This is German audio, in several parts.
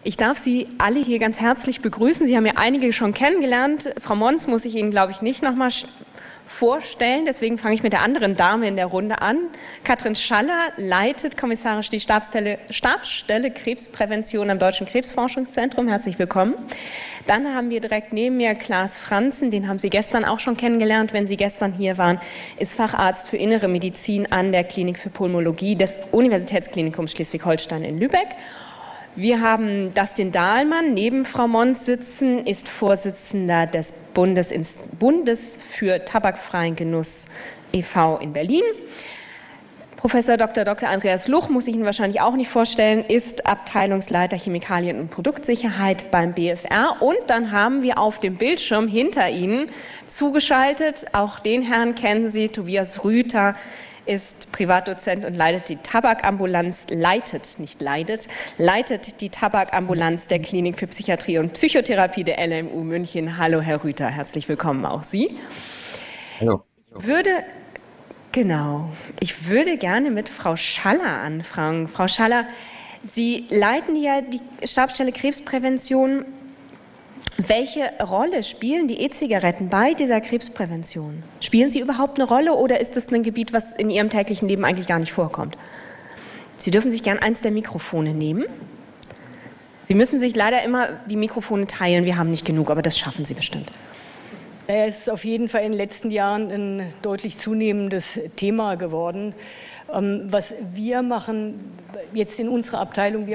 Ich darf Sie alle hier ganz herzlich begrüßen. Sie haben ja einige schon kennengelernt. Frau Mons muss ich Ihnen, glaube ich, nicht nochmal vorstellen. Deswegen fange ich mit der anderen Dame in der Runde an. Katrin Schaller leitet kommissarisch die Stabsstelle Krebsprävention am Deutschen Krebsforschungszentrum. Herzlich willkommen. Dann haben wir direkt neben mir Klaas Franzen, den haben Sie gestern auch schon kennengelernt, wenn Sie gestern hier waren, ist Facharzt für Innere Medizin an der Klinik für Pulmologie des Universitätsklinikums Schleswig-Holstein in Lübeck. Wir haben Dustin Dahlmann neben Frau Mons sitzen, ist Vorsitzender des Bundes für tabakfreien Genuss e.V. in Berlin. Professor Dr. Andreas Luch, muss ich Ihnen wahrscheinlich auch nicht vorstellen, ist Abteilungsleiter Chemikalien- und Produktsicherheit beim BfR. Und dann haben wir auf dem Bildschirm hinter Ihnen zugeschaltet, auch den Herrn kennen Sie, Tobias Rüther, ist Privatdozent und leitet die Tabakambulanz, leitet die Tabakambulanz der Klinik für Psychiatrie und Psychotherapie der LMU München. Hallo, Herr Rüther, herzlich willkommen auch Sie. Hallo. Ich würde gerne mit Frau Schaller anfangen. Frau Schaller, Sie leiten ja die Stabsstelle Krebsprävention. Welche Rolle spielen die E-Zigaretten bei dieser Krebsprävention? Spielen sie überhaupt eine Rolle oder ist das ein Gebiet, was in Ihrem täglichen Leben eigentlich gar nicht vorkommt? Sie dürfen sich gern eins der Mikrofone nehmen. Sie müssen sich leider immer die Mikrofone teilen, wir haben nicht genug, aber das schaffen Sie bestimmt. Naja, es ist auf jeden Fall in den letzten Jahren ein deutlich zunehmendes Thema geworden. Was wir machen jetzt in unserer Abteilung,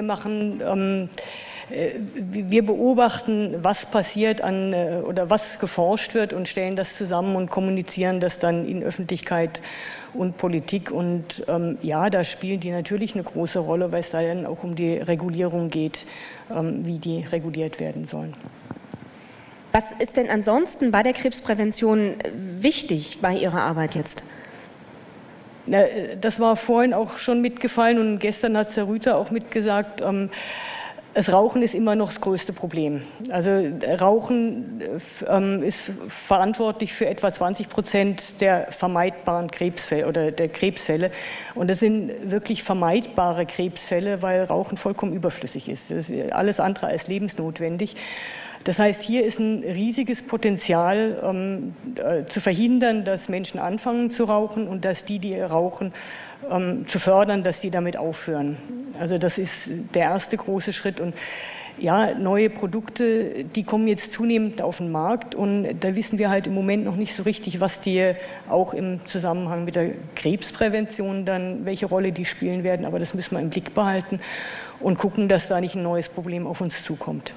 wir beobachten, was passiert oder was geforscht wird und stellen das zusammen und kommunizieren das dann in Öffentlichkeit und Politik. Und ja, da spielen die natürlich eine große Rolle, weil es da dann auch um die Regulierung geht, wie die reguliert werden sollen. Was ist denn ansonsten bei der Krebsprävention wichtig bei Ihrer Arbeit jetzt? Das war vorhin auch schon mitgefallen und gestern hat Herr Rüther auch mitgesagt, das Rauchen ist immer noch das größte Problem. Also Rauchen ist verantwortlich für etwa 20% der vermeidbaren Krebsfälle oder der Krebsfälle. Und das sind wirklich vermeidbare Krebsfälle, weil Rauchen vollkommen überflüssig ist. Das ist alles andere als lebensnotwendig. Das heißt, hier ist ein riesiges Potenzial zu verhindern, dass Menschen anfangen zu rauchen und dass die rauchen, zu fördern, dass die damit aufhören. Also das ist der erste große Schritt. Und ja, neue Produkte, die kommen jetzt zunehmend auf den Markt und da wissen wir halt im Moment noch nicht so richtig, was die auch im Zusammenhang mit der Krebsprävention dann, welche Rolle die spielen werden. Aber das müssen wir im Blick behalten und gucken, dass da nicht ein neues Problem auf uns zukommt.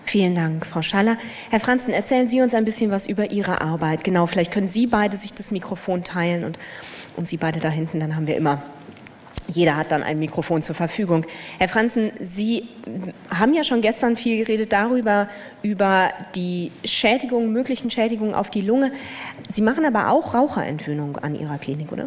Vielen Dank, Frau Schaller. Herr Franzen, erzählen Sie uns ein bisschen was über Ihre Arbeit. Genau, vielleicht können Sie beide sich das Mikrofon teilen und Sie beide da hinten, dann haben wir immer, jeder hat dann ein Mikrofon zur Verfügung. Herr Franzen, Sie haben ja schon gestern viel geredet über die möglichen Schädigungen auf die Lunge. Sie machen aber auch Raucherentwöhnung an Ihrer Klinik, oder?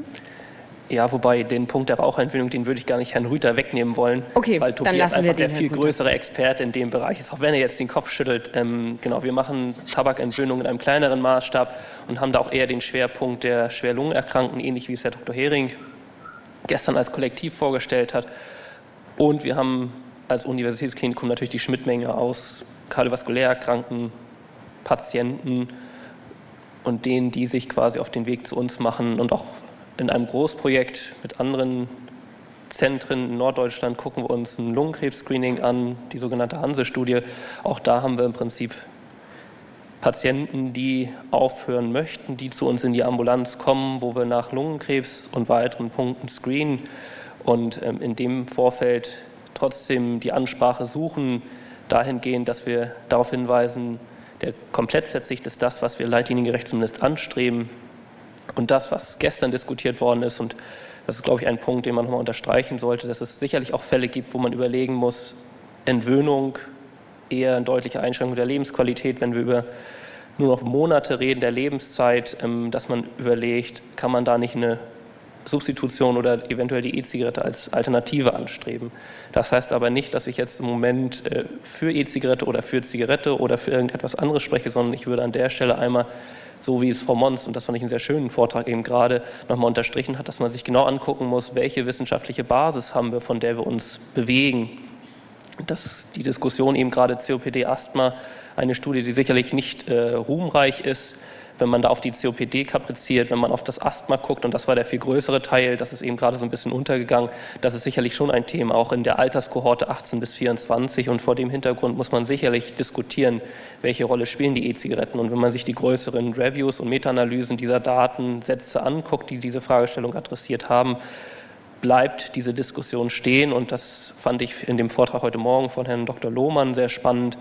Ja, wobei den Punkt der Raucherentwöhnung, den würde ich gar nicht Herrn Rüther wegnehmen wollen, okay, weil Tobias einfach der viel größere Experte in dem Bereich ist, auch wenn er jetzt den Kopf schüttelt. Genau, wir machen Tabakentwöhnung in einem kleineren Maßstab und haben da auch eher den Schwerpunkt der Schwerlungenerkrankten, ähnlich wie es Herr Dr. Hering gestern als Kollektiv vorgestellt hat. Und wir haben als Universitätsklinikum natürlich die Schnittmenge aus kardiovaskulär erkrankten Patienten und denen, die sich quasi auf den Weg zu uns machen und auch in einem Großprojekt mit anderen Zentren in Norddeutschland gucken wir uns ein Lungenkrebs-Screening an, die sogenannte Hanse-Studie. Auch da haben wir im Prinzip Patienten, die aufhören möchten, die zu uns in die Ambulanz kommen, wo wir nach Lungenkrebs und weiteren Punkten screenen und in dem Vorfeld trotzdem die Ansprache suchen, dahingehend, dass wir darauf hinweisen, der Komplettverzicht ist das, was wir leitliniengerecht zumindest anstreben. Und das, was gestern diskutiert worden ist, und das ist, glaube ich, ein Punkt, den man nochmal unterstreichen sollte, dass es sicherlich auch Fälle gibt, wo man überlegen muss, Entwöhnung eher eine deutliche Einschränkung der Lebensqualität, wenn wir über nur noch Monate reden der Lebenszeit, dass man überlegt, kann man da nicht eine Substitution oder eventuell die E-Zigarette als Alternative anstreben. Das heißt aber nicht, dass ich jetzt im Moment für E-Zigarette oder für Zigarette oder für irgendetwas anderes spreche, sondern ich würde an der Stelle einmal, so wie es Frau Mons, und das fand ich einen sehr schönen Vortrag eben gerade, nochmal unterstrichen hat, dass man sich genau angucken muss, welche wissenschaftliche Basis haben wir, von der wir uns bewegen. die Diskussion eben gerade COPD-Asthma, eine Studie, die sicherlich nicht ruhmreich ist, wenn man da auf die COPD kapriziert, wenn man auf das Asthma guckt, und das war der viel größere Teil, das ist eben gerade so ein bisschen untergegangen, das ist sicherlich schon ein Thema, auch in der Alterskohorte 18 bis 24, und vor dem Hintergrund muss man sicherlich diskutieren, welche Rolle spielen die E-Zigaretten, und wenn man sich die größeren Reviews und Meta-Analysen dieser Datensätze anguckt, die diese Fragestellung adressiert haben, bleibt diese Diskussion stehen, und das fand ich in dem Vortrag heute Morgen von Herrn Dr. Lohmann sehr spannend.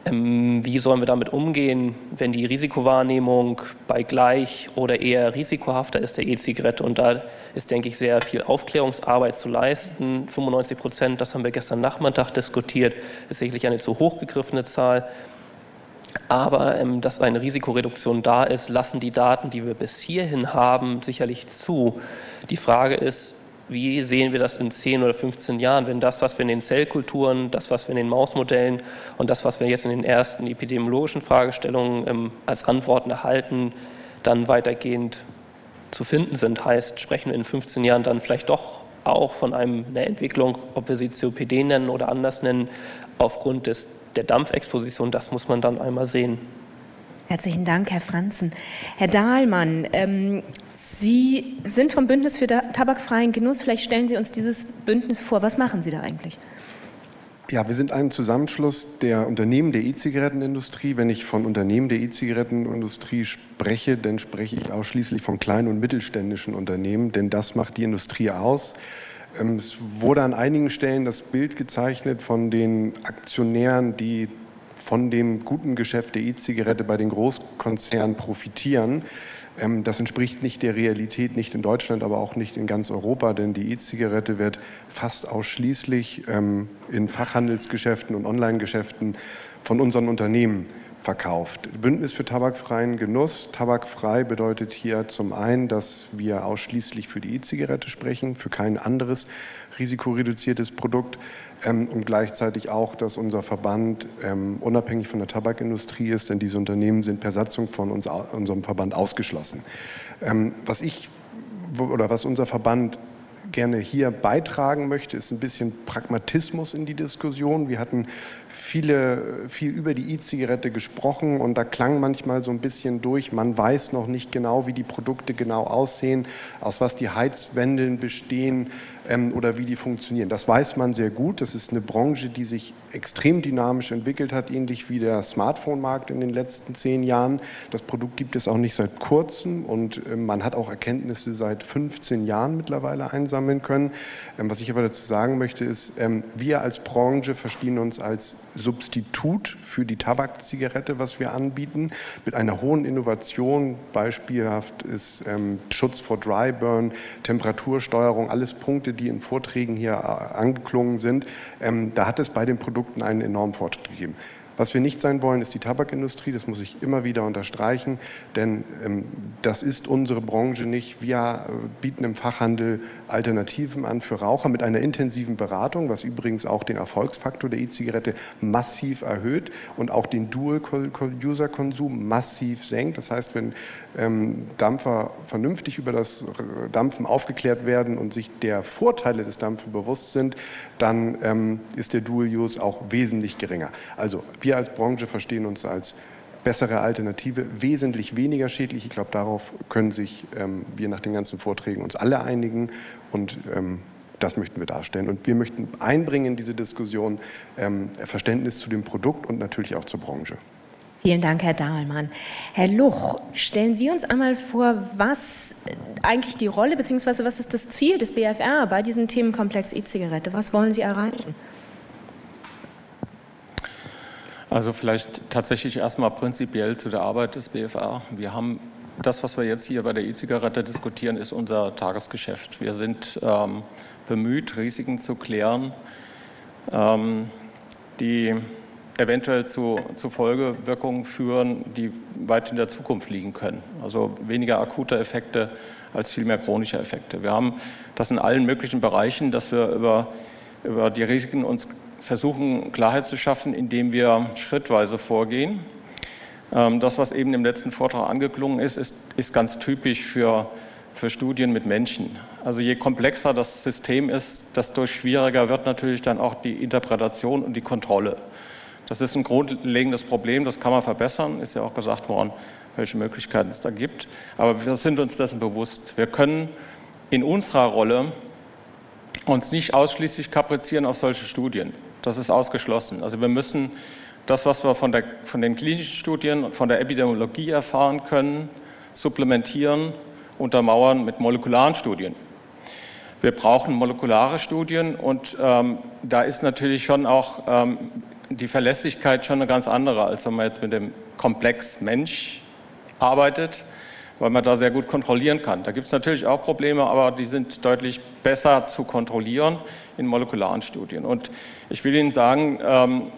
Wie sollen wir damit umgehen, wenn die Risikowahrnehmung bei gleich oder eher risikohafter ist der E-Zigarette? Und da ist, denke ich, sehr viel Aufklärungsarbeit zu leisten. 95%, das haben wir gestern Nachmittag diskutiert, ist sicherlich eine zu hoch gegriffene Zahl. Aber dass eine Risikoreduktion da ist, lassen die Daten, die wir bis hierhin haben, sicherlich zu. Die Frage ist, wie sehen wir das in 10 oder 15 Jahren, wenn das, was wir in den Zellkulturen, das, was wir in den Mausmodellen und das, was wir jetzt in den ersten epidemiologischen Fragestellungen als Antworten erhalten, dann weitergehend zu finden sind? Heißt, sprechen wir in 15 Jahren dann vielleicht doch auch von einer Entwicklung, ob wir sie COPD nennen oder anders nennen, aufgrund der Dampfexposition? Das muss man dann einmal sehen. Herzlichen Dank, Herr Franzen. Herr Dahlmann, Sie sind vom Bündnis für tabakfreien Genuss. Vielleicht stellen Sie uns dieses Bündnis vor. Was machen Sie da eigentlich? Ja, wir sind ein Zusammenschluss der Unternehmen der E-Zigarettenindustrie. Wenn ich von Unternehmen der E-Zigarettenindustrie spreche, dann spreche ich ausschließlich von kleinen und mittelständischen Unternehmen, denn das macht die Industrie aus. Es wurde an einigen Stellen das Bild gezeichnet von den Aktionären, die von dem guten Geschäft der E-Zigarette bei den Großkonzernen profitieren. Das entspricht nicht der Realität, nicht in Deutschland, aber auch nicht in ganz Europa, denn die E-Zigarette wird fast ausschließlich in Fachhandelsgeschäften und Online-Geschäften von unseren Unternehmen verkauft. Bündnis für tabakfreien Genuss. Tabakfrei bedeutet hier zum einen, dass wir ausschließlich für die E-Zigarette sprechen, für kein anderes risikoreduziertes Produkt, und gleichzeitig auch, dass unser Verband unabhängig von der Tabakindustrie ist, denn diese Unternehmen sind per Satzung von unserem Verband ausgeschlossen. Was unser Verband gerne hier beitragen möchte, ist ein bisschen Pragmatismus in die Diskussion. Wir hatten viel über die E-Zigarette gesprochen, und da klang manchmal so ein bisschen durch, man weiß noch nicht genau, wie die Produkte genau aussehen, aus was die Heizwendeln bestehen oder wie die funktionieren. Das weiß man sehr gut. Das ist eine Branche, die sich extrem dynamisch entwickelt hat, ähnlich wie der Smartphone-Markt in den letzten 10 Jahren. Das Produkt gibt es auch nicht seit kurzem, und man hat auch Erkenntnisse seit 15 Jahren mittlerweile einsammeln können. Was ich aber dazu sagen möchte, ist, wir als Branche verstehen uns als Substitut für die Tabakzigarette, was wir anbieten, mit einer hohen Innovation. Beispielhaft ist Schutz vor Dry Burn, Temperatursteuerung, alles Punkte, die in Vorträgen hier angeklungen sind. Da hat es bei den Produkten einen enormen Fortschritt gegeben. Was wir nicht sein wollen, ist die Tabakindustrie, das muss ich immer wieder unterstreichen, denn das ist unsere Branche nicht. Wir bieten im Fachhandel Alternativen an für Raucher mit einer intensiven Beratung, was übrigens auch den Erfolgsfaktor der E-Zigarette massiv erhöht und auch den Dual-User-Konsum massiv senkt. Das heißt, wenn Dampfer vernünftig über das Dampfen aufgeklärt werden und sich der Vorteile des Dampfen bewusst sind, dann ist der Dual-Use auch wesentlich geringer. Also wir als Branche verstehen uns als bessere Alternative, wesentlich weniger schädlich. Ich glaube, darauf können sich wir nach den ganzen Vorträgen uns alle einigen, und das möchten wir darstellen. Und wir möchten einbringen in diese Diskussion Verständnis zu dem Produkt und natürlich auch zur Branche. Vielen Dank, Herr Dahlmann. Herr Luch, stellen Sie uns einmal vor, was eigentlich die Rolle bzw. was ist das Ziel des BfR bei diesem Themenkomplex E-Zigarette? Was wollen Sie erreichen? Also vielleicht tatsächlich erstmal prinzipiell zu der Arbeit des BfR. Wir haben das, was wir jetzt hier bei der E-Zigarette diskutieren, ist unser Tagesgeschäft. Wir sind bemüht, Risiken zu klären, die eventuell zu Folgewirkungen führen, die weit in der Zukunft liegen können. Also weniger akute Effekte als viel mehr chronische Effekte. Wir haben das in allen möglichen Bereichen, dass wir über die Risiken uns versuchen, Klarheit zu schaffen, indem wir schrittweise vorgehen. Das, was eben im letzten Vortrag angeklungen ist, ist ganz typisch für Studien mit Menschen. Also je komplexer das System ist, desto schwieriger wird natürlich dann auch die Interpretation und die Kontrolle. Das ist ein grundlegendes Problem, das kann man verbessern, ist ja auch gesagt worden, welche Möglichkeiten es da gibt. Aber wir sind uns dessen bewusst. Wir können in unserer Rolle uns nicht ausschließlich kaprizieren auf solche Studien. Das ist ausgeschlossen. Also wir müssen das, was wir von den klinischen Studien und von der Epidemiologie erfahren können, supplementieren, untermauern mit molekularen Studien. Wir brauchen molekulare Studien und da ist natürlich schon auch die Verlässlichkeit schon eine ganz andere, als wenn man jetzt mit dem Komplex Mensch arbeitet, weil man da sehr gut kontrollieren kann. Da gibt es natürlich auch Probleme, aber die sind deutlich besser zu kontrollieren in molekularen Studien. Und ich will Ihnen sagen,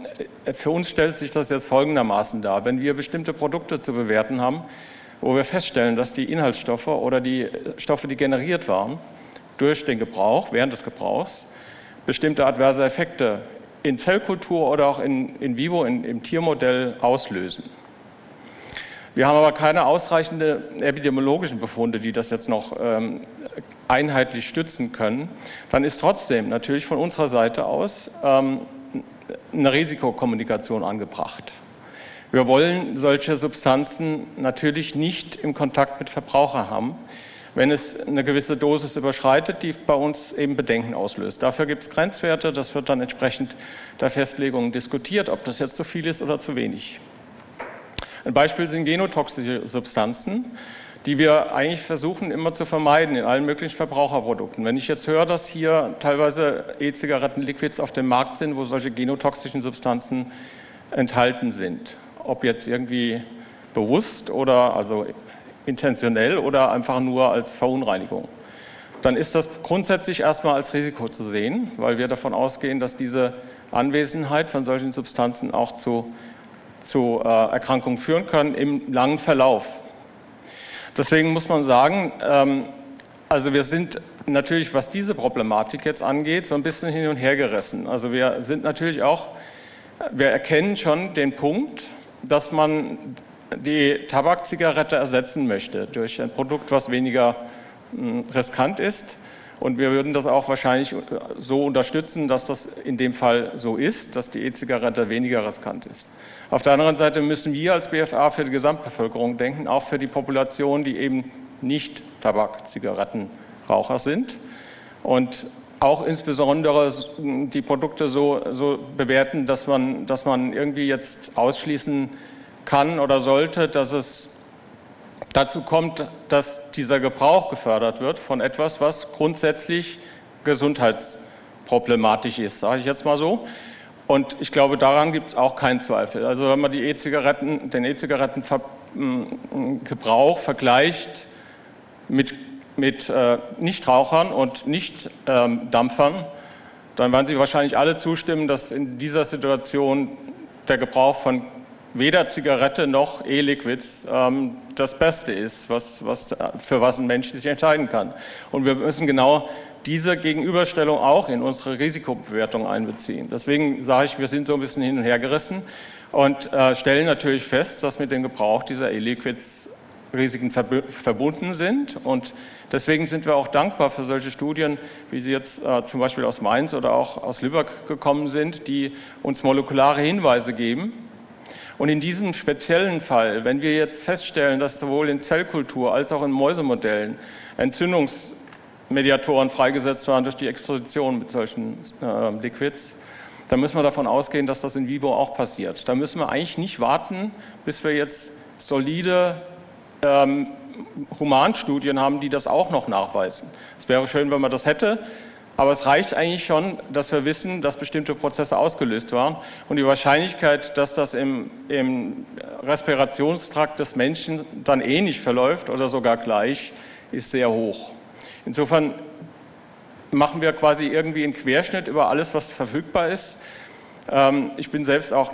für uns stellt sich das jetzt folgendermaßen dar. Wenn wir bestimmte Produkte zu bewerten haben, wo wir feststellen, dass die Inhaltsstoffe oder die Stoffe, die generiert waren, durch den Gebrauch, während des Gebrauchs, bestimmte adverse Effekte in Zellkultur oder auch in vivo, im Tiermodell auslösen. Wir haben aber keine ausreichenden epidemiologischen Befunde, die das jetzt noch einheitlich stützen können. Dann ist trotzdem natürlich von unserer Seite aus eine Risikokommunikation angebracht. Wir wollen solche Substanzen natürlich nicht im Kontakt mit Verbrauchern haben, wenn es eine gewisse Dosis überschreitet, die bei uns eben Bedenken auslöst. Dafür gibt es Grenzwerte, das wird dann entsprechend der Festlegungen diskutiert, ob das jetzt zu viel ist oder zu wenig. Ein Beispiel sind genotoxische Substanzen, die wir eigentlich versuchen immer zu vermeiden in allen möglichen Verbraucherprodukten. Wenn ich jetzt höre, dass hier teilweise E-Zigaretten-Liquids auf dem Markt sind, wo solche genotoxischen Substanzen enthalten sind, ob jetzt irgendwie bewusst oder also intentionell oder einfach nur als Verunreinigung, dann ist das grundsätzlich erstmal als Risiko zu sehen, weil wir davon ausgehen, dass diese Anwesenheit von solchen Substanzen auch zu Erkrankungen führen können im langen Verlauf. Deswegen muss man sagen, also wir sind natürlich, was diese Problematik jetzt angeht, so ein bisschen hin und her gerissen. Also wir sind natürlich auch, wir erkennen schon den Punkt, dass man die Tabakzigarette ersetzen möchte durch ein Produkt, was weniger riskant ist. Und wir würden das auch wahrscheinlich so unterstützen, dass das in dem Fall so ist, dass die E-Zigarette weniger riskant ist. Auf der anderen Seite müssen wir als BfA für die Gesamtbevölkerung denken, auch für die Population, die eben nicht Tabakzigarettenraucher sind. Und auch insbesondere die Produkte so bewerten, dass man irgendwie jetzt ausschließen kann oder sollte, dass es dazu kommt, dass dieser Gebrauch gefördert wird von etwas, was grundsätzlich gesundheitsproblematisch ist, sage ich jetzt mal so. Und ich glaube, daran gibt es auch keinen Zweifel. Also wenn man den E-Zigarettengebrauch vergleicht mit Nichtrauchern und Nicht-Dampfern, dann werden Sie wahrscheinlich alle zustimmen, dass in dieser Situation der Gebrauch von weder Zigarette noch E-Liquids das Beste ist, für was ein Mensch sich entscheiden kann. Und wir müssen genau diese Gegenüberstellung auch in unsere Risikobewertung einbeziehen. Deswegen sage ich, wir sind so ein bisschen hin und her gerissen und stellen natürlich fest, dass mit dem Gebrauch dieser E-Liquids Risiken verbunden sind. Und deswegen sind wir auch dankbar für solche Studien, wie sie jetzt zum Beispiel aus Mainz oder auch aus Lübeck gekommen sind, die uns molekulare Hinweise geben. Und in diesem speziellen Fall, wenn wir jetzt feststellen, dass sowohl in Zellkultur als auch in Mäusemodellen Entzündungsmediatoren freigesetzt waren durch die Exposition mit solchen Liquids, dann müssen wir davon ausgehen, dass das in vivo auch passiert. Da müssen wir eigentlich nicht warten, bis wir jetzt solide Humanstudien haben, die das auch noch nachweisen. Es wäre schön, wenn man das hätte. Aber es reicht eigentlich schon, dass wir wissen, dass bestimmte Prozesse ausgelöst waren. Und die Wahrscheinlichkeit, dass das im Respirationstrakt des Menschen dann ähnlich verläuft oder sogar gleich, ist sehr hoch. Insofern machen wir quasi irgendwie einen Querschnitt über alles, was verfügbar ist. Ich bin selbst auch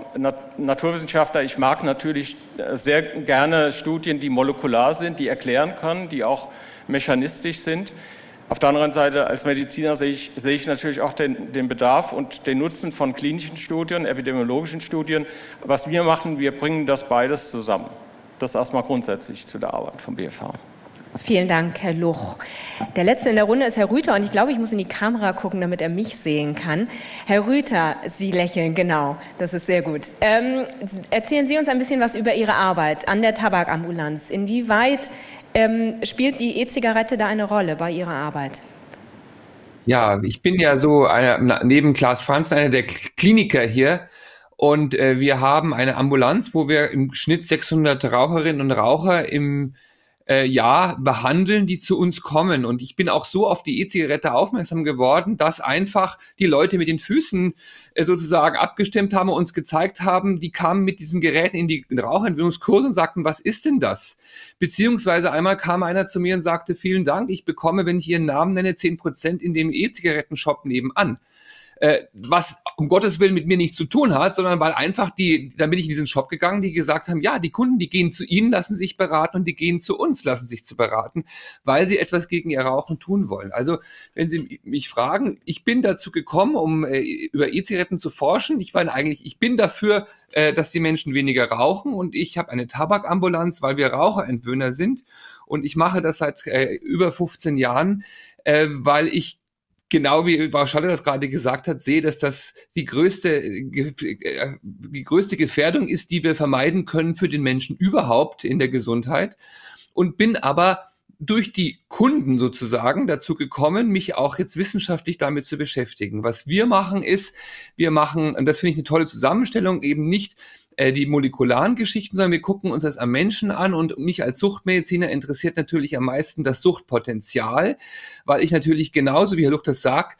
Naturwissenschaftler. Ich mag natürlich sehr gerne Studien, die molekular sind, die erklären können, die auch mechanistisch sind. Auf der anderen Seite, als Mediziner sehe ich natürlich auch den Bedarf und den Nutzen von klinischen Studien, epidemiologischen Studien. Was wir machen, wir bringen das beides zusammen. Das erstmal grundsätzlich zu der Arbeit vom BfH. Vielen Dank, Herr Luch. Der Letzte in der Runde ist Herr Rüther und ich glaube, ich muss in die Kamera gucken, damit er mich sehen kann. Herr Rüther, Sie lächeln, genau, das ist sehr gut. Erzählen Sie uns ein bisschen was über Ihre Arbeit an der Tabakambulanz. Inwieweit spielt die E-Zigarette da eine Rolle bei Ihrer Arbeit? Ja, ich bin ja so neben Klaas Franzen einer der Kliniker hier. Und wir haben eine Ambulanz, wo wir im Schnitt 600 Raucherinnen und Raucher im Jahr behandeln, die zu uns kommen. Und ich bin auch so auf die E-Zigarette aufmerksam geworden, dass einfach die Leute mit den Füßen sozusagen abgestimmt haben und uns gezeigt haben, die kamen mit diesen Geräten in die Raucherentwöhnungskurse und sagten, was ist denn das? Beziehungsweise einmal kam einer zu mir und sagte, vielen Dank, ich bekomme, wenn ich Ihren Namen nenne, 10% in dem E-Zigarettenshop nebenan. Was um Gottes Willen mit mir nichts zu tun hat, sondern weil einfach dann bin ich in diesen Shop gegangen, die gesagt haben, ja, die Kunden, die gehen zu Ihnen, lassen sich beraten und die gehen zu uns, lassen sich zu beraten, weil sie etwas gegen ihr Rauchen tun wollen. Also, wenn Sie mich fragen, ich bin dazu gekommen, um über E-Zigaretten zu forschen. Ich bin dafür, dass die Menschen weniger rauchen und ich habe eine Tabakambulanz, weil wir Raucherentwöhner sind und ich mache das seit über 15 Jahren, weil ich genau wie Frau Schaller das gerade gesagt hat, sehe, dass das die größte Gefährdung ist, die wir vermeiden können für den Menschen überhaupt in der Gesundheit. Und bin aber durch die Kunden sozusagen dazu gekommen, mich auch jetzt wissenschaftlich damit zu beschäftigen. Was wir machen ist, und das finde ich eine tolle Zusammenstellung, eben nicht die molekularen Geschichten, sondern wir gucken uns das am Menschen an und mich als Suchtmediziner interessiert natürlich am meisten das Suchtpotenzial, weil ich natürlich genauso wie Herr Luch das sagt,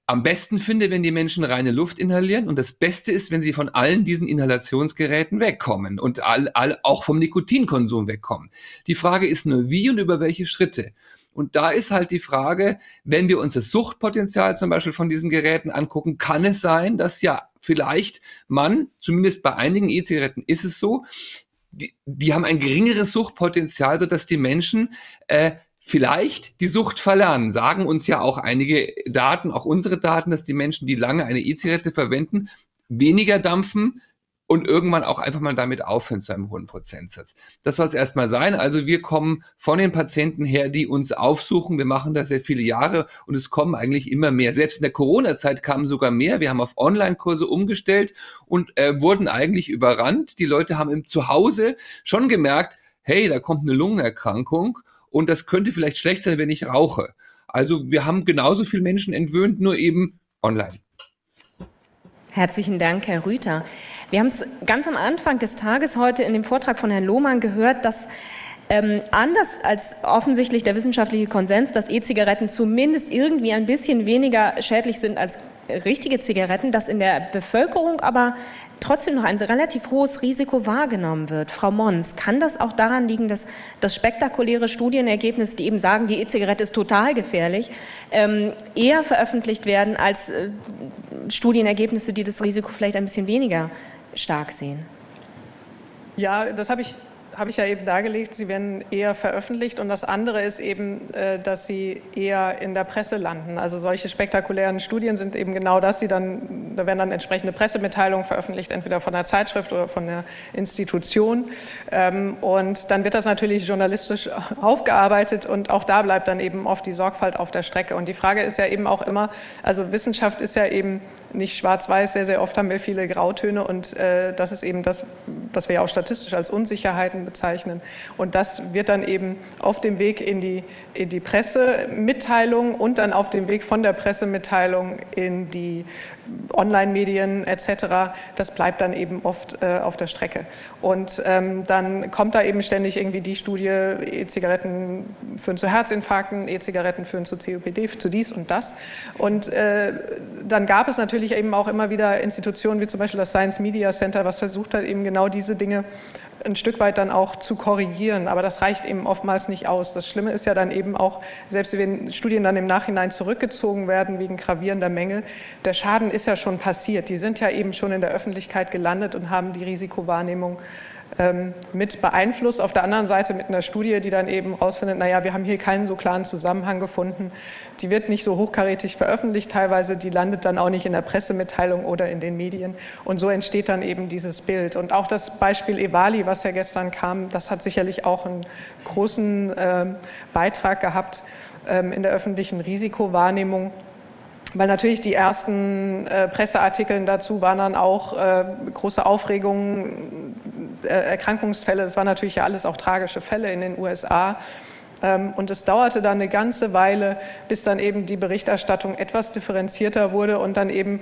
am besten finde, wenn die Menschen reine Luft inhalieren und das Beste ist, wenn sie von allen diesen Inhalationsgeräten wegkommen und auch vom Nikotinkonsum wegkommen. Die Frage ist nur, wie und über welche Schritte. Und da ist halt die Frage, wenn wir uns das Suchtpotenzial zum Beispiel von diesen Geräten angucken, kann es sein, dass ja vielleicht zumindest bei einigen E-Zigaretten ist es so, die haben ein geringeres Suchtpotenzial, sodass die Menschen vielleicht die Sucht verlernen. Sagen uns ja auch einige Daten, auch unsere Daten, dass die Menschen, die lange eine E-Zigarette verwenden, weniger dampfen und irgendwann auch einfach mal damit aufhören zu einem hohen Prozentsatz. Das soll es erstmal sein. Also wir kommen von den Patienten her, die uns aufsuchen. Wir machen das sehr viele Jahre und es kommen eigentlich immer mehr. Selbst in der Corona-Zeit kamen sogar mehr. Wir haben auf Online-Kurse umgestellt und wurden eigentlich überrannt. Die Leute haben im Zuhause schon gemerkt, hey, da kommt eine Lungenerkrankung und das könnte vielleicht schlecht sein, wenn ich rauche. Also wir haben genauso viele Menschen entwöhnt, nur eben online. Herzlichen Dank, Herr Rüther. Wir haben es ganz am Anfang des Tages heute in dem Vortrag von Herrn Lohmann gehört, dass anders als offensichtlich der wissenschaftliche Konsens, dass E-Zigaretten zumindest irgendwie ein bisschen weniger schädlich sind als richtige Zigaretten, dass in der Bevölkerung aber trotzdem noch ein relativ hohes Risiko wahrgenommen wird. Frau Mons, kann das auch daran liegen, dass das spektakuläre Studienergebnis, die eben sagen, die E-Zigarette ist total gefährlich, eher veröffentlicht werden als Studienergebnisse, die das Risiko vielleicht ein bisschen weniger stark sehen? Ja, das habe ich ja eben dargelegt, sie werden eher veröffentlicht und das andere ist eben, dass sie eher in der Presse landen. Also solche spektakulären Studien sind eben genau das, da werden dann entsprechende Pressemitteilungen veröffentlicht, entweder von der Zeitschrift oder von der Institution und dann wird das natürlich journalistisch aufgearbeitet und auch da bleibt dann eben oft die Sorgfalt auf der Strecke. Und die Frage ist ja eben auch immer, also Wissenschaft ist ja eben nicht schwarz-weiß, sehr, sehr oft haben wir viele Grautöne und das ist eben das, was wir ja auch statistisch als Unsicherheiten bezeichnen. Und das wird dann eben auf dem Weg in die Pressemitteilung und dann auf dem Weg von der Pressemitteilung in die Online-Medien etc., das bleibt dann eben oft auf der Strecke. Und dann kommt da eben ständig irgendwie die Studie, E-Zigaretten führen zu Herzinfarkten, E-Zigaretten führen zu COPD, zu dies und das. Und dann gab es natürlich eben auch immer wieder Institutionen wie zum Beispiel das Science Media Center, was versucht hat, eben genau diese Dinge ein Stück weit dann auch zu korrigieren, aber das reicht eben oftmals nicht aus. Das Schlimme ist ja dann eben auch, selbst wenn Studien dann im Nachhinein zurückgezogen werden wegen gravierender Mängel, der Schaden ist ja schon passiert. Die sind ja eben schon in der Öffentlichkeit gelandet und haben die Risikowahrnehmung mit beeinflusst. Auf der anderen Seite mit einer Studie, die dann eben rausfindet, naja, wir haben hier keinen so klaren Zusammenhang gefunden. Die wird nicht so hochkarätig veröffentlicht teilweise, die landet dann auch nicht in der Pressemitteilung oder in den Medien. Und so entsteht dann eben dieses Bild. Und auch das Beispiel EVALI, was ja gestern kam, das hat sicherlich auch einen großen Beitrag gehabt in der öffentlichen Risikowahrnehmung. Weil natürlich die ersten Presseartikel dazu waren dann auch große Aufregungen, Erkrankungsfälle, das waren natürlich ja alles auch tragische Fälle in den USA. Und es dauerte dann eine ganze Weile, bis dann eben die Berichterstattung etwas differenzierter wurde und dann eben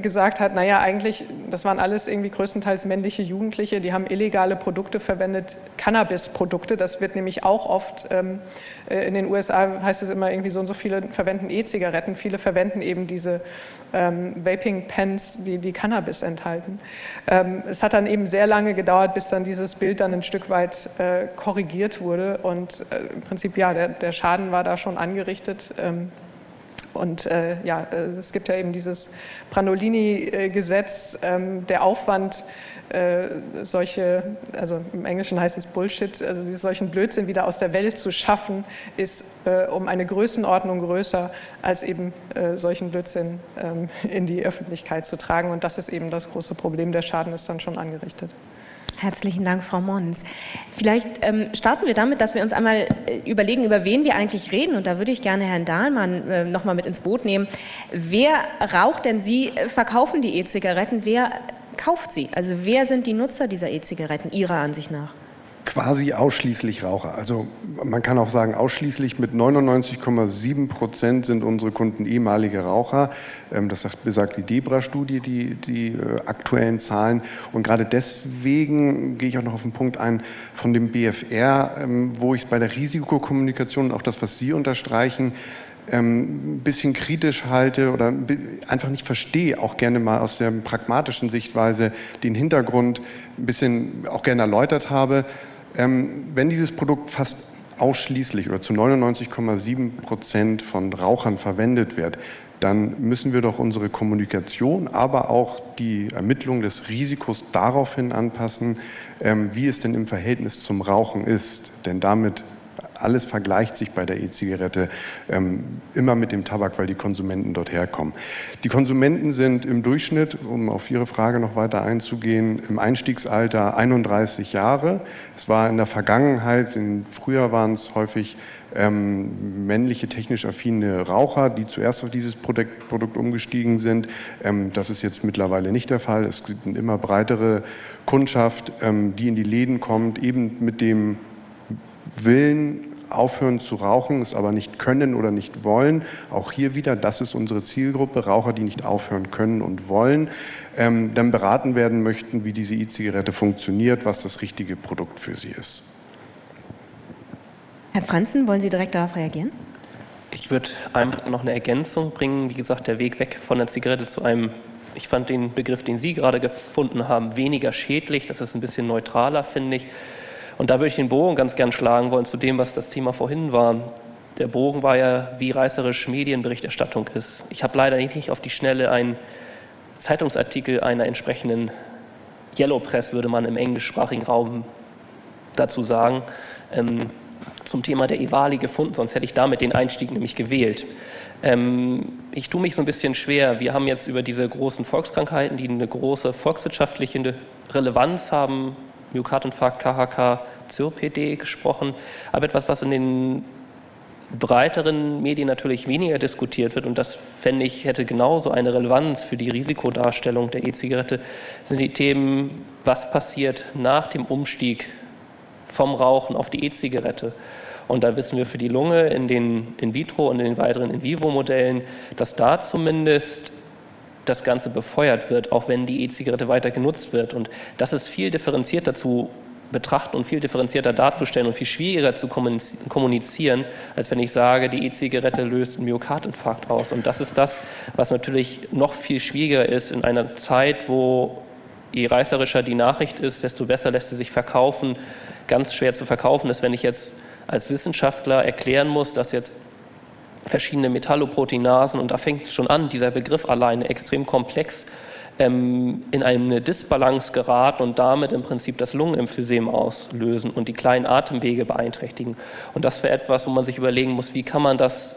gesagt hat, naja, eigentlich, das waren alles irgendwie größtenteils männliche Jugendliche, die haben illegale Produkte verwendet, Cannabis-Produkte, das wird nämlich auch oft, in den USA heißt es immer irgendwie so und so viele verwenden E-Zigaretten, viele verwenden eben diese Vaping-Pens, die Cannabis enthalten. Es hat dann eben sehr lange gedauert, bis dann dieses Bild dann ein Stück weit korrigiert wurde und im Prinzip, ja, der Schaden war da schon angerichtet. Und ja, es gibt ja eben dieses Pranolini-Gesetz, der Aufwand, also im Englischen heißt es Bullshit, also solchen Blödsinn wieder aus der Welt zu schaffen, ist um eine Größenordnung größer, als eben solchen Blödsinn in die Öffentlichkeit zu tragen. Und das ist eben das große Problem, der Schaden ist dann schon angerichtet. Herzlichen Dank, Frau Mons. Vielleicht starten wir damit, dass wir uns einmal überlegen, über wen wir eigentlich reden. Und da würde ich gerne Herrn Dahlmann noch mal mit ins Boot nehmen. Wer raucht denn? Sie verkaufen die E-Zigaretten. Wer kauft sie? Also wer sind die Nutzer dieser E-Zigaretten Ihrer Ansicht nach? Quasi ausschließlich Raucher. Also man kann auch sagen, ausschließlich mit 99,7% sind unsere Kunden ehemalige Raucher. Das besagt die DEBRA-Studie, die aktuellen Zahlen. Und gerade deswegen gehe ich auch noch auf den Punkt ein von dem BfR, wo ich es bei der Risikokommunikation, auch das, was Sie unterstreichen, ein bisschen kritisch halte oder einfach nicht verstehe, auch gerne mal aus der pragmatischen Sichtweise den Hintergrund ein bisschen auch gerne erläutert habe. Wenn dieses Produkt fast ausschließlich oder zu 99,7% von Rauchern verwendet wird, dann müssen wir doch unsere Kommunikation, aber auch die Ermittlung des Risikos daraufhin anpassen, wie es denn im Verhältnis zum Rauchen ist. Denn damit alles vergleicht sich bei der E-Zigarette immer mit dem Tabak, weil die Konsumenten dort herkommen. Die Konsumenten sind im Durchschnitt, um auf Ihre Frage noch weiter einzugehen, im Einstiegsalter 31 Jahre. Es war in der Vergangenheit, früher waren es häufig männliche, technisch affine Raucher, die zuerst auf dieses Produkt umgestiegen sind. Das ist jetzt mittlerweile nicht der Fall. Es gibt eine immer breitere Kundschaft, die in die Läden kommt, eben mit dem Willen, aufhören zu rauchen, es aber nicht können oder nicht wollen. Auch hier wieder, das ist unsere Zielgruppe, Raucher, die nicht aufhören können und wollen, dann beraten werden möchten, wie diese E-Zigarette funktioniert, was das richtige Produkt für sie ist. Herr Franzen, wollen Sie direkt darauf reagieren? Ich würde einfach noch eine Ergänzung bringen. Wie gesagt, der Weg weg von der Zigarette zu einem, ich fand den Begriff, den Sie gerade gefunden haben, weniger schädlich. Das ist ein bisschen neutraler, finde ich. Und da würde ich den Bogen ganz gern schlagen wollen zu dem, was das Thema vorhin war. Der Bogen war ja, wie reißerisch Medienberichterstattung ist. Ich habe leider nicht auf die Schnelle einen Zeitungsartikel einer entsprechenden Yellow Press, würde man im englischsprachigen Raum dazu sagen, zum Thema der EVALI gefunden, sonst hätte ich damit den Einstieg nämlich gewählt. Ich tue mich so ein bisschen schwer. Wir haben jetzt über diese großen Volkskrankheiten, die eine große volkswirtschaftliche Relevanz haben, Myokardinfarkt, KHK, COPD gesprochen, aber etwas, was in den breiteren Medien natürlich weniger diskutiert wird, und das, fände ich, hätte genauso eine Relevanz für die Risikodarstellung der E-Zigarette, sind die Themen, was passiert nach dem Umstieg vom Rauchen auf die E-Zigarette. Und da wissen wir für die Lunge in den In-vitro- und in den weiteren In-vivo-Modellen, dass da zumindest das Ganze befeuert wird, auch wenn die E-Zigarette weiter genutzt wird. Und das ist viel differenzierter zu betrachten und viel differenzierter darzustellen und viel schwieriger zu kommunizieren, als wenn ich sage, die E-Zigarette löst einen Myokardinfarkt aus. Und das ist das, was natürlich noch viel schwieriger ist in einer Zeit, wo je reißerischer die Nachricht ist, desto besser lässt sie sich verkaufen. Ganz schwer zu verkaufen ist, wenn ich jetzt als Wissenschaftler erklären muss, dass jetzt verschiedene Metalloproteinasen, und da fängt es schon an, dieser Begriff alleine extrem komplex, in eine Disbalance geraten und damit im Prinzip das Lungenemphysem auslösen und die kleinen Atemwege beeinträchtigen. Und das wäre etwas, wo man sich überlegen muss, wie kann man das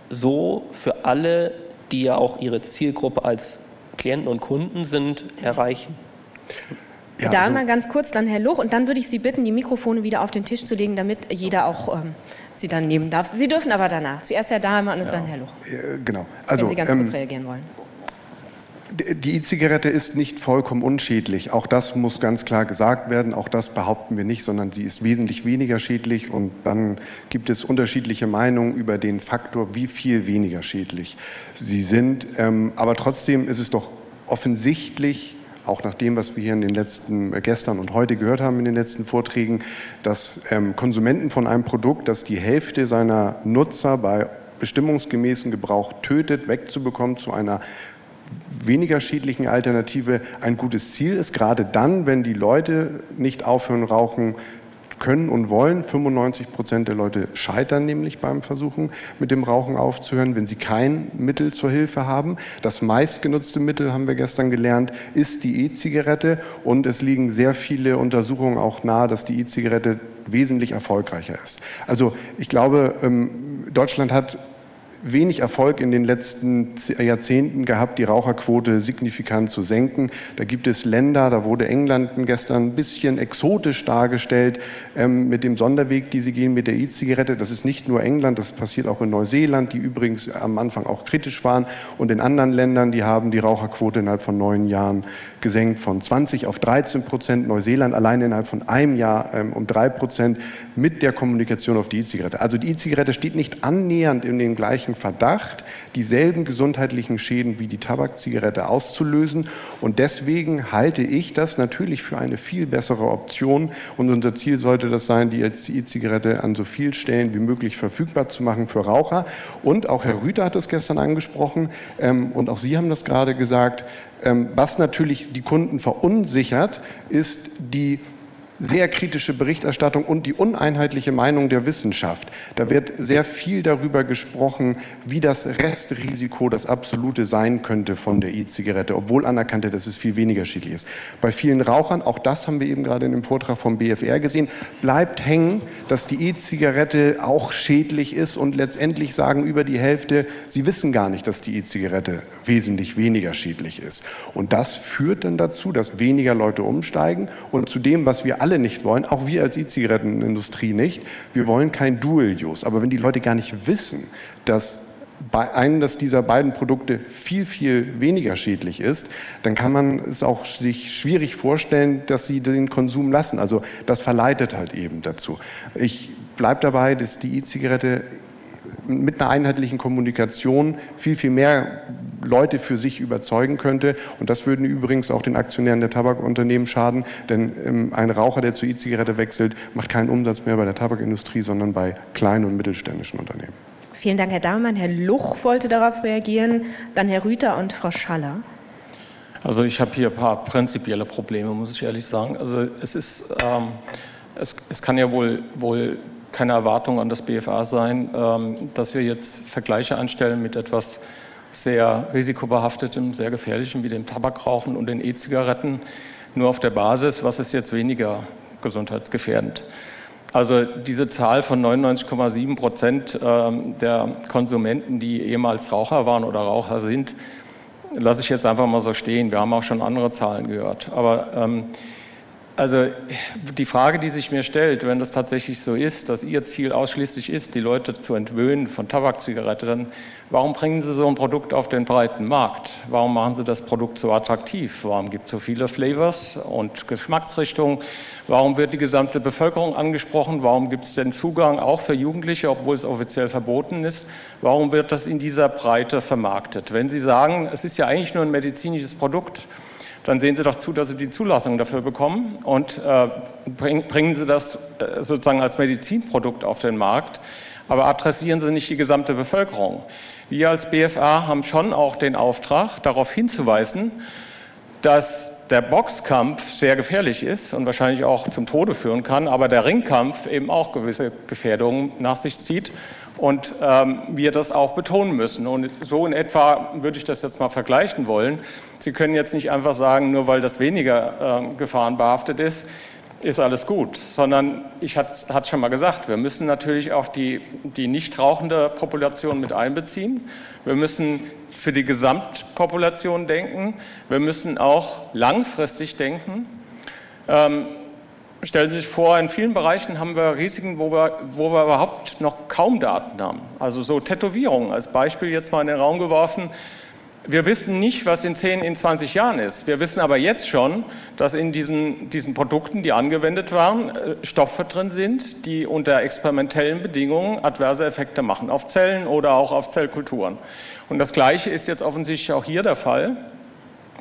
so für alle, die ja auch ihre Zielgruppe als Klienten und Kunden sind, erreichen. Ja, da mal ganz kurz, dann Herr Luch, und dann würde ich Sie bitten, die Mikrofone wieder auf den Tisch zu legen, damit jeder auch Sie dann nehmen darf. Sie dürfen aber danach. Zuerst Herr Dahlmann und dann Herr Luch. Genau. Also, wenn Sie ganz kurz reagieren wollen. Die E-Zigarette ist nicht vollkommen unschädlich. Auch das muss ganz klar gesagt werden. Auch das behaupten wir nicht, sondern sie ist wesentlich weniger schädlich. Und dann gibt es unterschiedliche Meinungen über den Faktor, wie viel weniger schädlich sie sind. Aber trotzdem ist es doch offensichtlich, auch nach dem, was wir hier in den gestern und heute gehört haben in den letzten Vorträgen, dass Konsumenten von einem Produkt, das die Hälfte seiner Nutzer bei bestimmungsgemäßen Gebrauch tötet, wegzubekommen zu einer weniger schädlichen Alternative ein gutes Ziel ist, gerade dann, wenn die Leute nicht aufhören rauchen können und wollen. 95% der Leute scheitern nämlich beim Versuchen, mit dem Rauchen aufzuhören, wenn sie kein Mittel zur Hilfe haben. Das meistgenutzte Mittel, haben wir gestern gelernt, ist die E-Zigarette, und es liegen sehr viele Untersuchungen auch nahe, dass die E-Zigarette wesentlich erfolgreicher ist. Also ich glaube, Deutschland hat wenig Erfolg in den letzten Jahrzehnten gehabt, die Raucherquote signifikant zu senken. Da gibt es Länder, da wurde England gestern ein bisschen exotisch dargestellt mit dem Sonderweg, die sie gehen mit der E-Zigarette. Das ist nicht nur England, das passiert auch in Neuseeland, die übrigens am Anfang auch kritisch waren. Und in anderen Ländern, die haben die Raucherquote innerhalb von 9 Jahren gesenkt von 20 auf 13%. Neuseeland allein innerhalb von einem Jahr um 3% mit der Kommunikation auf die E-Zigarette. Also die E-Zigarette steht nicht annähernd in den gleichen Verdacht, dieselben gesundheitlichen Schäden wie die Tabakzigarette auszulösen. Und deswegen halte ich das natürlich für eine viel bessere Option. Und unser Ziel sollte das sein, die E-Zigarette an so vielen Stellen wie möglich verfügbar zu machen für Raucher. Und auch Herr Rüther hat es gestern angesprochen und auch Sie haben das gerade gesagt, was natürlich die Kunden verunsichert, ist die sehr kritische Berichterstattung und die uneinheitliche Meinung der Wissenschaft. Da wird sehr viel darüber gesprochen, wie das Restrisiko, das absolute sein könnte von der E-Zigarette, obwohl anerkannt wird, dass es viel weniger schädlich ist. Bei vielen Rauchern, auch das haben wir eben gerade in dem Vortrag vom BfR gesehen, bleibt hängen, dass die E-Zigarette auch schädlich ist, und letztendlich sagen über die Hälfte, sie wissen gar nicht, dass die E-Zigarette wesentlich weniger schädlich ist. Und das führt dann dazu, dass weniger Leute umsteigen, und zu dem, was wir alle nicht wollen, auch wir als E-Zigarettenindustrie nicht, wir wollen kein Dual-Use. Aber wenn die Leute gar nicht wissen, dass dass dieser beiden Produkte viel, viel weniger schädlich ist, dann kann man es auch sich schwierig vorstellen, dass sie den Konsum lassen. Also das verleitet halt eben dazu. Ich bleibe dabei, dass die E-Zigarette mit einer einheitlichen Kommunikation viel, viel mehr Leute für sich überzeugen könnte. Und das würde übrigens auch den Aktionären der Tabakunternehmen schaden, denn ein Raucher, der zur E-Zigarette wechselt, macht keinen Umsatz mehr bei der Tabakindustrie, sondern bei kleinen und mittelständischen Unternehmen. Vielen Dank, Herr Dahlmann. Herr Luch wollte darauf reagieren, dann Herr Rüther und Frau Schaller. Also ich habe hier ein paar prinzipielle Probleme, muss ich ehrlich sagen. Also es kann ja wohl keine Erwartung an das BfA sein, dass wir jetzt Vergleiche anstellen mit etwas sehr risikobehaftetem, sehr gefährlichem wie dem Tabakrauchen und den E-Zigaretten, nur auf der Basis, was ist jetzt weniger gesundheitsgefährdend. Also diese Zahl von 99,7% der Konsumenten, die ehemals Raucher waren oder Raucher sind, lasse ich jetzt einfach mal so stehen. Wir haben auch schon andere Zahlen gehört. Aber also die Frage, die sich mir stellt, wenn das tatsächlich so ist, dass Ihr Ziel ausschließlich ist, die Leute zu entwöhnen von Tabakzigarette, dann warum bringen Sie so ein Produkt auf den breiten Markt? Warum machen Sie das Produkt so attraktiv? Warum gibt es so viele Flavors und Geschmacksrichtungen? Warum wird die gesamte Bevölkerung angesprochen? Warum gibt es den Zugang auch für Jugendliche, obwohl es offiziell verboten ist? Warum wird das in dieser Breite vermarktet? Wenn Sie sagen, es ist ja eigentlich nur ein medizinisches Produkt, dann sehen Sie doch zu, dass Sie die Zulassung dafür bekommen und bringen Sie das sozusagen als Medizinprodukt auf den Markt, aber adressieren Sie nicht die gesamte Bevölkerung. Wir als BfA haben schon auch den Auftrag, darauf hinzuweisen, dass der Boxkampf sehr gefährlich ist und wahrscheinlich auch zum Tode führen kann, aber der Ringkampf eben auch gewisse Gefährdungen nach sich zieht und wir das auch betonen müssen. Und so in etwa würde ich das jetzt mal vergleichen wollen. Sie können jetzt nicht einfach sagen, nur weil das weniger gefahrenbehaftet ist alles gut, sondern ich hatte es schon mal gesagt, wir müssen natürlich auch die nicht rauchende Population mit einbeziehen. Wir müssen für die Gesamtpopulation denken. Wir müssen auch langfristig denken. Stellen Sie sich vor, in vielen Bereichen haben wir Risiken, wo wir überhaupt noch kaum Daten haben. Also so Tätowierungen als Beispiel jetzt mal in den Raum geworfen. Wir wissen nicht, was in 10, in 20 Jahren ist. Wir wissen aber jetzt schon, dass in diesen Produkten, die angewendet waren, Stoffe drin sind, die unter experimentellen Bedingungen adverse Effekte machen, auf Zellen oder auch auf Zellkulturen. Und das Gleiche ist jetzt offensichtlich auch hier der Fall.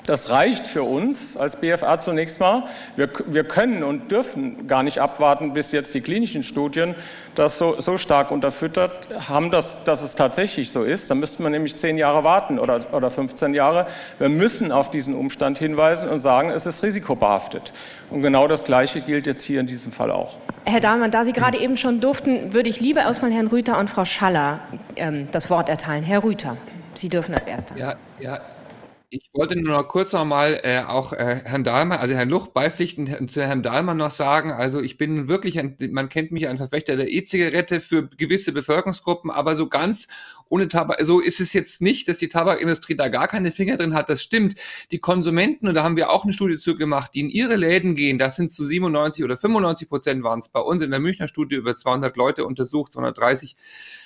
Das reicht für uns als BFR zunächst mal. Wir können und dürfen gar nicht abwarten, bis jetzt die klinischen Studien das so stark unterfüttert haben, dass es tatsächlich so ist. Da müsste man nämlich 10 Jahre warten oder 15 Jahre. Wir müssen auf diesen Umstand hinweisen und sagen, es ist risikobehaftet. Und genau das Gleiche gilt jetzt hier in diesem Fall auch. Herr Dahlmann, da Sie gerade eben schon durften, würde ich lieber erstmal Herrn Rüther und Frau Schaller das Wort erteilen. Herr Rüther, Sie dürfen als Erster. Ja. Ich wollte nur noch kurz nochmal auch Herrn Dahlmann, also Herrn Luch beipflichten, zu Herrn Dahlmann noch sagen, also ich bin wirklich, man kennt mich, ein Verfechter der E-Zigarette für gewisse Bevölkerungsgruppen, aber so ganz ohne Tabak, so ist es jetzt nicht, dass die Tabakindustrie da gar keine Finger drin hat, das stimmt. Die Konsumenten, und da haben wir auch eine Studie zu gemacht, die in ihre Läden gehen, das sind zu 97 oder 95% waren es bei uns in der Münchner Studie über 200 Leute untersucht, 230,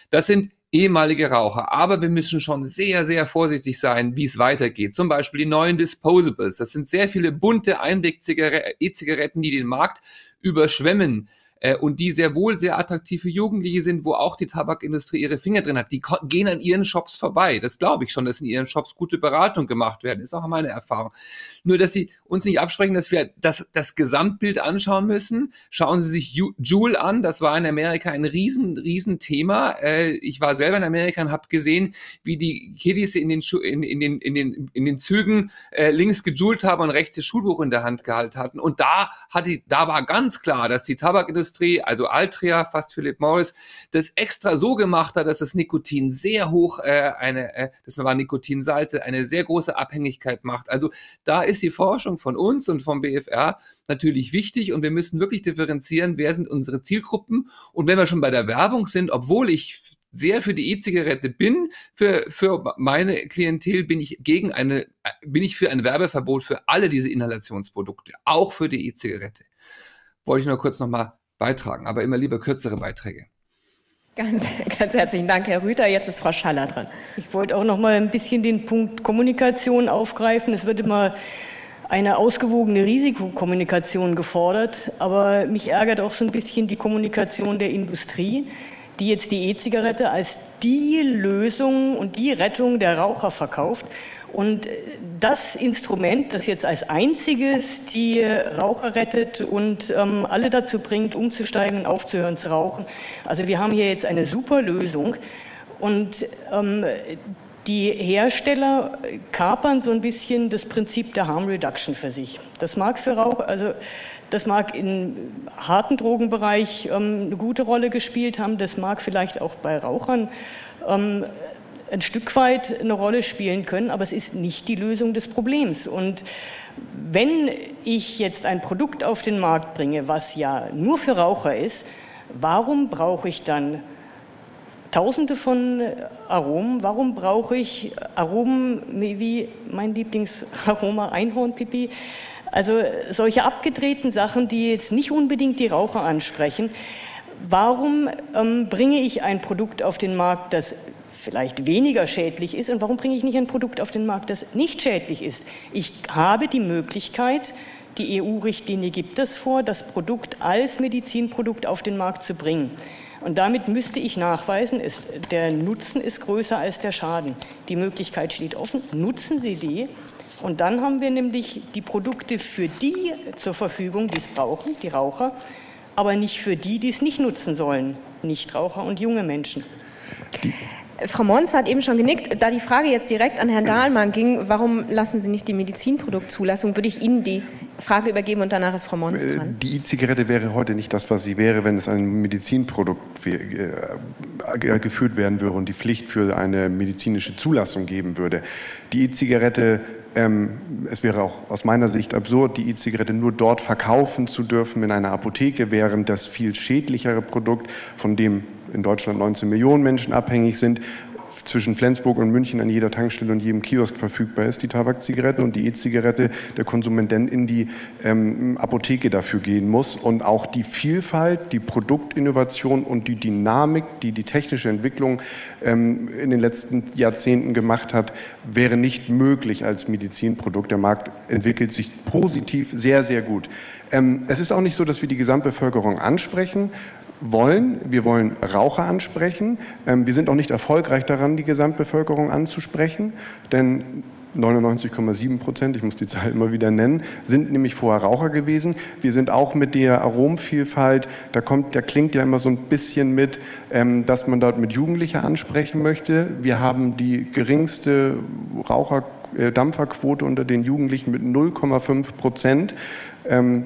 das sind ehemalige Raucher. Aber wir müssen schon sehr, sehr vorsichtig sein, wie es weitergeht. Zum Beispiel die neuen Disposables. Das sind sehr viele bunte E-Zigaretten, die den Markt überschwemmen und die sehr wohl sehr attraktiv für Jugendliche sind, wo auch die Tabakindustrie ihre Finger drin hat. Die gehen an ihren Shops vorbei. Das glaube ich schon, dass in ihren Shops gute Beratung gemacht werden. Ist auch meine Erfahrung. Nur, dass Sie uns nicht absprechen, dass wir das Gesamtbild anschauen müssen. Schauen Sie sich Juul an. Das war in Amerika ein riesen Thema. Ich war selber in Amerika und habe gesehen, wie die Kiddies in den Zügen links gejoult haben und rechts das Schulbuch in der Hand gehalten hatten. Und da war ganz klar, dass die Tabakindustrie, also Altria, fast Philip Morris, das extra so gemacht hat, dass das Nikotin sehr hoch, das war Nikotinsalze, eine sehr große Abhängigkeit macht. Also da ist die Forschung von uns und vom BFR natürlich wichtig und wir müssen wirklich differenzieren, wer sind unsere Zielgruppen. Und wenn wir schon bei der Werbung sind, obwohl ich sehr für die E-Zigarette bin, für meine Klientel bin ich für ein Werbeverbot für alle diese Inhalationsprodukte, auch für die E-Zigarette. Wollte ich nur kurz nochmal beitragen, aber immer lieber kürzere Beiträge. Ganz herzlichen Dank, Herr Rüther. Jetzt ist Frau Schaller dran. Ich wollte auch noch mal ein bisschen den Punkt Kommunikation aufgreifen. Es wird immer eine ausgewogene Risikokommunikation gefordert, aber mich ärgert auch so ein bisschen die Kommunikation der Industrie, die jetzt die E-Zigarette als die Lösung und die Rettung der Raucher verkauft. Und das Instrument, das jetzt als einziges die Raucher rettet und alle dazu bringt, umzusteigen und aufzuhören zu rauchen. Also wir haben hier jetzt eine super Lösung und die Hersteller kapern so ein bisschen das Prinzip der Harm Reduction für sich. Das mag für Raucher, also das mag im harten Drogenbereich eine gute Rolle gespielt haben, das mag vielleicht auch bei Rauchern ein Stück weit eine Rolle spielen können, aber es ist nicht die Lösung des Problems. Und wenn ich jetzt ein Produkt auf den Markt bringe, was ja nur für Raucher ist, warum brauche ich dann Tausende von Aromen? Warum brauche ich Aromen wie mein Lieblingsaroma Einhornpipi? Also solche abgedrehten Sachen, die jetzt nicht unbedingt die Raucher ansprechen. Warum bringe ich ein Produkt auf den Markt, das vielleicht weniger schädlich ist und warum bringe ich nicht ein Produkt auf den Markt, das nicht schädlich ist? Ich habe die Möglichkeit, die EU-Richtlinie gibt es vor, das Produkt als Medizinprodukt auf den Markt zu bringen. Und damit müsste ich nachweisen, der Nutzen ist größer als der Schaden. Die Möglichkeit steht offen, nutzen Sie die. Und dann haben wir nämlich die Produkte für die zur Verfügung, die es brauchen, die Raucher, aber nicht für die, die es nicht nutzen sollen, Nichtraucher und junge Menschen. Frau Mons hat eben schon genickt. Da die Frage jetzt direkt an Herrn Dahlmann ging, warum lassen Sie nicht die Medizinproduktzulassung, würde ich Ihnen die Frage übergeben und danach ist Frau Mons dran. Die E-Zigarette wäre heute nicht das, was sie wäre, wenn es ein Medizinprodukt geführt werden würde und die Pflicht für eine medizinische Zulassung geben würde. Die E-Zigarette, es wäre auch aus meiner Sicht absurd, die E-Zigarette nur dort verkaufen zu dürfen in einer Apotheke, während das viel schädlichere Produkt, von dem in Deutschland 19 Millionen Menschen abhängig sind, zwischen Flensburg und München an jeder Tankstelle und jedem Kiosk verfügbar ist, die Tabakzigarette, und die E-Zigarette, der Konsument dann in die Apotheke dafür gehen muss. Und auch die Vielfalt, die Produktinnovation und die Dynamik, die die technische Entwicklung in den letzten Jahrzehnten gemacht hat, wäre nicht möglich als Medizinprodukt. Der Markt entwickelt sich positiv sehr, sehr gut. Es ist auch nicht so, dass wir die Gesamtbevölkerung ansprechen wollen. Wir wollen Raucher ansprechen. Wir sind auch nicht erfolgreich daran, die Gesamtbevölkerung anzusprechen, denn 99,7%, ich muss die Zahl immer wieder nennen, sind nämlich vorher Raucher gewesen. Wir sind auch mit der Aromenvielfalt, da klingt ja immer so ein bisschen mit, dass man dort mit Jugendlichen ansprechen möchte. Wir haben die geringste Dampferquote unter den Jugendlichen mit 0,5%.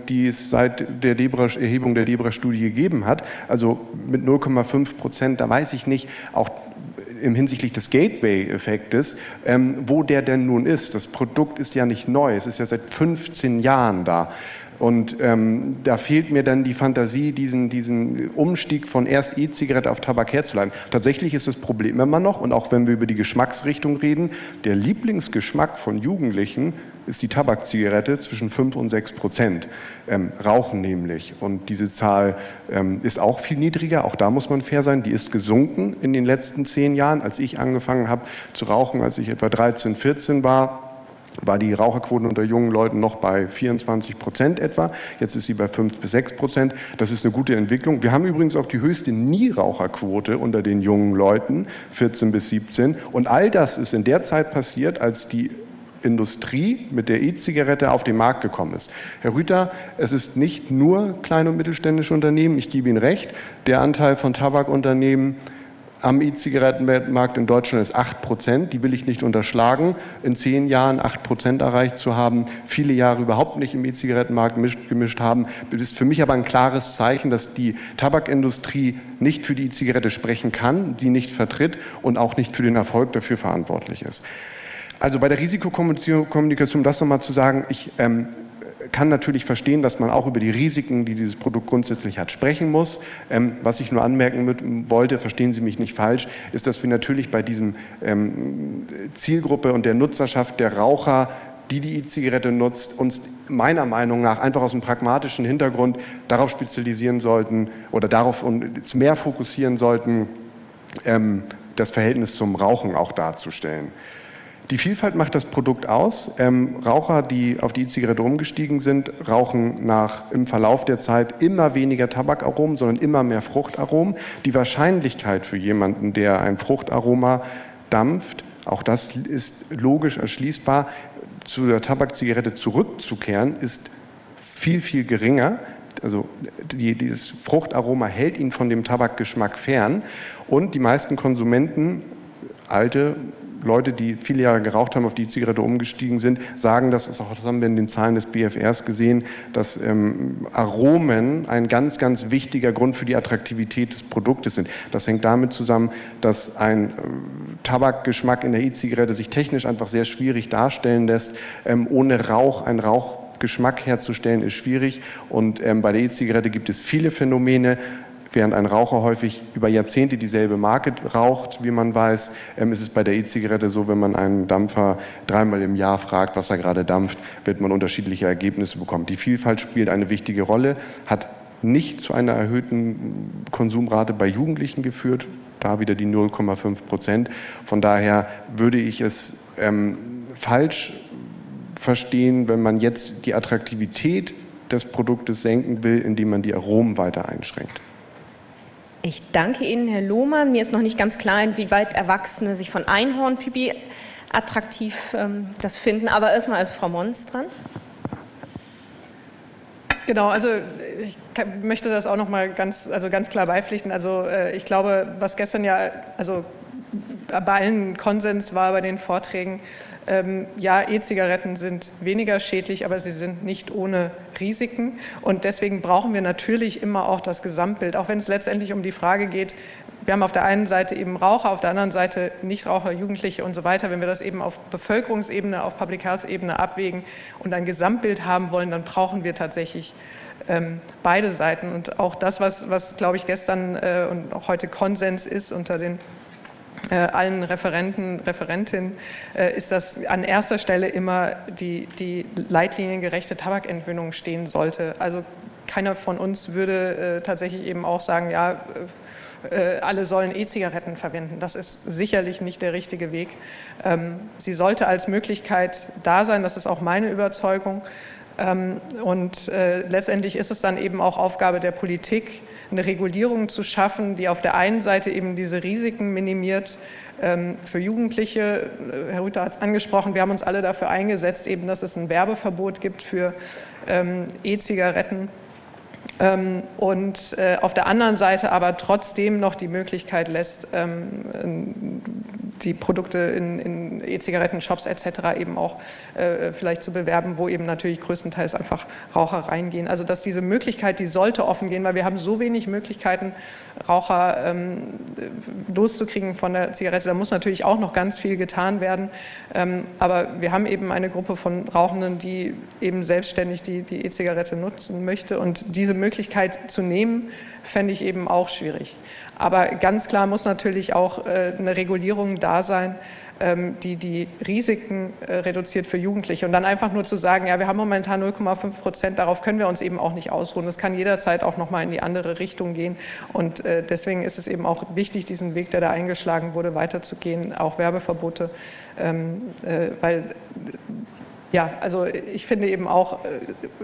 Die es seit der Erhebung der DEBRA-Studie gegeben hat. Also mit 0,5%, da weiß ich nicht, auch hinsichtlich des Gateway-Effektes, wo der denn nun ist. Das Produkt ist ja nicht neu, es ist ja seit 15 Jahren da. Und da fehlt mir dann die Fantasie, diesen Umstieg von erst E-Zigarette auf Tabak herzuleiten. Tatsächlich ist das Problem immer noch, und auch wenn wir über die Geschmacksrichtung reden, der Lieblingsgeschmack von Jugendlichen ist die Tabakzigarette zwischen 5 und 6%. Rauchen nämlich. Und diese Zahl ist auch viel niedriger, auch da muss man fair sein, die ist gesunken in den letzten 10 Jahren. Als ich angefangen habe zu rauchen, als ich etwa 13, 14 war die Raucherquote unter jungen Leuten noch bei 24% etwa. Jetzt ist sie bei 5 bis 6%. Das ist eine gute Entwicklung. Wir haben übrigens auch die höchste Nieraucherquote unter den jungen Leuten, 14 bis 17. Und all das ist in der Zeit passiert, als die Industrie mit der E-Zigarette auf den Markt gekommen ist. Herr Rüther, es ist nicht nur kleine und mittelständische Unternehmen, ich gebe Ihnen recht, der Anteil von Tabakunternehmen am E-Zigarettenmarkt in Deutschland ist 8%, die will ich nicht unterschlagen. In 10 Jahren 8% erreicht zu haben, viele Jahre überhaupt nicht im E-Zigarettenmarkt gemischt haben, ist für mich aber ein klares Zeichen, dass die Tabakindustrie nicht für die E-Zigarette sprechen kann, sie nicht vertritt und auch nicht für den Erfolg dafür verantwortlich ist. Also bei der Risikokommunikation, um das nochmal zu sagen, ich kann natürlich verstehen, dass man auch über die Risiken, die dieses Produkt grundsätzlich hat, sprechen muss. Was ich nur anmerken wollte, verstehen Sie mich nicht falsch, ist, dass wir natürlich bei diesem Zielgruppe und der Nutzerschaft der Raucher, die E-Zigarette nutzt, uns meiner Meinung nach einfach aus einem pragmatischen Hintergrund darauf spezialisieren sollten oder darauf uns mehr fokussieren sollten, das Verhältnis zum Rauchen auch darzustellen. Die Vielfalt macht das Produkt aus. Raucher, die auf die E-Zigarette umgestiegen sind, rauchen im Verlauf der Zeit immer weniger Tabakaromen, sondern immer mehr Fruchtaromen. Die Wahrscheinlichkeit für jemanden, der ein Fruchtaroma dampft, auch das ist logisch erschließbar, zu der Tabakzigarette zurückzukehren, ist viel, viel geringer. Also dieses Fruchtaroma hält ihn von dem Tabakgeschmack fern. Und die meisten Konsumenten, alte Leute, die viele Jahre geraucht haben, auf die E-Zigarette umgestiegen sind, sagen, das haben wir in den Zahlen des BfRs gesehen, dass Aromen ein ganz, ganz wichtiger Grund für die Attraktivität des Produktes sind. Das hängt damit zusammen, dass ein Tabakgeschmack in der E-Zigarette sich technisch einfach sehr schwierig darstellen lässt. Ohne Rauch, ein Rauchgeschmack herzustellen, ist schwierig. Und bei der E-Zigarette gibt es viele Phänomene. Während ein Raucher häufig über Jahrzehnte dieselbe Marke raucht, wie man weiß, ist es bei der E-Zigarette so, wenn man einen Dampfer 3-mal im Jahr fragt, was er gerade dampft, wird man unterschiedliche Ergebnisse bekommen. Die Vielfalt spielt eine wichtige Rolle, hat nicht zu einer erhöhten Konsumrate bei Jugendlichen geführt, da wieder die 0,5%. Von daher würde ich es falsch verstehen, wenn man jetzt die Attraktivität des Produktes senken will, indem man die Aromen weiter einschränkt. Ich danke Ihnen, Herr Lohmann. Mir ist noch nicht ganz klar, inwieweit Erwachsene sich von Einhornpipi attraktiv das finden. Aber erstmal ist Frau Mons dran. Genau, also ich möchte das auch noch mal ganz klar beipflichten. Also ich glaube, was gestern ja, also bei allen Konsens war bei den Vorträgen, ja, E-Zigaretten sind weniger schädlich, aber sie sind nicht ohne Risiken. Und deswegen brauchen wir natürlich immer auch das Gesamtbild, auch wenn es letztendlich um die Frage geht, wir haben auf der einen Seite eben Raucher, auf der anderen Seite Nichtraucher, Jugendliche und so weiter. Wenn wir das eben auf Bevölkerungsebene, auf Public Health Ebene abwägen und ein Gesamtbild haben wollen, dann brauchen wir tatsächlich beide Seiten. Und auch das, was glaube ich, gestern und auch heute Konsens ist unter den allen Referentinnen, ist, dass an erster Stelle immer die leitliniengerechte Tabakentwöhnung stehen sollte. Also keiner von uns würde tatsächlich eben auch sagen, ja, alle sollen E-Zigaretten verwenden. Das ist sicherlich nicht der richtige Weg. Sie sollte als Möglichkeit da sein, das ist auch meine Überzeugung. Und letztendlich ist es dann eben auch Aufgabe der Politik, eine Regulierung zu schaffen, die auf der einen Seite eben diese Risiken minimiert für Jugendliche. Herr Rüther hat es angesprochen, wir haben uns alle dafür eingesetzt, eben, dass es ein Werbeverbot gibt für E-Zigaretten. Und auf der anderen Seite aber trotzdem noch die Möglichkeit lässt, die Produkte in E-Zigaretten-Shops etc. eben auch vielleicht zu bewerben, wo eben natürlich größtenteils einfach Raucher reingehen. Also dass diese Möglichkeit, die sollte offen gehen, weil wir haben so wenig Möglichkeiten, Raucher loszukriegen von der Zigarette. Da muss natürlich auch noch ganz viel getan werden. Aber wir haben eben eine Gruppe von Rauchenden, die eben selbstständig die E-Zigarette nutzen möchte. Und diese Möglichkeit zu nehmen, fände ich eben auch schwierig. Aber ganz klar muss natürlich auch eine Regulierung da sein, die Risiken reduziert für Jugendliche. Und dann einfach nur zu sagen, ja, wir haben momentan 0,5%, darauf können wir uns eben auch nicht ausruhen. Das kann jederzeit auch nochmal in die andere Richtung gehen. Und deswegen ist es eben auch wichtig, diesen Weg, der da eingeschlagen wurde, weiterzugehen, auch Werbeverbote, weil ja, also ich finde eben auch,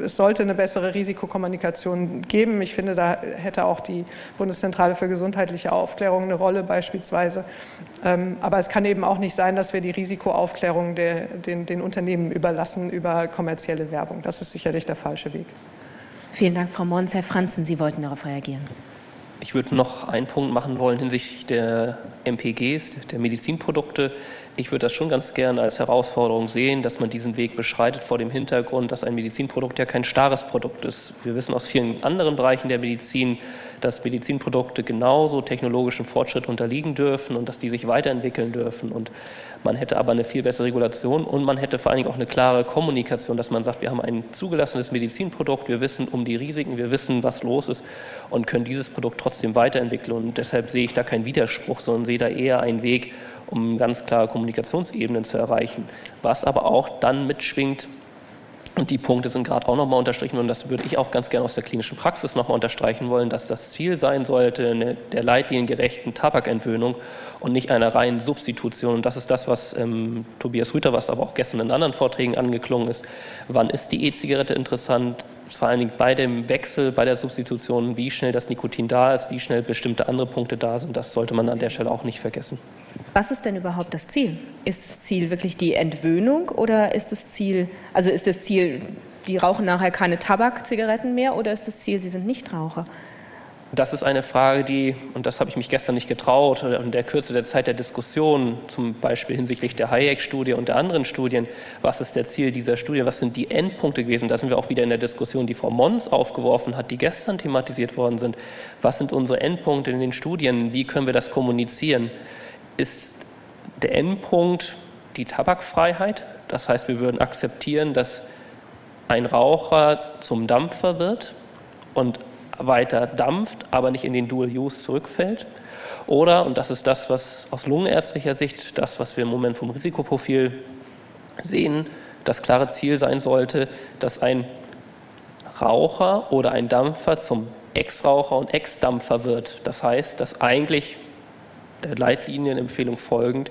es sollte eine bessere Risikokommunikation geben. Ich finde, da hätte auch die Bundeszentrale für gesundheitliche Aufklärung eine Rolle beispielsweise. Aber es kann eben auch nicht sein, dass wir die Risikoaufklärung den Unternehmen überlassen über kommerzielle Werbung. Das ist sicherlich der falsche Weg. Vielen Dank, Frau Mons. Herr Franzen, Sie wollten darauf reagieren. Ich würde noch einen Punkt machen wollen hinsichtlich der MPGs, der Medizinprodukte. Ich würde das schon ganz gern als Herausforderung sehen, dass man diesen Weg beschreitet vor dem Hintergrund, dass ein Medizinprodukt ja kein starres Produkt ist. Wir wissen aus vielen anderen Bereichen der Medizin, dass Medizinprodukte genauso technologischen Fortschritt unterliegen dürfen und dass die sich weiterentwickeln dürfen. Und man hätte aber eine viel bessere Regulation und man hätte vor allen Dingen auch eine klare Kommunikation, dass man sagt, wir haben ein zugelassenes Medizinprodukt, wir wissen um die Risiken, wir wissen, was los ist und können dieses Produkt trotzdem weiterentwickeln. Und deshalb sehe ich da keinen Widerspruch, sondern sehe da eher einen Weg, um ganz klare Kommunikationsebenen zu erreichen. Was aber auch dann mitschwingt, und die Punkte sind gerade auch nochmal unterstrichen, und das würde ich auch ganz gerne aus der klinischen Praxis nochmal unterstreichen wollen, dass das Ziel sein sollte, der leitliniengerechten Tabakentwöhnung und nicht einer reinen Substitution. Und das ist das, was Tobias Rüther, was aber auch gestern in anderen Vorträgen angeklungen ist. Wann ist die E-Zigarette interessant? Vor allen Dingen bei dem Wechsel, bei der Substitution, wie schnell das Nikotin da ist, wie schnell bestimmte andere Punkte da sind. Das sollte man an der Stelle auch nicht vergessen. Was ist denn überhaupt das Ziel? Ist das Ziel wirklich die Entwöhnung oder ist das Ziel, die rauchen nachher keine Tabakzigaretten mehr oder ist das Ziel, sie sind Nichtraucher? Das ist eine Frage, und das habe ich mich gestern nicht getraut, in der Kürze der Zeit der Diskussion, zum Beispiel hinsichtlich der Hayek-Studie und der anderen Studien, was ist der Ziel dieser Studie, was sind die Endpunkte gewesen, da sind wir auch wieder in der Diskussion, die Frau Mons aufgeworfen hat, die gestern thematisiert worden sind, was sind unsere Endpunkte in den Studien, wie können wir das kommunizieren? Ist der Endpunkt die Tabakfreiheit, das heißt, wir würden akzeptieren, dass ein Raucher zum Dampfer wird und weiter dampft, aber nicht in den Dual-Use zurückfällt. Oder, und das ist das, was aus lungenärztlicher Sicht, das, was wir im Moment vom Risikoprofil sehen, das klare Ziel sein sollte, dass ein Raucher oder ein Dampfer zum Ex-Raucher und Ex-Dampfer wird. Das heißt, dass eigentlich der Leitlinienempfehlung folgend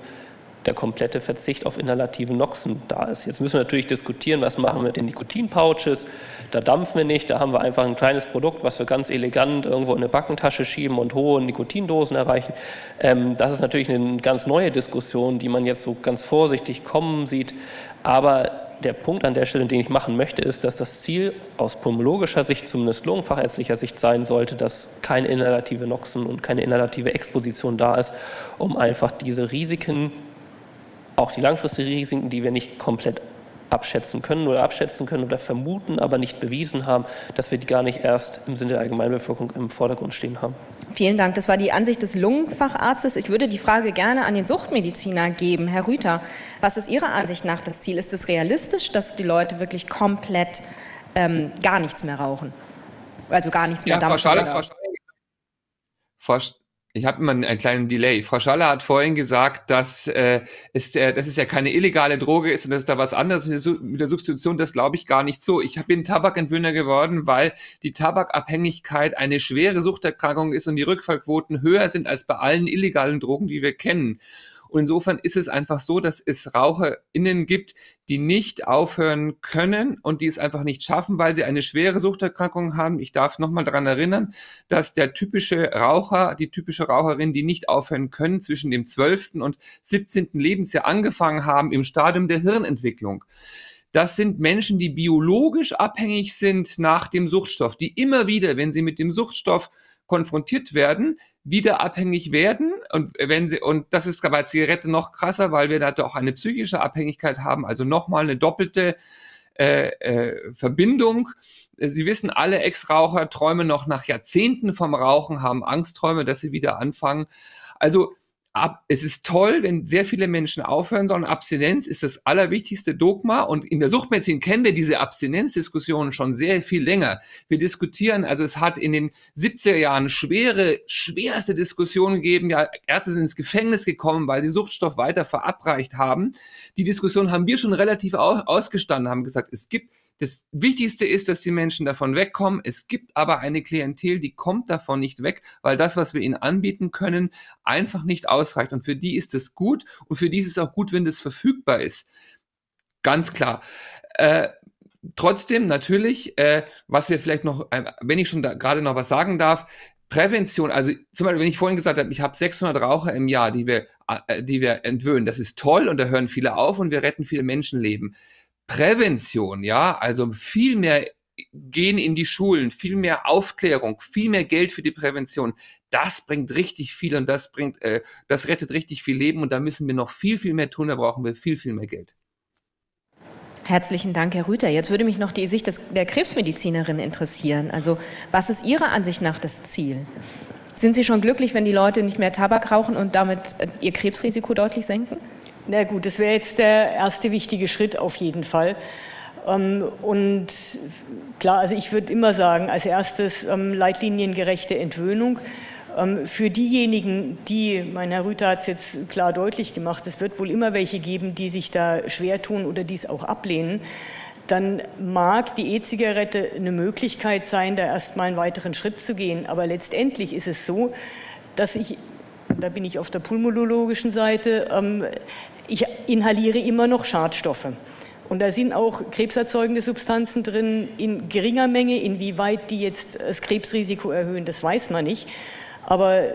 der komplette Verzicht auf inhalative Noxen da ist. Jetzt müssen wir natürlich diskutieren, was machen wir mit den Nikotin-Pouches. Da dampfen wir nicht, da haben wir einfach ein kleines Produkt, was wir ganz elegant irgendwo in eine Backentasche schieben und hohe Nikotindosen erreichen. Das ist natürlich eine ganz neue Diskussion, die man jetzt so ganz vorsichtig kommen sieht. Aber der Punkt an der Stelle, den ich machen möchte, ist, dass das Ziel aus pulmologischer Sicht, zumindest lungenfachärztlicher Sicht sein sollte, dass keine inhalative Noxen und keine inhalative Exposition da ist, um einfach diese Risiken, auch die langfristigen Risiken, die wir nicht komplett abschätzen können oder vermuten, aber nicht bewiesen haben, dass wir die gar nicht erst im Sinne der Allgemeinbevölkerung im Vordergrund stehen haben. Vielen Dank. Das war die Ansicht des Lungenfacharztes. Ich würde die Frage gerne an den Suchtmediziner geben. Herr Rüther, was ist Ihrer Ansicht nach das Ziel? Ist es realistisch, dass die Leute wirklich komplett gar nichts mehr rauchen? Also gar nichts mehr dampfen? Ich habe immer einen kleinen Delay. Frau Schaller hat vorhin gesagt, dass es ja keine illegale Droge ist und dass da was anderes ist mit der Substitution. Das glaube ich gar nicht so. Ich bin Tabakentwöhner geworden, weil die Tabakabhängigkeit eine schwere Suchterkrankung ist und die Rückfallquoten höher sind als bei allen illegalen Drogen, die wir kennen. Und insofern ist es einfach so, dass es RaucherInnen gibt, die nicht aufhören können und die es einfach nicht schaffen, weil sie eine schwere Suchterkrankung haben. Ich darf nochmal daran erinnern, dass der typische Raucher, die typische Raucherin, die nicht aufhören können, zwischen dem 12. und 17. Lebensjahr angefangen haben im Stadium der Hirnentwicklung. Das sind Menschen, die biologisch abhängig sind nach dem Suchtstoff, die immer wieder, wenn sie mit dem Suchtstoff konfrontiert werden, wieder abhängig werden und das ist bei Zigarette noch krasser, weil wir da auch eine psychische Abhängigkeit haben, also nochmal eine doppelte Verbindung. Sie wissen, alle Ex-Raucher träumen noch nach Jahrzehnten vom Rauchen, haben Angstträume, dass sie wieder anfangen. Also es ist toll, wenn sehr viele Menschen aufhören sollen. Abstinenz ist das allerwichtigste Dogma und in der Suchtmedizin kennen wir diese Abstinenzdiskussionen schon sehr viel länger. Wir diskutieren, also es hat in den 70er Jahren schwerste Diskussionen gegeben. Ja, Ärzte sind ins Gefängnis gekommen, weil sie Suchtstoff weiter verabreicht haben. Die Diskussion haben wir schon relativ ausgestanden, haben gesagt, das Wichtigste ist, dass die Menschen davon wegkommen. Es gibt aber eine Klientel, die kommt davon nicht weg, weil das, was wir ihnen anbieten können, einfach nicht ausreicht. Und für die ist es gut und für die ist es auch gut, wenn das verfügbar ist. Ganz klar. Trotzdem natürlich, was wir vielleicht noch, wenn ich schon gerade noch was sagen darf, Prävention, also zum Beispiel, wenn ich vorhin gesagt habe, ich habe 600 Raucher im Jahr, die wir entwöhnen, das ist toll und da hören viele auf und wir retten viele Menschenleben. Prävention, ja, also viel mehr gehen in die Schulen, viel mehr Aufklärung, viel mehr Geld für die Prävention. Das bringt richtig viel und das rettet richtig viel Leben und da müssen wir noch viel, viel mehr tun, da brauchen wir viel, viel mehr Geld. Herzlichen Dank, Herr Rüther. Jetzt würde mich noch die Sicht der Krebsmedizinerin interessieren. Also, was ist Ihrer Ansicht nach das Ziel? Sind Sie schon glücklich, wenn die Leute nicht mehr Tabak rauchen und damit ihr Krebsrisiko deutlich senken? Na gut, das wäre jetzt der erste wichtige Schritt auf jeden Fall. Und klar, also ich würde immer sagen, als erstes leitliniengerechte Entwöhnung. Für diejenigen, mein Herr Rüther hat es jetzt klar deutlich gemacht, es wird wohl immer welche geben, die sich da schwer tun oder dies auch ablehnen, dann mag die E-Zigarette eine Möglichkeit sein, da erstmal einen weiteren Schritt zu gehen. Aber letztendlich ist es so, dass da bin ich auf der pulmonologischen Seite, ich inhaliere immer noch Schadstoffe. Und da sind auch krebserzeugende Substanzen drin in geringer Menge. Inwieweit die jetzt das Krebsrisiko erhöhen, das weiß man nicht. Aber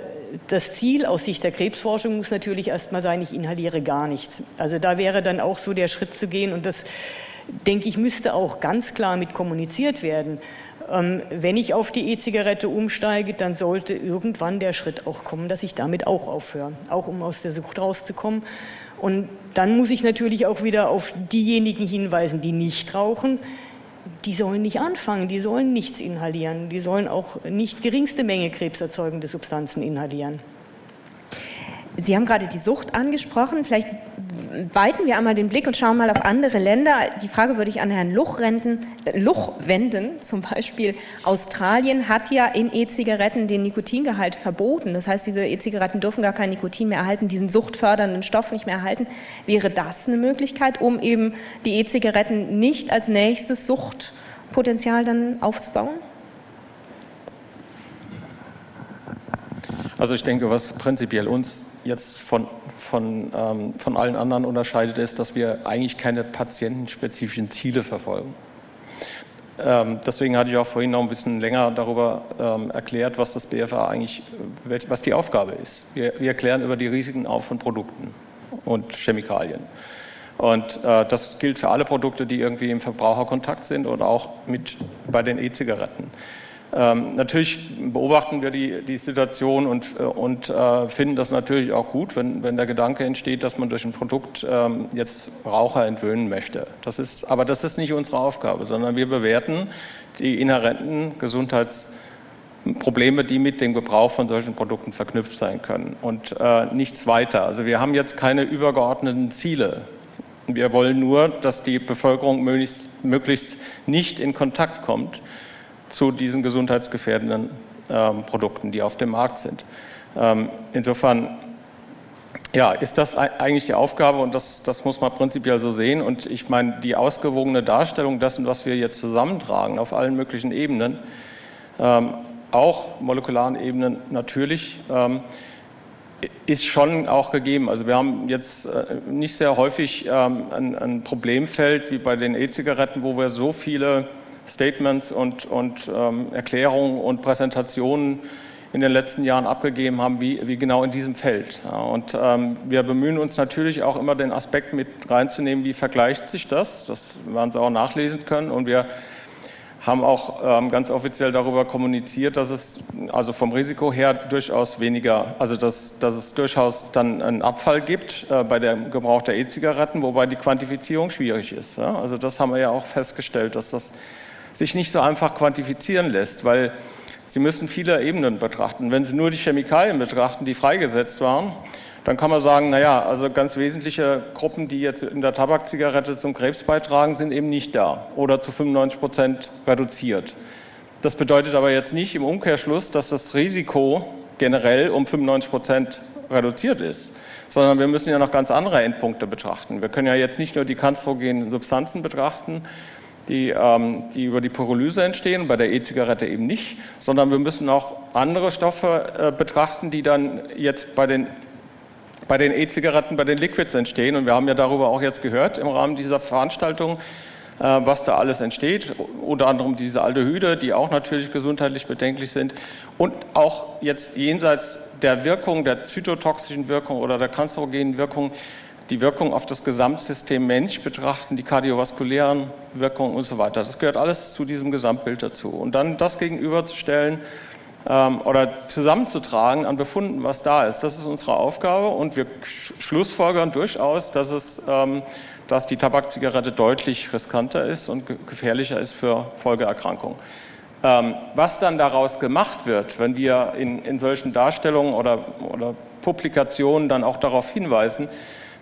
das Ziel aus Sicht der Krebsforschung muss natürlich erstmal sein, ich inhaliere gar nichts. Also da wäre dann auch so der Schritt zu gehen. Und das, denke ich, müsste auch ganz klar mit kommuniziert werden. Wenn ich auf die E-Zigarette umsteige, dann sollte irgendwann der Schritt auch kommen, dass ich damit auch aufhöre, auch um aus der Sucht rauszukommen. Und dann muss ich natürlich auch wieder auf diejenigen hinweisen, die nicht rauchen. Die sollen nicht anfangen, die sollen nichts inhalieren, die sollen auch nicht geringste Menge krebserzeugende Substanzen inhalieren. Sie haben gerade die Sucht angesprochen. Vielleicht weiten wir einmal den Blick und schauen mal auf andere Länder. Die Frage würde ich an Herrn Luch wenden. Zum Beispiel Australien hat ja in E-Zigaretten den Nikotingehalt verboten. Das heißt, diese E-Zigaretten dürfen gar kein Nikotin mehr erhalten, diesen suchtfördernden Stoff nicht mehr erhalten. Wäre das eine Möglichkeit, um eben die E-Zigaretten nicht als nächstes Suchtpotenzial dann aufzubauen? Also ich denke, was prinzipiell uns jetzt von allen anderen unterscheidet, ist, dass wir eigentlich keine patientenspezifischen Ziele verfolgen. Deswegen hatte ich auch vorhin noch ein bisschen länger darüber erklärt, was das BFA eigentlich, was die Aufgabe ist. Wir erklären über die Risiken auf von Produkten und Chemikalien. Und das gilt für alle Produkte, die irgendwie im Verbraucherkontakt sind oder auch bei den E-Zigaretten. Natürlich beobachten wir die Situation und finden das natürlich auch gut, wenn der Gedanke entsteht, dass man durch ein Produkt jetzt Raucher entwöhnen möchte. Aber das ist nicht unsere Aufgabe, sondern wir bewerten die inhärenten Gesundheitsprobleme, die mit dem Gebrauch von solchen Produkten verknüpft sein können und nichts weiter. Also wir haben jetzt keine übergeordneten Ziele. Wir wollen nur, dass die Bevölkerung möglichst nicht in Kontakt kommt zu diesen gesundheitsgefährdenden Produkten, die auf dem Markt sind. Insofern ja, ist das eigentlich die Aufgabe und das muss man prinzipiell so sehen. Und ich meine, die ausgewogene Darstellung dessen, was wir jetzt zusammentragen auf allen möglichen Ebenen, auch molekularen Ebenen natürlich, ist schon auch gegeben. Also wir haben jetzt nicht sehr häufig ein Problemfeld wie bei den E-Zigaretten, wo wir so viele Statements und Erklärungen und Präsentationen in den letzten Jahren abgegeben haben, wie genau in diesem Feld. Ja, und wir bemühen uns natürlich auch immer den Aspekt mit reinzunehmen, wie vergleicht sich das. Das werden Sie auch nachlesen können. Und wir haben auch ganz offiziell darüber kommuniziert, dass es also vom Risiko her durchaus weniger, also dass es durchaus dann einen Abfall gibt bei dem Gebrauch der E-Zigaretten, wobei die Quantifizierung schwierig ist. Ja? Also das haben wir ja auch festgestellt, dass das sich nicht so einfach quantifizieren lässt, weil Sie müssen viele Ebenen betrachten. Wenn Sie nur die Chemikalien betrachten, die freigesetzt waren, dann kann man sagen, naja, also ganz wesentliche Gruppen, die jetzt in der Tabakzigarette zum Krebs beitragen, sind eben nicht da oder zu 95% reduziert. Das bedeutet aber jetzt nicht im Umkehrschluss, dass das Risiko generell um 95% reduziert ist, sondern wir müssen ja noch ganz andere Endpunkte betrachten. Wir können ja jetzt nicht nur die kanzerogenen Substanzen betrachten, die über die Pyrolyse entstehen, bei der E-Zigarette eben nicht, sondern wir müssen auch andere Stoffe betrachten, die dann jetzt bei den E-Zigaretten, bei den Liquids entstehen. Und wir haben ja darüber auch jetzt gehört im Rahmen dieser Veranstaltung, was da alles entsteht, unter anderem diese Aldehyde, die auch natürlich gesundheitlich bedenklich sind und auch jetzt jenseits der Wirkung, der zytotoxischen Wirkung oder der kanzerogenen Wirkung, die Wirkung auf das Gesamtsystem Mensch betrachten, die kardiovaskulären Wirkungen und so weiter. Das gehört alles zu diesem Gesamtbild dazu. Und dann das gegenüberzustellen oder zusammenzutragen an Befunden, was da ist, das ist unsere Aufgabe. Und wir schlussfolgern durchaus, dass die Tabakzigarette deutlich riskanter ist und gefährlicher ist für Folgeerkrankungen. Was dann daraus gemacht wird, wenn wir in solchen Darstellungen oder Publikationen dann auch darauf hinweisen,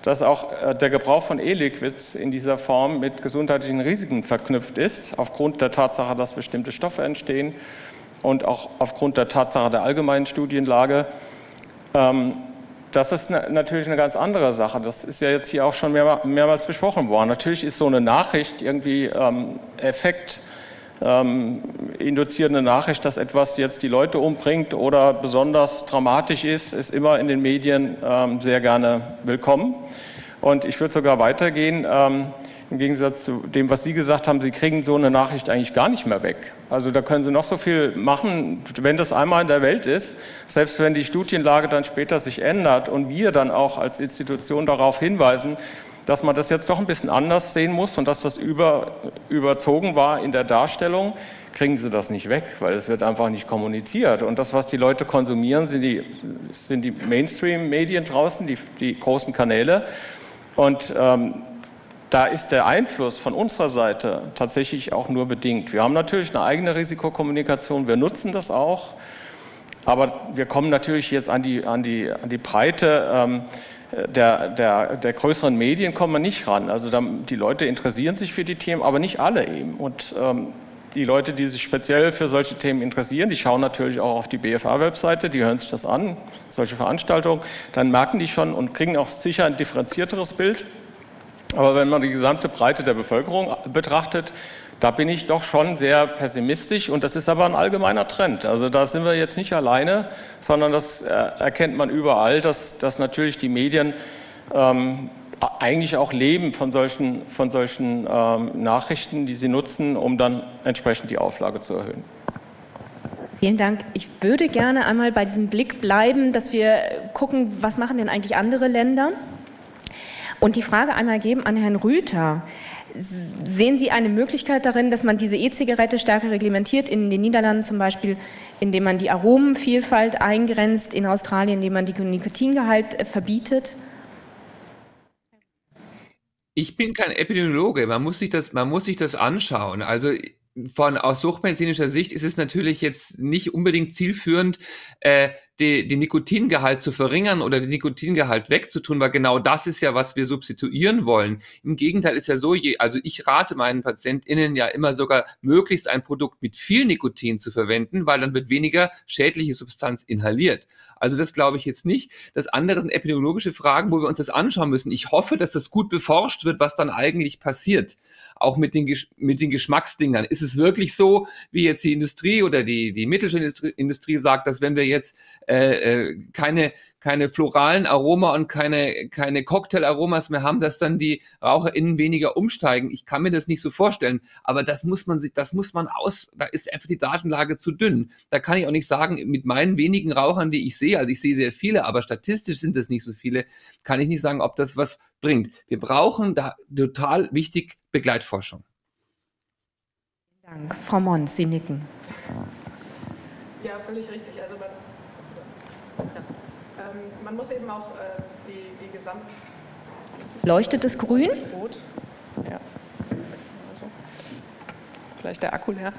dass auch der Gebrauch von E-Liquids in dieser Form mit gesundheitlichen Risiken verknüpft ist, aufgrund der Tatsache, dass bestimmte Stoffe entstehen und auch aufgrund der Tatsache der allgemeinen Studienlage. Das ist natürlich eine ganz andere Sache. Das ist ja jetzt hier auch schon mehrmals besprochen worden. Natürlich ist so eine Nachricht irgendwie induzierende Nachricht, dass etwas jetzt die Leute umbringt oder besonders dramatisch ist immer in den Medien sehr gerne willkommen. Und ich würde sogar weitergehen, im Gegensatz zu dem, was Sie gesagt haben, Sie kriegen so eine Nachricht eigentlich gar nicht mehr weg. Also da können Sie noch so viel machen, wenn das einmal in der Welt ist, selbst wenn die Studienlage dann später sich ändert und wir dann auch als Institution darauf hinweisen, dass man das jetzt doch ein bisschen anders sehen muss und dass das überzogen war in der Darstellung, kriegen Sie das nicht weg, weil es wird einfach nicht kommuniziert. Und das, was die Leute konsumieren, sind die Mainstream-Medien draußen, die großen Kanäle. Und da ist der Einfluss von unserer Seite tatsächlich auch nur bedingt. Wir haben natürlich eine eigene Risikokommunikation, wir nutzen das auch, aber wir kommen natürlich jetzt an die Breite der größeren Medien kommen wir nicht ran. Also die Leute interessieren sich für die Themen, aber nicht alle eben. Und die Leute, die sich speziell für solche Themen interessieren, die schauen natürlich auch auf die BfA-Webseite, die hören sich das an, solche Veranstaltungen, dann merken die schon und kriegen auch sicher ein differenzierteres Bild. Aber wenn man die gesamte Breite der Bevölkerung betrachtet, da bin ich doch schon sehr pessimistisch und das ist aber ein allgemeiner Trend. Also da sind wir jetzt nicht alleine, sondern das erkennt man überall, dass natürlich die Medien eigentlich auch leben von solchen Nachrichten, die sie nutzen, um dann entsprechend die Auflage zu erhöhen. Vielen Dank. Ich würde gerne einmal bei diesem Blick bleiben, dass wir gucken, was machen denn eigentlich andere Länder? Und die Frage einmal geben an Herrn Rüther. Sehen Sie eine Möglichkeit darin, dass man diese E-Zigarette stärker reglementiert, in den Niederlanden zum Beispiel, indem man die Aromenvielfalt eingrenzt, in Australien, indem man den Nikotingehalt verbietet? Ich bin kein Epidemiologe, man muss sich das anschauen. Also aus suchtmedizinischer Sicht ist es natürlich jetzt nicht unbedingt zielführend, den Nikotingehalt zu verringern oder den Nikotingehalt wegzutun, weil genau das ist ja, was wir substituieren wollen. Im Gegenteil ist ja so, also ich rate meinen PatientInnen ja immer sogar, möglichst ein Produkt mit viel Nikotin zu verwenden, weil dann wird weniger schädliche Substanz inhaliert. Also das glaube ich jetzt nicht. Das andere sind epidemiologische Fragen, wo wir uns das anschauen müssen. Ich hoffe, dass das gut beforscht wird, was dann eigentlich passiert. Auch mit den Geschmacksdingern. Ist es wirklich so, wie jetzt die Industrie oder die Mittelstandsindustrie sagt, dass wenn wir jetzt keine floralen Aroma und keine Cocktail-Aromas mehr haben, dass dann die RaucherInnen weniger umsteigen? Ich kann mir das nicht so vorstellen, aber da ist einfach die Datenlage zu dünn. Da kann ich auch nicht sagen, mit meinen wenigen Rauchern, die ich sehe, also ich sehe sehr viele, aber statistisch sind es nicht so viele, kann ich nicht sagen, ob das was bringt. Wir brauchen da total wichtig Begleitforschung. Danke. Frau Mons, Sie nicken. Ja, völlig richtig. Also man muss eben auch die Gesamt... Leuchtet es grün? Rot. Ja. Vielleicht der Akku leer.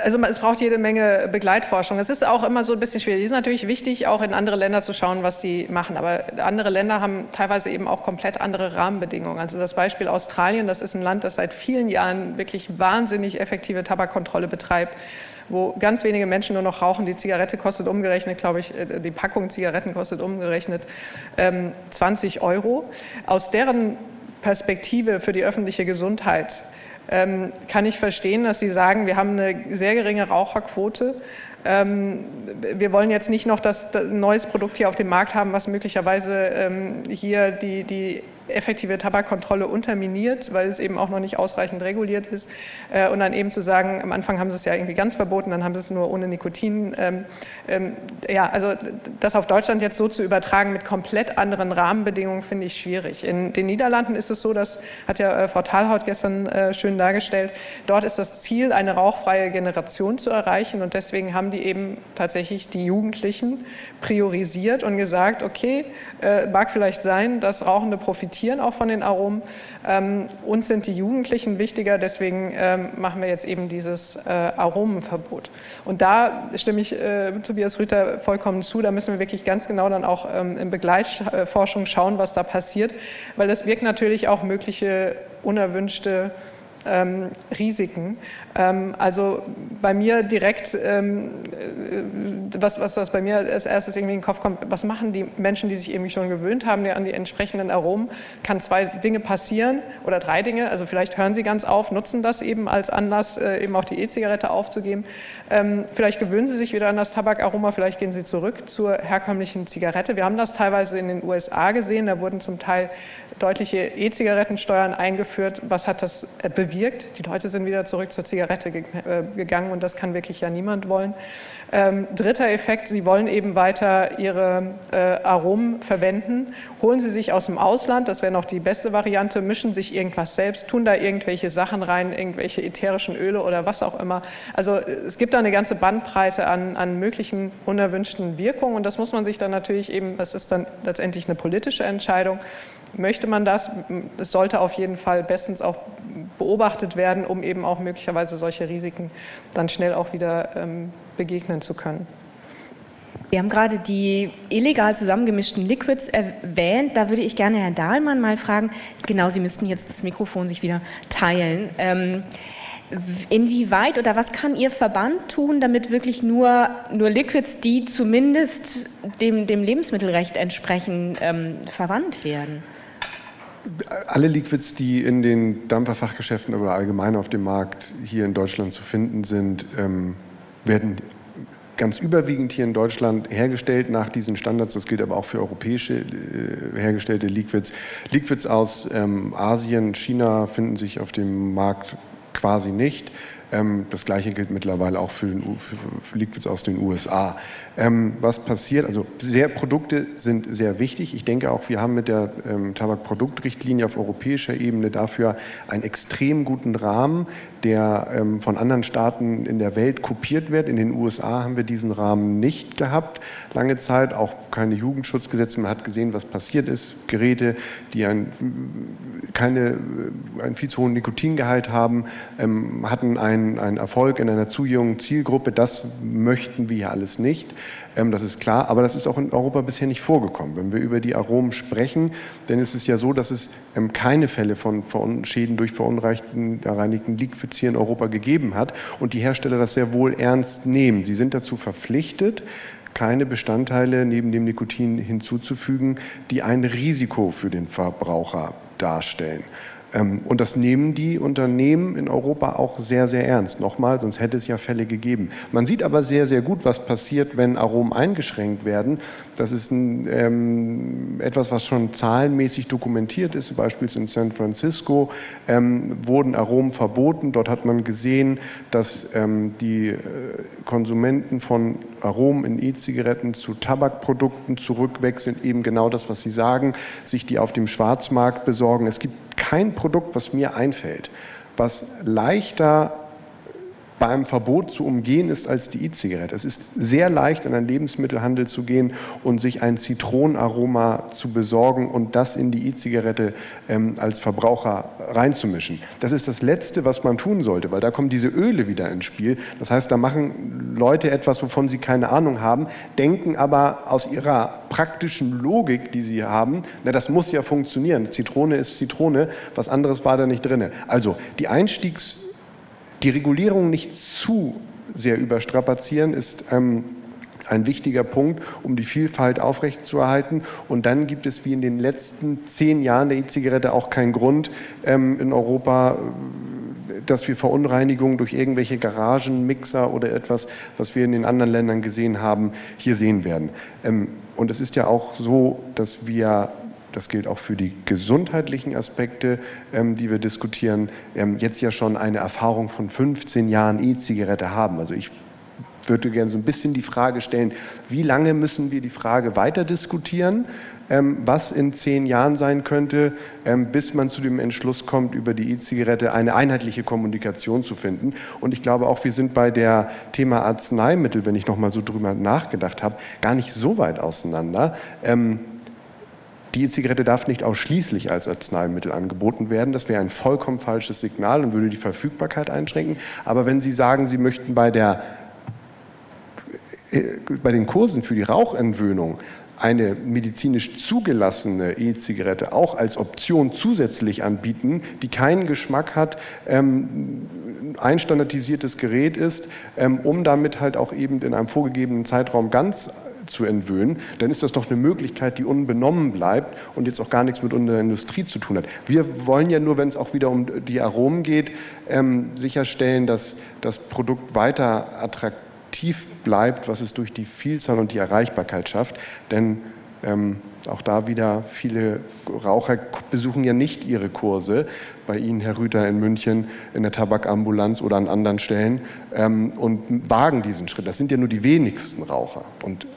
Also es braucht jede Menge Begleitforschung. Es ist auch immer so ein bisschen schwierig. Es ist natürlich wichtig, auch in andere Länder zu schauen, was sie machen. Aber andere Länder haben teilweise eben auch komplett andere Rahmenbedingungen. Also das Beispiel Australien, das ist ein Land, das seit vielen Jahren wirklich wahnsinnig effektive Tabakkontrolle betreibt, wo ganz wenige Menschen nur noch rauchen. Die Zigarette kostet umgerechnet, glaube ich, die Packung Zigaretten kostet umgerechnet 20 €. Aus deren Perspektive für die öffentliche Gesundheit kann ich verstehen, dass Sie sagen, wir haben eine sehr geringe Raucherquote. Wir wollen jetzt nicht noch ein neues Produkt hier auf dem Markt haben, was möglicherweise hier die effektive Tabakkontrolle unterminiert, weil es eben auch noch nicht ausreichend reguliert ist. Und dann eben zu sagen, am Anfang haben sie es ja irgendwie ganz verboten, dann haben sie es nur ohne Nikotin. Ja, also das auf Deutschland jetzt so zu übertragen mit komplett anderen Rahmenbedingungen, finde ich schwierig. In den Niederlanden ist es so, das hat ja Frau Thalhaut gestern schön dargestellt, dort ist das Ziel, eine rauchfreie Generation zu erreichen, und deswegen haben die eben tatsächlich die Jugendlichen priorisiert und gesagt, okay, mag vielleicht sein, dass Rauchende profitieren auch von den Aromen. Uns sind die Jugendlichen wichtiger, deswegen machen wir jetzt eben dieses Aromenverbot. Und da stimme ich Tobias Rüther vollkommen zu, da müssen wir wirklich ganz genau dann auch in Begleitforschung schauen, was da passiert, weil das birgt natürlich auch mögliche unerwünschte Risiken. Also bei mir direkt, was bei mir als erstes irgendwie in den Kopf kommt, was machen die Menschen, die sich irgendwie schon gewöhnt haben an die entsprechenden Aromen? Kann 2 Dinge passieren oder 3 Dinge, also vielleicht hören sie ganz auf, nutzen das eben als Anlass, eben auch die E-Zigarette aufzugeben. Vielleicht gewöhnen sie sich wieder an das Tabakaroma, vielleicht gehen sie zurück zur herkömmlichen Zigarette. Wir haben das teilweise in den USA gesehen, da wurden zum Teil deutliche E-Zigarettensteuern eingeführt. Was hat das bewirkt? Die Leute sind wieder zurück zur Zigarette gegangen, und das kann wirklich ja niemand wollen. Dritter Effekt, sie wollen eben weiter ihre Aromen verwenden. Holen sie sich aus dem Ausland, das wäre noch die beste Variante, mischen sich irgendwas selbst, tun da irgendwelche Sachen rein, irgendwelche ätherischen Öle oder was auch immer. Also es gibt da eine ganze Bandbreite an möglichen unerwünschten Wirkungen, und das muss man sich dann natürlich eben, das ist dann letztendlich eine politische Entscheidung. Möchte man das? Es sollte auf jeden Fall bestens auch beobachtet werden, um eben auch möglicherweise solche Risiken dann schnell auch wieder begegnen zu können. Sie haben gerade die illegal zusammengemischten Liquids erwähnt. Da würde ich gerne Herrn Dahlmann mal fragen. Genau, Sie müssten jetzt das Mikrofon sich wieder teilen. Inwieweit oder was kann Ihr Verband tun, damit wirklich nur Liquids, die zumindest dem Lebensmittelrecht entsprechen, verwandt werden? Alle Liquids, die in den Dampferfachgeschäften oder allgemein auf dem Markt hier in Deutschland zu finden sind, werden ganz überwiegend hier in Deutschland hergestellt nach diesen Standards. Das gilt aber auch für europäische hergestellte Liquids. Liquids aus Asien, China finden sich auf dem Markt quasi nicht. Das Gleiche gilt mittlerweile auch für Liquids aus den USA. Was passiert? Also Produkte sind sehr wichtig. Ich denke auch, wir haben mit der Tabakproduktrichtlinie auf europäischer Ebene dafür einen extrem guten Rahmen, der von anderen Staaten in der Welt kopiert wird. In den USA haben wir diesen Rahmen nicht gehabt, lange Zeit, auch keine Jugendschutzgesetze. Man hat gesehen, was passiert ist. Geräte, die einen viel zu hohen Nikotingehalt haben, hatten einen Erfolg in einer zu jungen Zielgruppe. Das möchten wir hier alles nicht. Das ist klar, aber das ist auch in Europa bisher nicht vorgekommen. Wenn wir über die Aromen sprechen, dann ist es ja so, dass es keine Fälle von Schäden durch verunreinigten Liquid hier in Europa gegeben hat und die Hersteller das sehr wohl ernst nehmen. Sie sind dazu verpflichtet, keine Bestandteile neben dem Nikotin hinzuzufügen, die ein Risiko für den Verbraucher darstellen. Und das nehmen die Unternehmen in Europa auch sehr, sehr ernst. Nochmal, sonst hätte es ja Fälle gegeben. Man sieht aber sehr, sehr gut, was passiert, wenn Aromen eingeschränkt werden. Das ist etwas, was schon zahlenmäßig dokumentiert ist. Beispielsweise in San Francisco wurden Aromen verboten. Dort hat man gesehen, dass die Konsumenten von Aromen in E-Zigaretten zu Tabakprodukten zurückwechseln. Eben genau das, was Sie sagen, sich die auf dem Schwarzmarkt besorgen. Es gibt kein Produkt, was mir einfällt, was leichter beim Verbot zu umgehen ist als die E-Zigarette. Es ist sehr leicht, in einen Lebensmittelhandel zu gehen und sich ein Zitronenaroma zu besorgen und das in die E-Zigarette als Verbraucher reinzumischen. Das ist das Letzte, was man tun sollte, weil da kommen diese Öle wieder ins Spiel. Das heißt, da machen Leute etwas, wovon sie keine Ahnung haben, denken aber aus ihrer praktischen Logik, die sie haben, na, das muss ja funktionieren. Zitrone ist Zitrone, was anderes war da nicht drin. Also die Regulierung nicht zu sehr überstrapazieren, ist ein wichtiger Punkt, um die Vielfalt aufrechtzuerhalten. Und dann gibt es wie in den letzten 10 Jahren der E-Zigarette auch keinen Grund in Europa, dass wir Verunreinigungen durch irgendwelche Garagenmixer oder etwas, was wir in den anderen Ländern gesehen haben, hier sehen werden. Und es ist ja auch so, dass wir, das gilt auch für die gesundheitlichen Aspekte, die wir diskutieren, jetzt ja schon eine Erfahrung von 15 Jahren E-Zigarette haben. Also ich würde gerne so ein bisschen die Frage stellen, wie lange müssen wir die Frage weiter diskutieren, was in 10 Jahren sein könnte, bis man zu dem Entschluss kommt, über die E-Zigarette eine einheitliche Kommunikation zu finden. Und ich glaube auch, wir sind bei der Thema Arzneimittel, wenn ich noch mal so drüber nachgedacht habe, gar nicht so weit auseinander. Die E-Zigarette darf nicht ausschließlich als Arzneimittel angeboten werden. Das wäre ein vollkommen falsches Signal und würde die Verfügbarkeit einschränken. Aber wenn Sie sagen, Sie möchten bei den Kursen für die Rauchentwöhnung eine medizinisch zugelassene E-Zigarette auch als Option zusätzlich anbieten, die keinen Geschmack hat, ein standardisiertes Gerät ist, um damit halt auch eben in einem vorgegebenen Zeitraum ganz zu entwöhnen, dann ist das doch eine Möglichkeit, die unbenommen bleibt und jetzt auch gar nichts mit unserer Industrie zu tun hat. Wir wollen ja nur, wenn es auch wieder um die Aromen geht, sicherstellen, dass das Produkt weiter attraktiv bleibt, was es durch die Vielzahl und die Erreichbarkeit schafft. Denn auch da wieder, viele Raucher besuchen ja nicht ihre Kurse, bei Ihnen, Herr Rüther, in München, in der Tabakambulanz oder an anderen Stellen und wagen diesen Schritt. Das sind ja nur die wenigsten Raucher. Und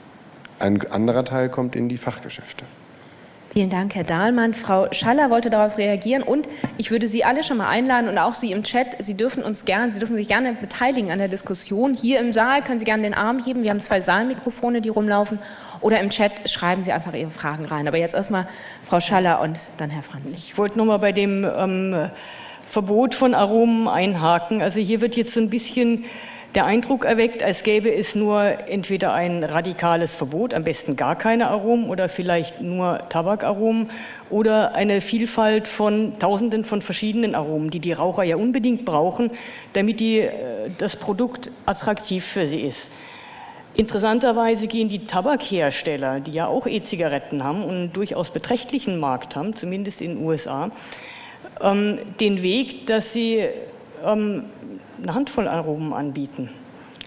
ein anderer Teil kommt in die Fachgeschäfte. Vielen Dank, Herr Dahlmann. Frau Schaller wollte darauf reagieren und ich würde Sie alle schon mal einladen und auch Sie im Chat, Sie dürfen sich gerne beteiligen an der Diskussion. Hier im Saal können Sie gerne den Arm heben. Wir haben 2 Saalmikrofone, die rumlaufen. Oder im Chat schreiben Sie einfach Ihre Fragen rein. Aber jetzt erstmal Frau Schaller und dann Herr Franz. Ich wollte noch mal bei dem Verbot von Aromen einhaken. Also hier wird jetzt so ein bisschen der Eindruck erweckt, als gäbe es nur entweder ein radikales Verbot, am besten gar keine Aromen oder vielleicht nur Tabakaromen oder eine Vielfalt von Tausenden von verschiedenen Aromen, die die Raucher ja unbedingt brauchen, damit das Produkt attraktiv für sie ist. Interessanterweise gehen die Tabakhersteller, die ja auch E-Zigaretten haben und einen durchaus beträchtlichen Markt haben, zumindest in den USA, den Weg, dass sie eine Handvoll Aromen anbieten.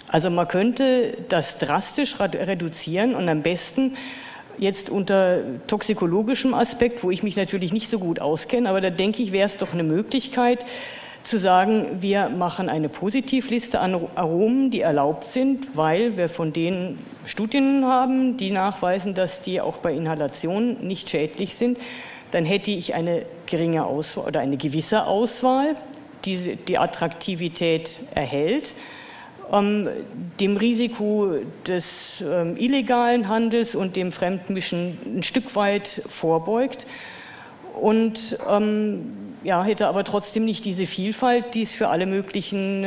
Also man könnte das drastisch reduzieren und am besten jetzt unter toxikologischem Aspekt, wo ich mich natürlich nicht so gut auskenne, aber da denke ich, wäre es doch eine Möglichkeit, zu sagen, wir machen eine Positivliste an Aromen, die erlaubt sind, weil wir von denen Studien haben, die nachweisen, dass die auch bei Inhalation nicht schädlich sind, dann hätte ich eine geringe Auswahl oder eine gewisse Auswahl, die die Attraktivität erhält, dem Risiko des illegalen Handels und dem Fremdmischen ein Stück weit vorbeugt. Und ja, hätte aber trotzdem nicht diese Vielfalt, die es für alle möglichen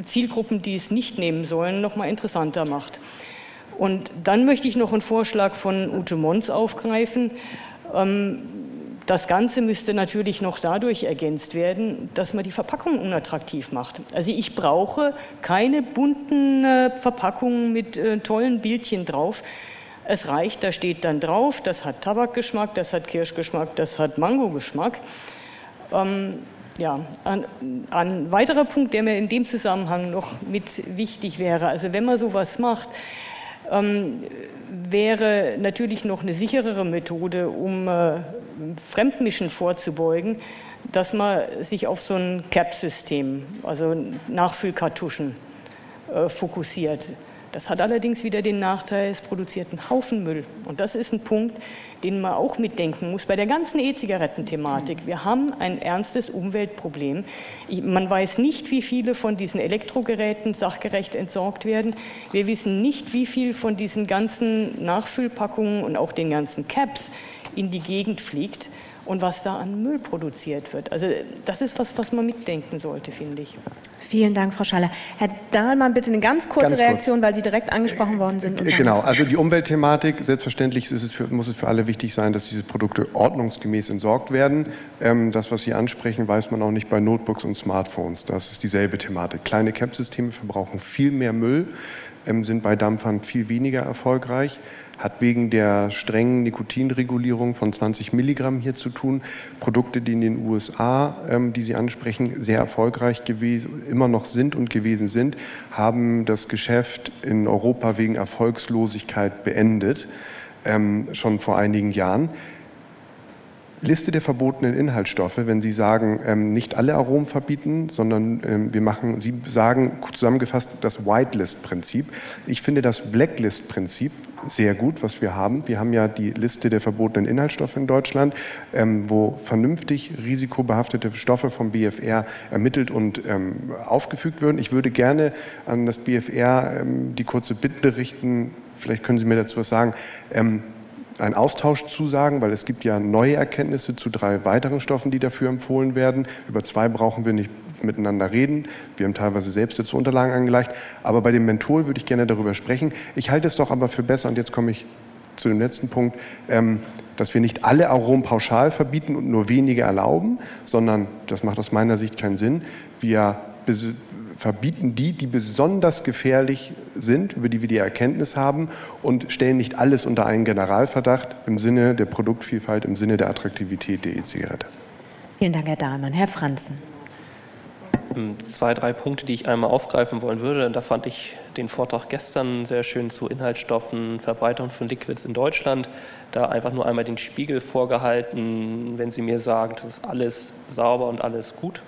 Zielgruppen, die es nicht nehmen sollen, noch mal interessanter macht. Und dann möchte ich noch einen Vorschlag von Ute Mons aufgreifen. Das Ganze müsste natürlich noch dadurch ergänzt werden, dass man die Verpackung unattraktiv macht. Also ich brauche keine bunten Verpackungen mit tollen Bildchen drauf. Es reicht, da steht dann drauf, das hat Tabakgeschmack, das hat Kirschgeschmack, das hat Mangogeschmack. Ja, ein weiterer Punkt, der mir in dem Zusammenhang noch mit wichtig wäre, also wenn man sowas macht, wäre natürlich noch eine sicherere Methode, um Fremdmischen vorzubeugen, dass man sich auf so ein CAP-System, also Nachfüllkartuschen, fokussiert. Das hat allerdings wieder den Nachteil, es produziert einen Haufen Müll. Und das ist ein Punkt, den man auch mitdenken muss bei der ganzen E-Zigaretten-Thematik. Wir haben ein ernstes Umweltproblem. Man weiß nicht, wie viele von diesen Elektrogeräten sachgerecht entsorgt werden. Wir wissen nicht, wie viel von diesen ganzen Nachfüllpackungen und auch den ganzen Caps in die Gegend fliegt und was da an Müll produziert wird. Also das ist was man mitdenken sollte, finde ich. Vielen Dank, Frau Schaller. Herr Dahlmann, bitte eine ganz kurze Reaktion, weil Sie direkt angesprochen worden sind. Genau, also die Umweltthematik, selbstverständlich muss es für alle wichtig sein, dass diese Produkte ordnungsgemäß entsorgt werden. Das, was Sie ansprechen, weiß man auch nicht bei Notebooks und Smartphones. Das ist dieselbe Thematik. Kleine CAP-Systeme verbrauchen viel mehr Müll, sind bei Dampfern viel weniger erfolgreich. Hat wegen der strengen Nikotinregulierung von 20 Milligramm hier zu tun. Produkte, die in den USA, die Sie ansprechen, sehr erfolgreich gewesen, immer noch sind und gewesen sind, haben das Geschäft in Europa wegen Erfolgslosigkeit beendet, schon vor einigen Jahren. Liste der verbotenen Inhaltsstoffe, wenn Sie sagen, nicht alle Aromen verbieten, sondern Sie sagen zusammengefasst das Whitelist-Prinzip. Ich finde das Blacklist-Prinzip sehr gut, was wir haben. Wir haben ja die Liste der verbotenen Inhaltsstoffe in Deutschland, wo vernünftig risikobehaftete Stoffe vom BfR ermittelt und aufgefügt würden. Ich würde gerne an das BfR die kurze Bitte richten, vielleicht können Sie mir dazu was sagen, einen Austausch zusagen, weil es gibt ja neue Erkenntnisse zu 3 weiteren Stoffen, die dafür empfohlen werden. Über 2 brauchen wir nicht miteinander reden. Wir haben teilweise selbst dazu Unterlagen angelegt. Aber bei dem Menthol würde ich gerne darüber sprechen. Ich halte es doch aber für besser, und jetzt komme ich zu dem letzten Punkt, dass wir nicht alle Aromen pauschal verbieten und nur wenige erlauben, sondern, das macht aus meiner Sicht keinen Sinn, wir verbieten die besonders gefährlich sind, über die wir die Erkenntnis haben, und stellen nicht alles unter einen Generalverdacht im Sinne der Produktvielfalt, im Sinne der Attraktivität der E-Zigarette. Vielen Dank, Herr Dahlmann. Herr Franzen. 2, 3 Punkte, die ich einmal aufgreifen wollen würde. Da fand ich den Vortrag gestern sehr schön zu Inhaltsstoffen, Verbreitung von Liquids in Deutschland. Da einfach nur einmal den Spiegel vorgehalten, wenn Sie mir sagen, das ist alles sauber und alles gut.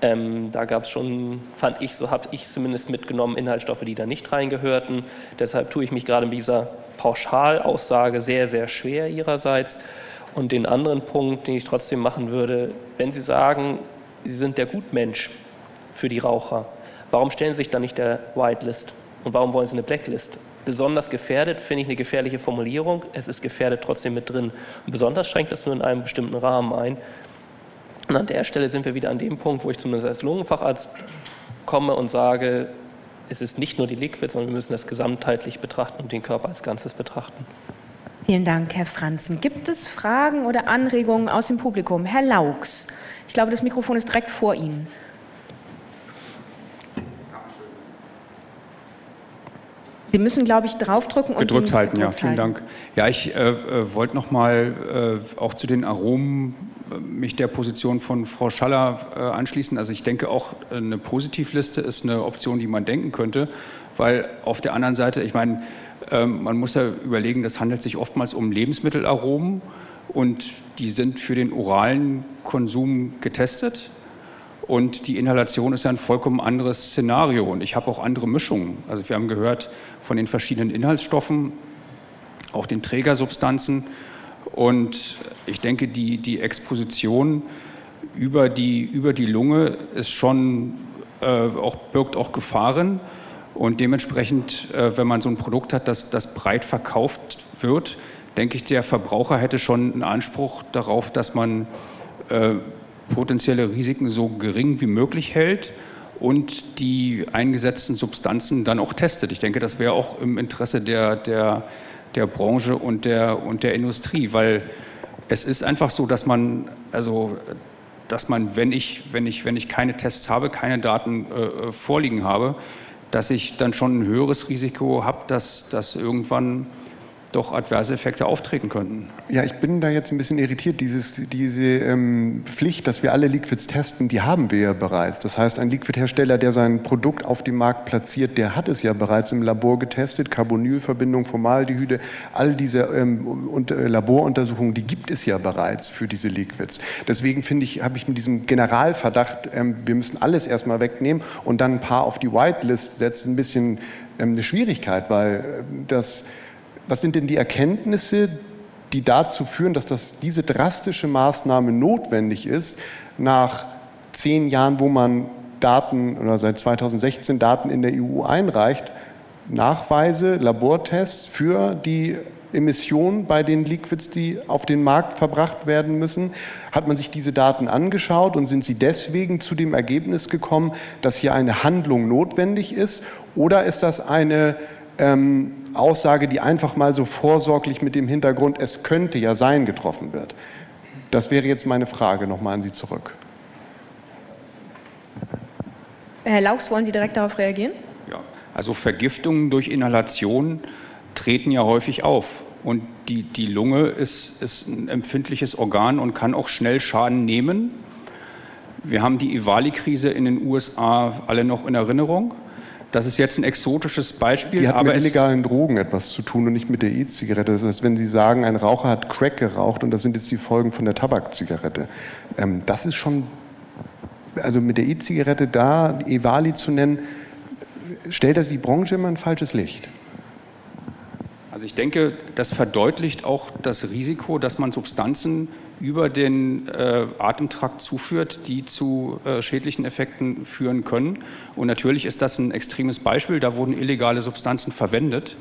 Da gab es schon, fand ich, so habe ich zumindest mitgenommen, Inhaltsstoffe, die da nicht reingehörten. Deshalb tue ich mich gerade mit dieser Pauschalaussage sehr, sehr schwer Ihrerseits. Und den anderen Punkt, den ich trotzdem machen würde, wenn Sie sagen, Sie sind der Gutmensch für die Raucher, warum stellen Sie sich dann nicht der Whitelist und warum wollen Sie eine Blacklist? Besonders gefährdet finde ich eine gefährliche Formulierung, es ist gefährdet trotzdem mit drin. Und besonders schränkt das nur in einem bestimmten Rahmen ein. Und an der Stelle sind wir wieder an dem Punkt, wo ich zumindest als Lungenfacharzt komme und sage, es ist nicht nur die Liquids, sondern wir müssen das gesamtheitlich betrachten und den Körper als Ganzes betrachten. Vielen Dank, Herr Franzen. Gibt es Fragen oder Anregungen aus dem Publikum? Herr Laux, ich glaube, das Mikrofon ist direkt vor Ihnen. Sie müssen, glaube ich, draufdrücken und gedrückt halten. Ja, vielen Dank. Ja, ich wollte noch mal auch zu den Aromen mich der Position von Frau Schaller anschließen. Also ich denke auch, eine Positivliste ist eine Option, die man denken könnte, weil auf der anderen Seite, ich meine, man muss ja überlegen, das handelt sich oftmals um Lebensmittelaromen und die sind für den oralen Konsum getestet. Und die Inhalation ist ja ein vollkommen anderes Szenario. Und ich habe auch andere Mischungen. Also wir haben gehört von den verschiedenen Inhaltsstoffen, auch den Trägersubstanzen. Und ich denke, die Exposition über die Lunge ist schon birgt auch Gefahren. Und dementsprechend, wenn man so ein Produkt hat, das breit verkauft wird, denke ich, der Verbraucher hätte schon einen Anspruch darauf, dass man potenzielle Risiken so gering wie möglich hält und die eingesetzten Substanzen dann auch testet. Ich denke, das wäre auch im Interesse der Branche und der Industrie, weil es ist einfach so, dass man, wenn ich keine Tests habe, keine Daten vorliegen habe, dass ich dann schon ein höheres Risiko habe, dass irgendwann doch adverse Effekte auftreten könnten. Ja, ich bin da jetzt ein bisschen irritiert. Diese Pflicht, dass wir alle Liquids testen, die haben wir ja bereits. Das heißt, ein Liquidhersteller, der sein Produkt auf dem Markt platziert, der hat es ja bereits im Labor getestet. Carbonylverbindung, Formaldehyde, all diese Laboruntersuchungen, die gibt es ja bereits für diese Liquids. Deswegen habe ich mit diesem Generalverdacht, wir müssen alles erstmal wegnehmen und dann ein paar auf die Whitelist setzen, ein bisschen eine Schwierigkeit, weil was sind denn die Erkenntnisse, die dazu führen, dass diese drastische Maßnahme notwendig ist, nach 10 Jahren, wo man Daten oder seit 2016 Daten in der EU einreicht, Nachweise, Labortests für die Emissionen bei den Liquids, die auf den Markt verbracht werden müssen? Hat man sich diese Daten angeschaut und sind Sie deswegen zu dem Ergebnis gekommen, dass hier eine Handlung notwendig ist? Oder ist das eine Aussage, die einfach mal so vorsorglich mit dem Hintergrund, es könnte ja sein, getroffen wird? Das wäre jetzt meine Frage nochmal an Sie zurück. Herr Laux, wollen Sie direkt darauf reagieren? Ja, also Vergiftungen durch Inhalation treten ja häufig auf. Und die Lunge ist ein empfindliches Organ und kann auch schnell Schaden nehmen. Wir haben die EVALI-Krise in den USA alle noch in Erinnerung. Das ist jetzt ein exotisches Beispiel. Die hat mit illegalen Drogen etwas zu tun und nicht mit der E-Zigarette. Das heißt, wenn Sie sagen, ein Raucher hat Crack geraucht und das sind jetzt die Folgen von der Tabakzigarette, das ist schon, also mit der E-Zigarette da EVALI zu nennen, stellt das die Branche immer ein falsches Licht. Also ich denke, das verdeutlicht auch das Risiko, dass man Substanzen über den Atemtrakt zuführt, die zu schädlichen Effekten führen können. Und natürlich ist das ein extremes Beispiel, da wurden illegale Substanzen verwendet.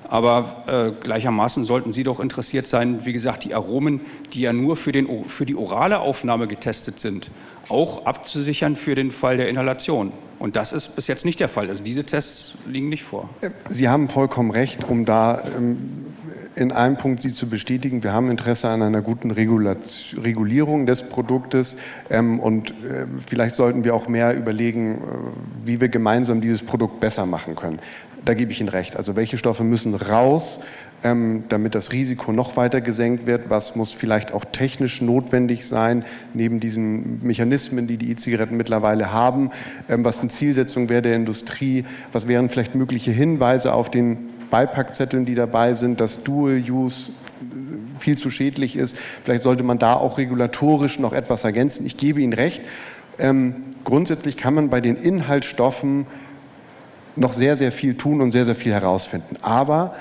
Aber gleichermaßen sollten Sie doch interessiert sein, wie gesagt, die Aromen, die ja nur für die orale Aufnahme getestet sind, auch abzusichern für den Fall der Inhalation. Und das ist bis jetzt nicht der Fall. Also diese Tests liegen nicht vor. Sie haben vollkommen recht, um da in einem Punkt Sie zu bestätigen. Wir haben Interesse an einer guten Regulierung des Produktes und vielleicht sollten wir auch mehr überlegen, wie wir gemeinsam dieses Produkt besser machen können. Da gebe ich Ihnen recht. Also welche Stoffe müssen raus, damit das Risiko noch weiter gesenkt wird? Was muss vielleicht auch technisch notwendig sein, neben diesen Mechanismen, die die E-Zigaretten mittlerweile haben? Was eine Zielsetzung wäre der Industrie? Was wären vielleicht mögliche Hinweise auf den Beipackzetteln, die dabei sind, dass Dual-Use viel zu schädlich ist? Vielleicht sollte man da auch regulatorisch noch etwas ergänzen. Ich gebe Ihnen recht. Grundsätzlich kann man bei den Inhaltsstoffen noch sehr, sehr viel tun und sehr, sehr viel herausfinden. Aber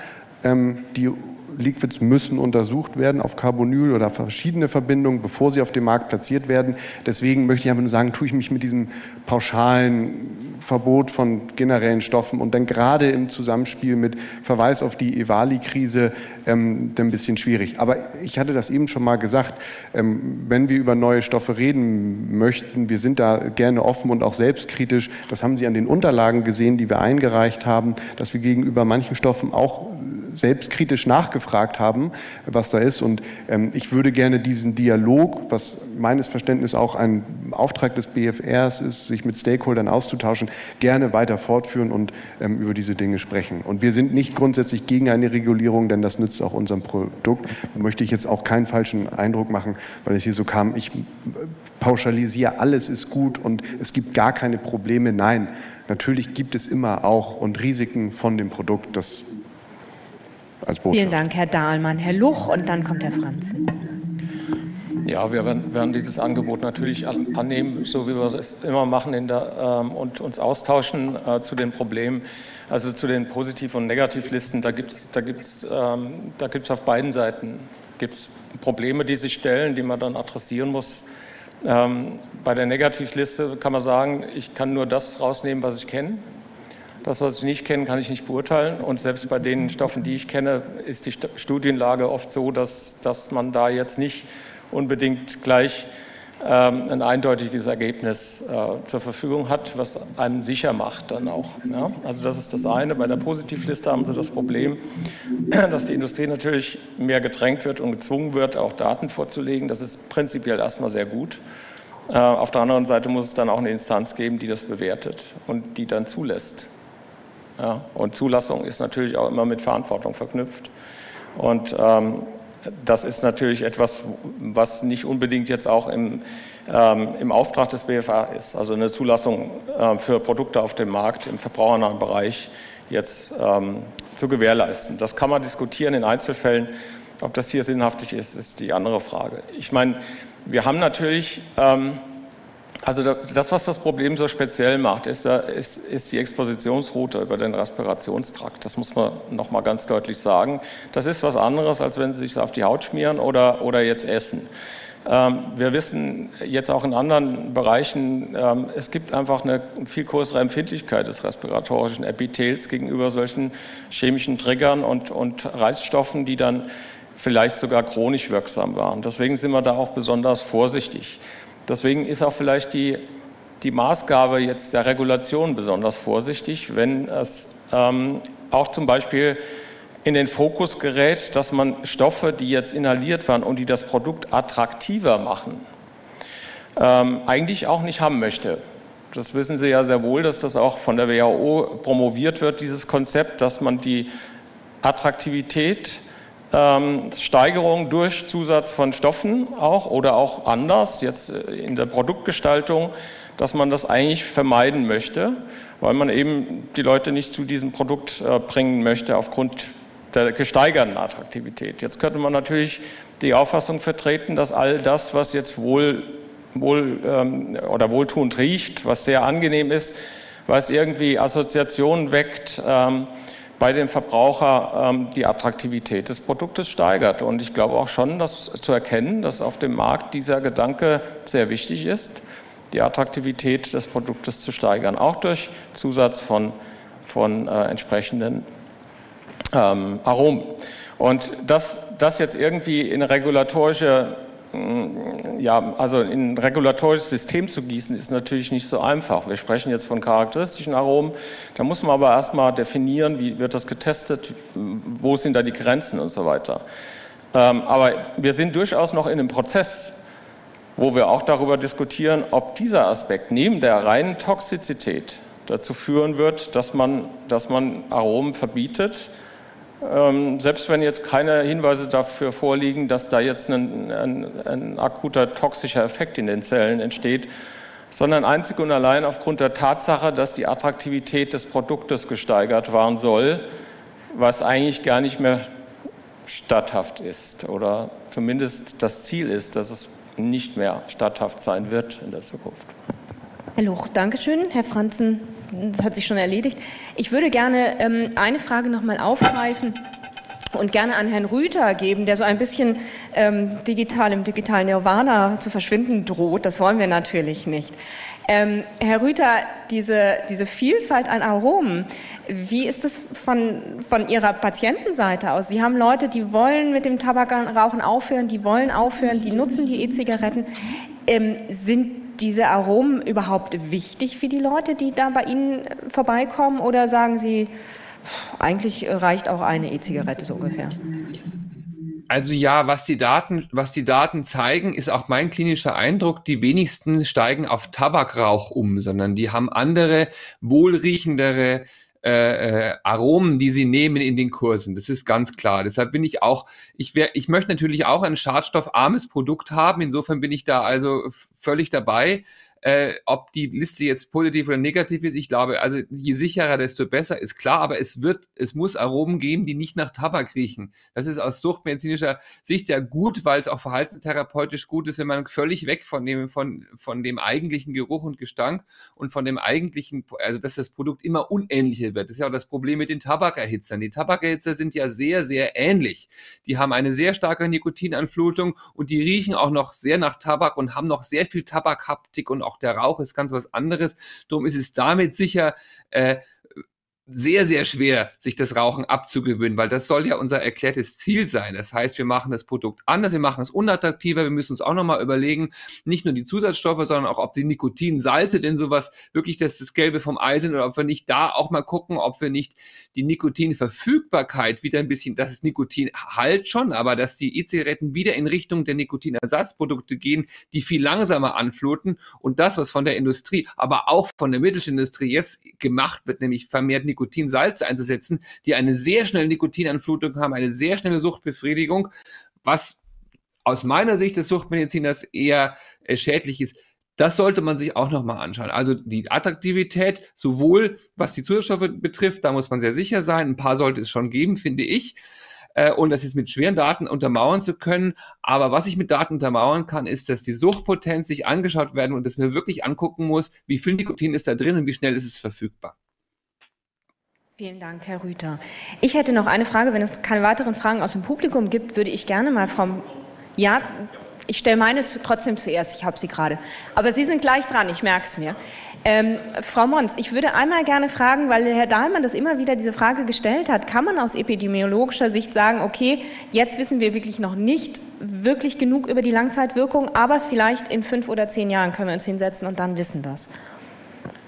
die Liquids müssen untersucht werden auf Carbonyl oder verschiedene Verbindungen, bevor sie auf dem Markt platziert werden. Deswegen möchte ich einfach nur sagen, tue ich mich mit diesem pauschalen Verbot von generellen Stoffen und dann gerade im Zusammenspiel mit Verweis auf die EVALI-Krise ein bisschen schwierig. Aber ich hatte das eben schon mal gesagt, wenn wir über neue Stoffe reden möchten, wir sind da gerne offen und auch selbstkritisch. Das haben Sie an den Unterlagen gesehen, die wir eingereicht haben, dass wir gegenüber manchen Stoffen auch selbstkritisch nachgefragt haben, was da ist. Und ich würde gerne diesen Dialog, was meines Verständnisses auch ein Auftrag des BfRs ist, sich mit Stakeholdern auszutauschen, gerne weiter fortführen und über diese Dinge sprechen. Und wir sind nicht grundsätzlich gegen eine Regulierung, denn das nützt auch unserem Produkt. Da möchte ich jetzt auch keinen falschen Eindruck machen, weil es hier so kam, ich pauschalisiere, alles ist gut und es gibt gar keine Probleme. Nein, natürlich gibt es immer auch und Risiken von dem Produkt, das als Botschaft. Vielen Dank, Herr Dahlmann. Herr Luch und dann kommt Herr Franzen. Ja, wir werden dieses Angebot natürlich annehmen, so wie wir es immer machen und uns austauschen zu den Problemen, also zu den Positiv- und Negativlisten. Da gibt's auf beiden Seiten Probleme, die sich stellen, die man dann adressieren muss. Bei der Negativliste kann man sagen, ich kann nur das rausnehmen, was ich kenne. Das, was ich nicht kenne, kann ich nicht beurteilen. Und selbst bei den Stoffen, die ich kenne, ist die Studienlage oft so, dass man da jetzt nicht unbedingt gleich ein eindeutiges Ergebnis zur Verfügung hat, was einem sicher macht dann auch. Ja? Also das ist das eine. Bei der Positivliste haben Sie das Problem, dass die Industrie natürlich mehr gedrängt wird und gezwungen wird, auch Daten vorzulegen. Das ist prinzipiell erstmal sehr gut. Auf der anderen Seite muss es dann auch eine Instanz geben, die das bewertet und die dann zulässt. Ja? Und Zulassung ist natürlich auch immer mit Verantwortung verknüpft. Und das ist natürlich etwas, was nicht unbedingt jetzt auch im Auftrag des BfA ist. Also eine Zulassung für Produkte auf dem Markt im verbrauchernahen Bereich jetzt zu gewährleisten. Das kann man diskutieren in Einzelfällen. Ob das hier sinnhaftig ist die andere Frage. Ich meine, wir haben natürlich, also das, was das Problem so speziell macht, ist die Expositionsroute über den Respirationstrakt. Das muss man noch mal ganz deutlich sagen. Das ist was anderes, als wenn Sie sich auf die Haut schmieren oder jetzt essen. Wir wissen jetzt auch in anderen Bereichen, es gibt einfach eine viel größere Empfindlichkeit des respiratorischen Epithels gegenüber solchen chemischen Triggern und Reizstoffen, die dann vielleicht sogar chronisch wirksam waren. Deswegen sind wir da auch besonders vorsichtig. Deswegen ist auch vielleicht die Maßgabe jetzt der Regulation besonders vorsichtig, wenn es auch zum Beispiel in den Fokus gerät, dass man Stoffe, die jetzt inhaliert werden und die das Produkt attraktiver machen, eigentlich auch nicht haben möchte. Das wissen Sie ja sehr wohl, dass das auch von der WHO promoviert wird, dieses Konzept, dass man die Attraktivität Steigerung durch Zusatz von Stoffen auch oder auch anders, jetzt in der Produktgestaltung, dass man das eigentlich vermeiden möchte, weil man eben die Leute nicht zu diesem Produkt bringen möchte aufgrund der gesteigerten Attraktivität. Jetzt könnte man natürlich die Auffassung vertreten, dass all das, was jetzt wohltuend riecht, was sehr angenehm ist, was irgendwie Assoziationen weckt, bei dem Verbraucher die Attraktivität des Produktes steigert. Und ich glaube auch schon, dass zu erkennen, dass auf dem Markt dieser Gedanke sehr wichtig ist, die Attraktivität des Produktes zu steigern, auch durch Zusatz von entsprechenden Aromen. Und das jetzt irgendwie in regulatorisches System zu gießen, ist natürlich nicht so einfach. Wir sprechen jetzt von charakteristischen Aromen. Da muss man aber erstmal definieren, wie wird das getestet, wo sind da die Grenzen und so weiter. Aber wir sind durchaus noch in einem Prozess, wo wir auch darüber diskutieren, ob dieser Aspekt neben der reinen Toxizität dazu führen wird, dass man Aromen verbietet, selbst wenn jetzt keine Hinweise dafür vorliegen, dass da jetzt ein akuter toxischer Effekt in den Zellen entsteht, sondern einzig und allein aufgrund der Tatsache, dass die Attraktivität des Produktes gesteigert werden soll, was eigentlich gar nicht mehr statthaft ist oder zumindest das Ziel ist, dass es nicht mehr statthaft sein wird in der Zukunft. Herr Luch, danke schön. Herr Franzen, das hat sich schon erledigt. Ich würde gerne eine Frage noch mal aufgreifen und gerne an Herrn Rüther geben, der so ein bisschen im digitalen Nirvana zu verschwinden droht. Das wollen wir natürlich nicht. Herr Rüther, diese Vielfalt an Aromen, wie ist das von Ihrer Patientenseite aus? Sie haben Leute, die wollen mit dem Tabakrauchen aufhören, die wollen aufhören, die nutzen die E-Zigaretten. Sind diese Aromen überhaupt wichtig für die Leute, die da bei Ihnen vorbeikommen? Oder sagen Sie, eigentlich reicht auch eine E-Zigarette so ungefähr? Also ja, was die Daten zeigen, ist auch mein klinischer Eindruck, die wenigsten steigen auf Tabakrauch um, sondern die haben andere, wohlriechendere Aromen, die sie nehmen in den Kursen. Das ist ganz klar. Deshalb bin ich auch, ich möchte natürlich auch ein schadstoffarmes Produkt haben. Insofern bin ich da also völlig dabei. ob die Liste jetzt positiv oder negativ ist. Ich glaube, also je sicherer, desto besser, ist klar, aber es muss Aromen geben, die nicht nach Tabak riechen. Das ist aus suchtmedizinischer Sicht ja gut, weil es auch verhaltenstherapeutisch gut ist, wenn man völlig weg von dem eigentlichen Geruch und Gestank und von dem eigentlichen, also dass das Produkt immer unähnlicher wird. Das ist ja auch das Problem mit den Tabakerhitzern. Die Tabakerhitzer sind ja sehr, sehr ähnlich. Die haben eine sehr starke Nikotinanflutung und die riechen auch noch sehr nach Tabak und haben noch sehr viel Tabakhaptik und auch der Rauch ist ganz was anderes. Darum ist es damit sicher sehr, sehr schwer, sich das Rauchen abzugewöhnen, weil das soll ja unser erklärtes Ziel sein. Das heißt, wir machen das Produkt anders, wir machen es unattraktiver, wir müssen uns auch nochmal überlegen, nicht nur die Zusatzstoffe, sondern auch, ob die Nikotinsalze denn sowas wirklich das Gelbe vom Ei sind oder ob wir nicht da auch mal gucken, ob wir nicht die Nikotinverfügbarkeit wieder ein bisschen, dass es Nikotin halt schon, aber dass die E-Zigaretten wieder in Richtung der Nikotinersatzprodukte gehen, die viel langsamer anfluten und das, was von der Industrie, aber auch von der Mittelindustrie jetzt gemacht wird, nämlich vermehrt Nikotinsalze einzusetzen, die eine sehr schnelle Nikotinanflutung haben, eine sehr schnelle Suchtbefriedigung, was aus meiner Sicht des Suchtmediziners eher schädlich ist. Das sollte man sich auch nochmal anschauen. Also die Attraktivität, sowohl was die Zusatzstoffe betrifft, da muss man sehr sicher sein, ein paar sollte es schon geben, finde ich, und das ist mit schweren Daten untermauern zu können. Aber was ich mit Daten untermauern kann, ist, dass die Suchtpotenz sich angeschaut werden und dass man wirklich angucken muss, wie viel Nikotin ist da drin und wie schnell ist es verfügbar. Vielen Dank, Herr Rüther. Ich hätte noch eine Frage. Wenn es keine weiteren Fragen aus dem Publikum gibt, würde ich gerne mal Frau... Ja, ich stelle meine trotzdem zuerst. Ich habe sie gerade. Aber Sie sind gleich dran, ich merke es mir. Frau Mons, ich würde einmal gerne fragen, weil Herr Dahlmann das immer wieder diese Frage gestellt hat, kann man aus epidemiologischer Sicht sagen, okay, jetzt wissen wir wirklich noch nicht wirklich genug über die Langzeitwirkung, aber vielleicht in 5 oder 10 Jahren können wir uns hinsetzen und dann wissen wir es.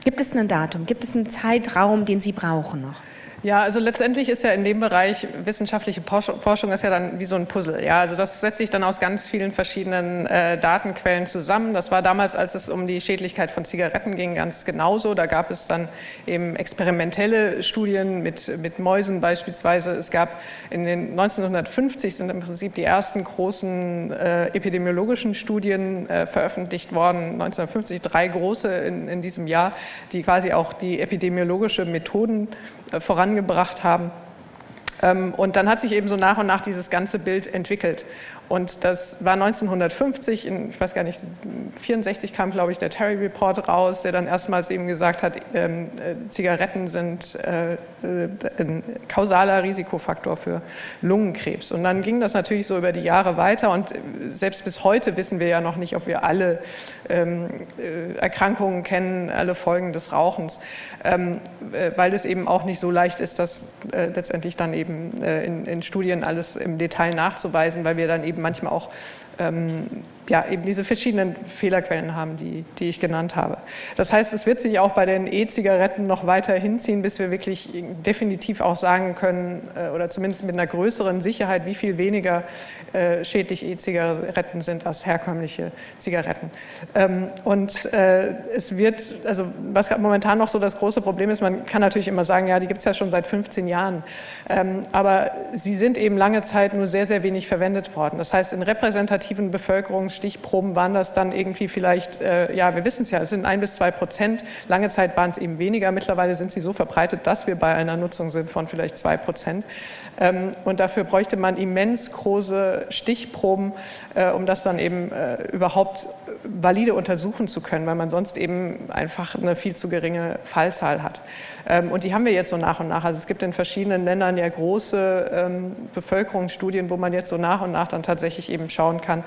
Gibt es ein Datum, gibt es einen Zeitraum, den Sie brauchen noch? Ja, also letztendlich ist ja in dem Bereich wissenschaftliche Forschung ist ja dann wie so ein Puzzle. Ja, also das setzt sich dann aus ganz vielen verschiedenen Datenquellen zusammen. Das war damals, als es um die Schädlichkeit von Zigaretten ging, ganz genauso. Da gab es dann eben experimentelle Studien mit Mäusen beispielsweise. Es gab in den 1950 sind im Prinzip die ersten großen epidemiologischen Studien veröffentlicht worden. 1950 3 große in diesem Jahr, die quasi auch die epidemiologische Methoden vorangebracht haben. Und dann hat sich eben so nach und nach dieses ganze Bild entwickelt. Und das war 1950, ich weiß gar nicht, 64 kam, glaube ich, der Terry Report raus, der dann erstmals eben gesagt hat, Zigaretten sind ein kausaler Risikofaktor für Lungenkrebs. Und dann ging das natürlich so über die Jahre weiter und selbst bis heute wissen wir ja noch nicht, ob wir alle Erkrankungen kennen, alle Folgen des Rauchens, weil es eben auch nicht so leicht ist, das letztendlich dann eben in Studien alles im Detail nachzuweisen, weil wir dann eben manchmal auch eben diese verschiedenen Fehlerquellen haben, die ich genannt habe. Das heißt, es wird sich auch bei den E-Zigaretten noch weiter hinziehen, bis wir wirklich definitiv auch sagen können, oder zumindest mit einer größeren Sicherheit, wie viel weniger schädlich E-Zigaretten sind als herkömmliche Zigaretten. Es wird, also was momentan noch so das große Problem ist, man kann natürlich immer sagen, ja, die gibt es ja schon seit 15 Jahren, aber sie sind eben lange Zeit nur sehr, sehr wenig verwendet worden. Das heißt, in repräsentativen Bevölkerungsstichproben waren das dann irgendwie vielleicht, wir wissen es ja, es sind 1-2%. Lange Zeit waren es eben weniger. Mittlerweile sind sie so verbreitet, dass wir bei einer Nutzung sind von vielleicht 2%. Und dafür bräuchte man immens große Stichproben, um das dann eben überhaupt valide untersuchen zu können, weil man sonst eben einfach eine viel zu geringe Fallzahl hat. Und die haben wir jetzt so nach und nach. Also es gibt in verschiedenen Ländern ja große Bevölkerungsstudien, wo man jetzt so nach und nach dann tatsächlich eben schauen kann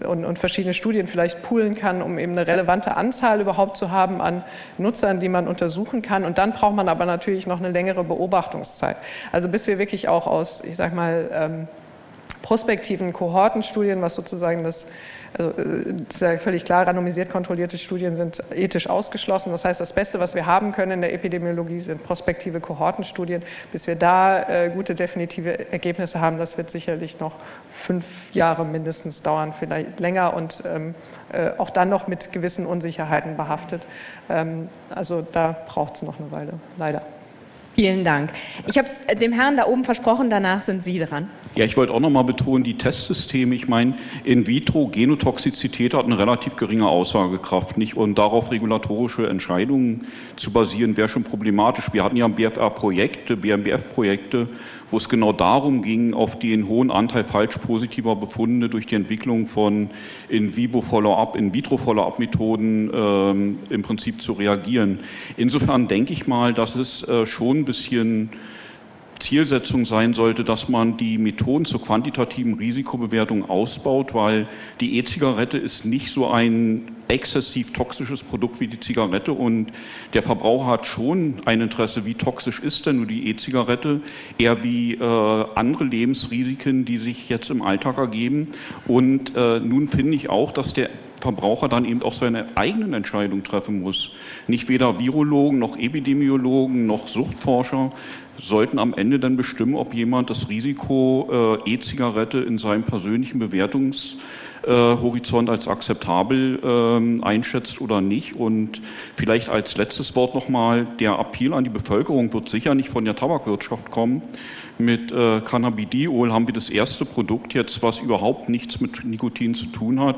und verschiedene Studien vielleicht poolen kann, um eben eine relevante Anzahl überhaupt zu haben an Nutzern, die man untersuchen kann. Und dann braucht man aber natürlich noch eine längere Beobachtungszeit. Also bis wir wirklich auch aus, ich sag mal, prospektiven Kohortenstudien, was sozusagen ist ja völlig klar, randomisiert kontrollierte Studien sind ethisch ausgeschlossen. Das heißt, das Beste, was wir haben können in der Epidemiologie, sind prospektive Kohortenstudien. Bis wir da gute definitive Ergebnisse haben, das wird sicherlich noch 5 Jahre mindestens dauern, vielleicht länger und auch dann noch mit gewissen Unsicherheiten behaftet. Also da braucht es noch eine Weile, leider. Vielen Dank. Ich habe es dem Herrn da oben versprochen, danach sind Sie dran. Ja, ich wollte auch noch mal betonen, die Testsysteme, ich meine, In-vitro-Genotoxizität hat eine relativ geringe Aussagekraft, nicht? Und darauf regulatorische Entscheidungen zu basieren, wäre schon problematisch. Wir hatten ja BMBF-Projekte, wo es genau darum ging, auf den hohen Anteil falsch positiver Befunde durch die Entwicklung von In-vivo-Follow-up, In-vitro-Follow-up-Methoden im Prinzip zu reagieren. Insofern denke ich mal, dass es schon ein bisschen Zielsetzung sein sollte, dass man die Methoden zur quantitativen Risikobewertung ausbaut, weil die E-Zigarette ist nicht so ein exzessiv toxisches Produkt wie die Zigarette und der Verbraucher hat schon ein Interesse, wie toxisch ist denn nur die E-Zigarette, eher wie andere Lebensrisiken, die sich jetzt im Alltag ergeben. Und nun finde ich auch, dass der Verbraucher dann eben auch seine eigenen Entscheidungen treffen muss. Nicht weder Virologen noch Epidemiologen noch Suchtforscher sollten am Ende dann bestimmen, ob jemand das Risiko E-Zigarette in seinem persönlichen Bewertungshorizont als akzeptabel einschätzt oder nicht. Und vielleicht als letztes Wort nochmal, der Appell an die Bevölkerung wird sicher nicht von der Tabakwirtschaft kommen. Mit Cannabidiol haben wir das erste Produkt jetzt, was überhaupt nichts mit Nikotin zu tun hat.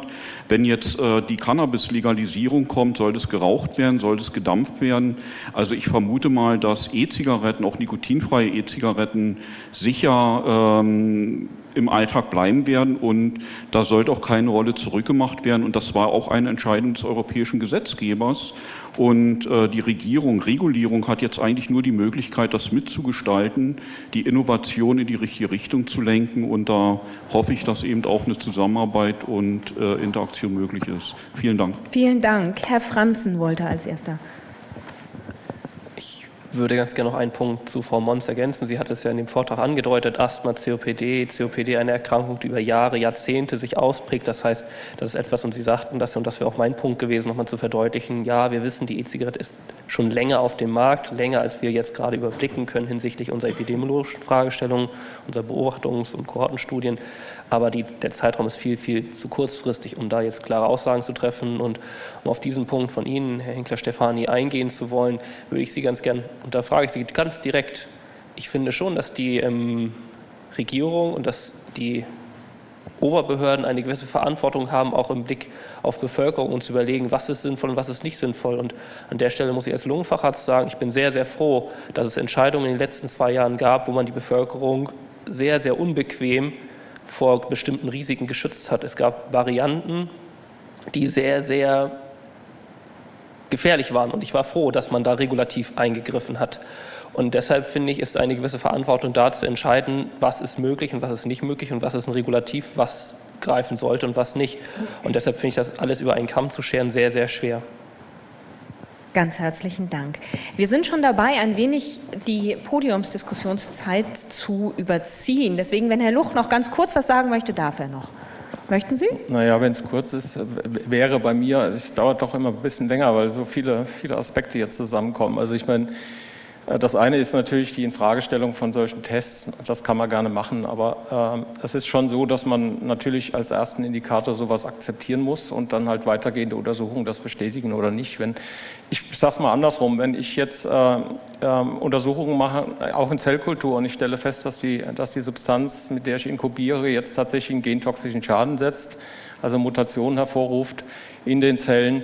Wenn jetzt die Cannabis-Legalisierung kommt, soll das geraucht werden, soll das gedampft werden. Also ich vermute mal, dass E-Zigaretten, auch nikotinfreie E-Zigaretten, sicher im Alltag bleiben werden und da sollte auch keine Rolle zurückgemacht werden. Und das war auch eine Entscheidung des europäischen Gesetzgebers. Und die Regulierung hat jetzt eigentlich nur die Möglichkeit, das mitzugestalten, die Innovation in die richtige Richtung zu lenken. Und da hoffe ich, dass eben auch eine Zusammenarbeit und Interaktion möglich ist. Vielen Dank. Vielen Dank. Herr Franzen wollte als Erster. Ich würde ganz gerne noch einen Punkt zu Frau Mons ergänzen. Sie hat es ja in dem Vortrag angedeutet, Asthma, COPD, eine Erkrankung, die über Jahre, Jahrzehnte sich ausprägt. Das heißt, das ist etwas, und Sie sagten das, und das wäre auch mein Punkt gewesen, nochmal zu verdeutlichen, ja, wir wissen, die E-Zigarette ist schon länger auf dem Markt, länger als wir jetzt gerade überblicken können hinsichtlich unserer epidemiologischen Fragestellungen, unserer Beobachtungs- und Kohortenstudien. Aber der Zeitraum ist viel, viel zu kurzfristig, um da jetzt klare Aussagen zu treffen. Und um auf diesen Punkt von Ihnen, Herr Hinkler-Stefani, eingehen zu wollen, würde ich Sie ganz gern, und da frage ich Sie ganz direkt, ich finde schon, dass die Regierung und dass die Oberbehörden eine gewisse Verantwortung haben, auch im Blick auf Bevölkerung und zu überlegen, was ist sinnvoll und was ist nicht sinnvoll. Und an der Stelle muss ich als Lungenfacharzt sagen, ich bin sehr, sehr froh, dass es Entscheidungen in den letzten 2 Jahren gab, wo man die Bevölkerung sehr, sehr unbequem vor bestimmten Risiken geschützt hat. Es gab Varianten, die sehr, sehr gefährlich waren. Und ich war froh, dass man da regulativ eingegriffen hat. Und deshalb finde ich, ist eine gewisse Verantwortung da zu entscheiden, was ist möglich und was ist nicht möglich und was ist ein Regulativ, was greifen sollte und was nicht. Und deshalb finde ich das alles über einen Kamm zu scheren sehr, sehr schwer. Ganz herzlichen Dank. Wir sind schon dabei, ein wenig die Podiumsdiskussionszeit zu überziehen. Deswegen, wenn Herr Luch noch ganz kurz was sagen möchte, darf er noch. Möchten Sie? Naja, wenn es kurz ist, wäre bei mir, es dauert doch immer ein bisschen länger, weil so viele Aspekte jetzt zusammenkommen. Also ich meine, das eine ist natürlich die Infragestellung von solchen Tests, das kann man gerne machen, aber es ist schon so, dass man natürlich als ersten Indikator sowas akzeptieren muss und dann halt weitergehende Untersuchungen das bestätigen oder nicht. Ich sage es mal andersrum, wenn ich jetzt Untersuchungen mache, auch in Zellkultur, und ich stelle fest, dass die Substanz, mit der ich inkubiere, jetzt tatsächlich einen gentoxischen Schaden setzt, also Mutationen hervorruft in den Zellen,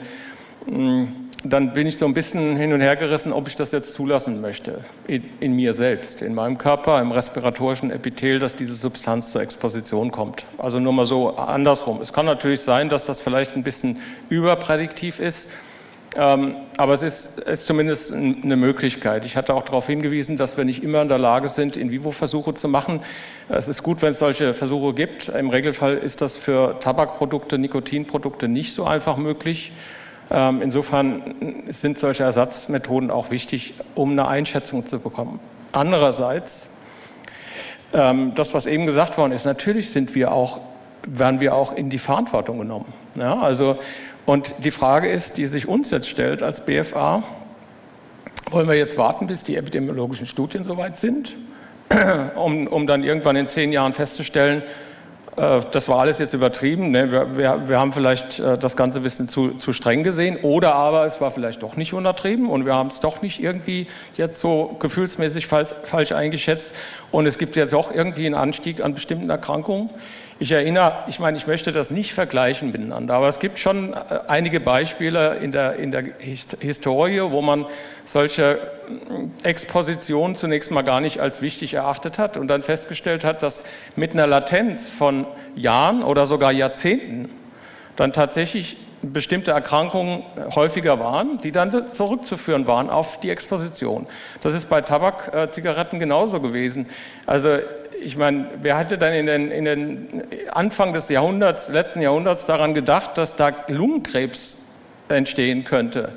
dann bin ich so ein bisschen hin und her gerissen, ob ich das jetzt zulassen möchte, in mir selbst, in meinem Körper, im respiratorischen Epithel, dass diese Substanz zur Exposition kommt. Also nur mal so andersrum. Es kann natürlich sein, dass das vielleicht ein bisschen überprädiktiv ist, aber es ist zumindest eine Möglichkeit. Ich hatte auch darauf hingewiesen, dass wir nicht immer in der Lage sind, In-vivo-Versuche zu machen. Es ist gut, wenn es solche Versuche gibt. Im Regelfall ist das für Tabakprodukte, Nikotinprodukte nicht so einfach möglich. Insofern sind solche Ersatzmethoden auch wichtig, um eine Einschätzung zu bekommen. Andererseits, das, was eben gesagt worden ist, natürlich werden wir auch in die Verantwortung genommen. Ja, also, und die Frage ist, die sich uns jetzt stellt als BFA, wollen wir jetzt warten, bis die epidemiologischen Studien soweit sind, um dann irgendwann in 10 Jahren festzustellen, das war alles jetzt übertrieben, ne? Wir haben vielleicht das Ganze ein bisschen zu streng gesehen, oder aber es war vielleicht doch nicht untertrieben und wir haben es doch nicht irgendwie jetzt so gefühlsmäßig falsch eingeschätzt und es gibt jetzt auch irgendwie einen Anstieg an bestimmten Erkrankungen. Ich möchte das nicht vergleichen miteinander, aber es gibt schon einige Beispiele in der Historie, wo man solche Expositionen zunächst mal gar nicht als wichtig erachtet hat und dann festgestellt hat, dass mit einer Latenz von Jahren oder sogar Jahrzehnten dann tatsächlich bestimmte Erkrankungen häufiger waren, die dann zurückzuführen waren auf die Exposition. Das ist bei Tabakzigaretten genauso gewesen. Also ich meine, wer hätte dann in den Anfang des letzten Jahrhunderts daran gedacht, dass da Lungenkrebs entstehen könnte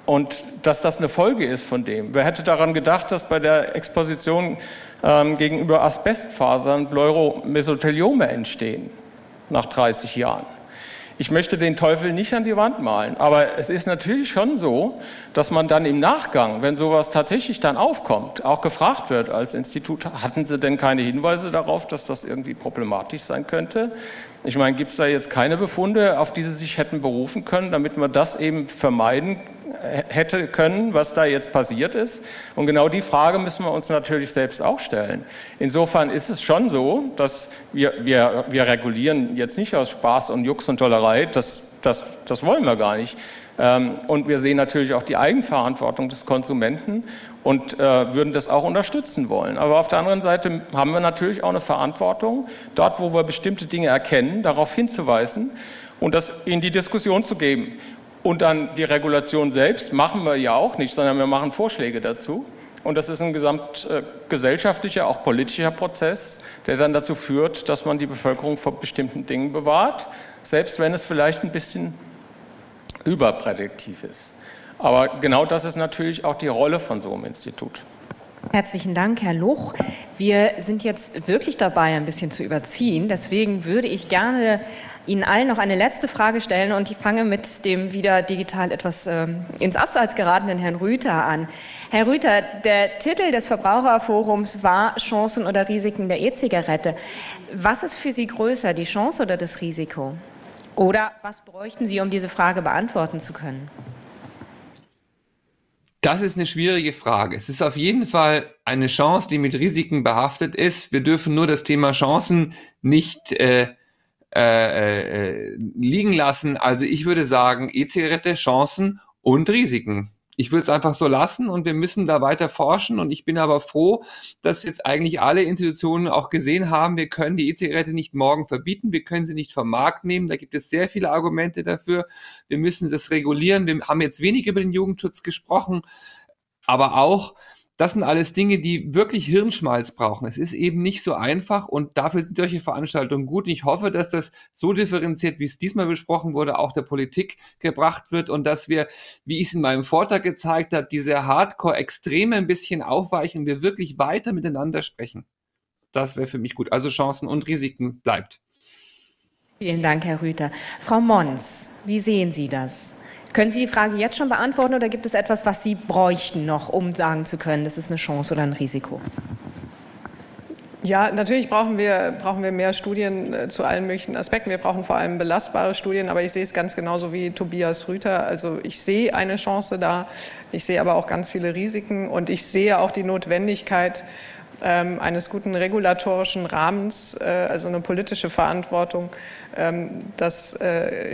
und dass das eine Folge ist von dem? Wer hätte daran gedacht, dass bei der Exposition gegenüber Asbestfasern Pleuromesoteliome entstehen nach 30 Jahren? Ich möchte den Teufel nicht an die Wand malen, aber es ist natürlich schon so, dass man dann im Nachgang, wenn sowas tatsächlich dann aufkommt, auch gefragt wird als Institut, hatten Sie denn keine Hinweise darauf, dass das irgendwie problematisch sein könnte? Ich meine, gibt es da jetzt keine Befunde, auf die Sie sich hätten berufen können, damit man das eben vermeiden hätte können, was da jetzt passiert ist? Und genau die Frage müssen wir uns natürlich selbst auch stellen. Insofern ist es schon so, dass wir regulieren jetzt nicht aus Spaß und Jux und Tollerei, das wollen wir gar nicht. Und wir sehen natürlich auch die Eigenverantwortung des Konsumenten und würden das auch unterstützen wollen. Aber auf der anderen Seite haben wir natürlich auch eine Verantwortung, dort, wo wir bestimmte Dinge erkennen, darauf hinzuweisen und das in die Diskussion zu geben. Und dann die Regulation selbst machen wir ja auch nicht, sondern wir machen Vorschläge dazu. Und das ist ein gesamtgesellschaftlicher, auch politischer Prozess, der dann dazu führt, dass man die Bevölkerung vor bestimmten Dingen bewahrt, selbst wenn es vielleicht ein bisschen überprädiktiv ist. Aber genau das ist natürlich auch die Rolle von so einem Institut. Herzlichen Dank, Herr Luch. Wir sind jetzt wirklich dabei, ein bisschen zu überziehen. Deswegen würde ich gerne Ihnen allen noch eine letzte Frage stellen und ich fange mit dem wieder digital etwas ins Abseits geratenen Herrn Rüther an. Herr Rüther, der Titel des Verbraucherforums war Chancen oder Risiken der E-Zigarette. Was ist für Sie größer, die Chance oder das Risiko? Oder was bräuchten Sie, um diese Frage beantworten zu können? Das ist eine schwierige Frage. Es ist auf jeden Fall eine Chance, die mit Risiken behaftet ist. Wir dürfen nur das Thema Chancen nicht liegen lassen. Also ich würde sagen, E-Zigarette, Chancen und Risiken. Ich würde es einfach so lassen und wir müssen da weiter forschen und ich bin aber froh, dass jetzt eigentlich alle Institutionen auch gesehen haben, wir können die E-Zigarette nicht morgen verbieten, wir können sie nicht vom Markt nehmen, da gibt es sehr viele Argumente dafür, wir müssen das regulieren, wir haben jetzt wenig über den Jugendschutz gesprochen, aber auch, das sind alles Dinge, die wirklich Hirnschmalz brauchen. Es ist eben nicht so einfach und dafür sind solche Veranstaltungen gut. Und ich hoffe, dass das so differenziert, wie es diesmal besprochen wurde, auch der Politik gebracht wird und dass wir, wie ich es in meinem Vortrag gezeigt habe, diese Hardcore-Extreme ein bisschen aufweichen und wir wirklich weiter miteinander sprechen. Das wäre für mich gut. Also Chancen und Risiken bleibt. Vielen Dank, Herr Rüther. Frau Mons, wie sehen Sie das? Können Sie die Frage jetzt schon beantworten oder gibt es etwas, was Sie bräuchten noch, um sagen zu können, das ist eine Chance oder ein Risiko? Ja, natürlich brauchen wir mehr Studien zu allen möglichen Aspekten. Wir brauchen vor allem belastbare Studien, aber ich sehe es ganz genauso wie Tobias Rüther. Also ich sehe eine Chance da, ich sehe aber auch ganz viele Risiken und ich sehe auch die Notwendigkeit eines guten regulatorischen Rahmens, also eine politische Verantwortung, das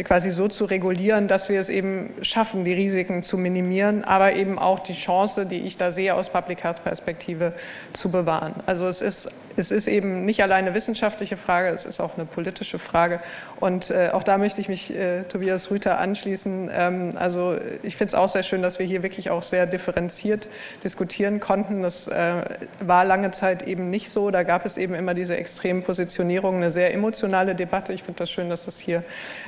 quasi so zu regulieren, dass wir es eben schaffen, die Risiken zu minimieren, aber eben auch die Chance, die ich da sehe aus Public Health Perspektive, zu bewahren. Also es ist eben nicht alleine eine wissenschaftliche Frage, es ist auch eine politische Frage und auch da möchte ich mich Tobias Rüther anschließen. Also ich finde es auch sehr schön, dass wir hier wirklich auch sehr differenziert diskutieren konnten. Das war lange Zeit eben nicht so, da gab es eben immer diese extremen Positionierungen, eine sehr emotionale Debatte. Ich finde das schön, dass das hier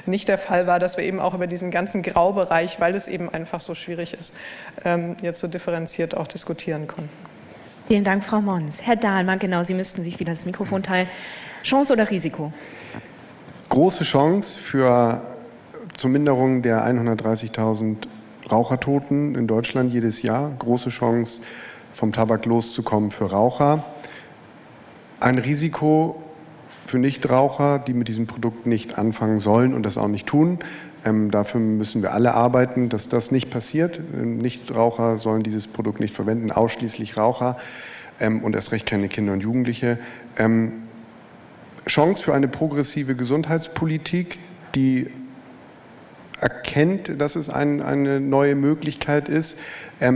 nicht der Fall war, dass wir eben auch über diesen ganzen Graubereich, weil es eben einfach so schwierig ist, jetzt so differenziert auch diskutieren konnten. Vielen Dank, Frau Mons. Herr Dahlmann, genau, Sie müssten sich wieder das Mikrofon teilen. Chance oder Risiko? Große Chance zur Minderung der 130.000 Rauchertoten in Deutschland jedes Jahr. Große Chance, vom Tabak loszukommen für Raucher. Ein Risiko für Nichtraucher, die mit diesem Produkt nicht anfangen sollen und das auch nicht tun. Dafür müssen wir alle arbeiten, dass das nicht passiert. Nichtraucher sollen dieses Produkt nicht verwenden, ausschließlich Raucher und erst recht keine Kinder und Jugendliche. Chance für eine progressive Gesundheitspolitik, die erkennt, dass es eine neue Möglichkeit ist. Als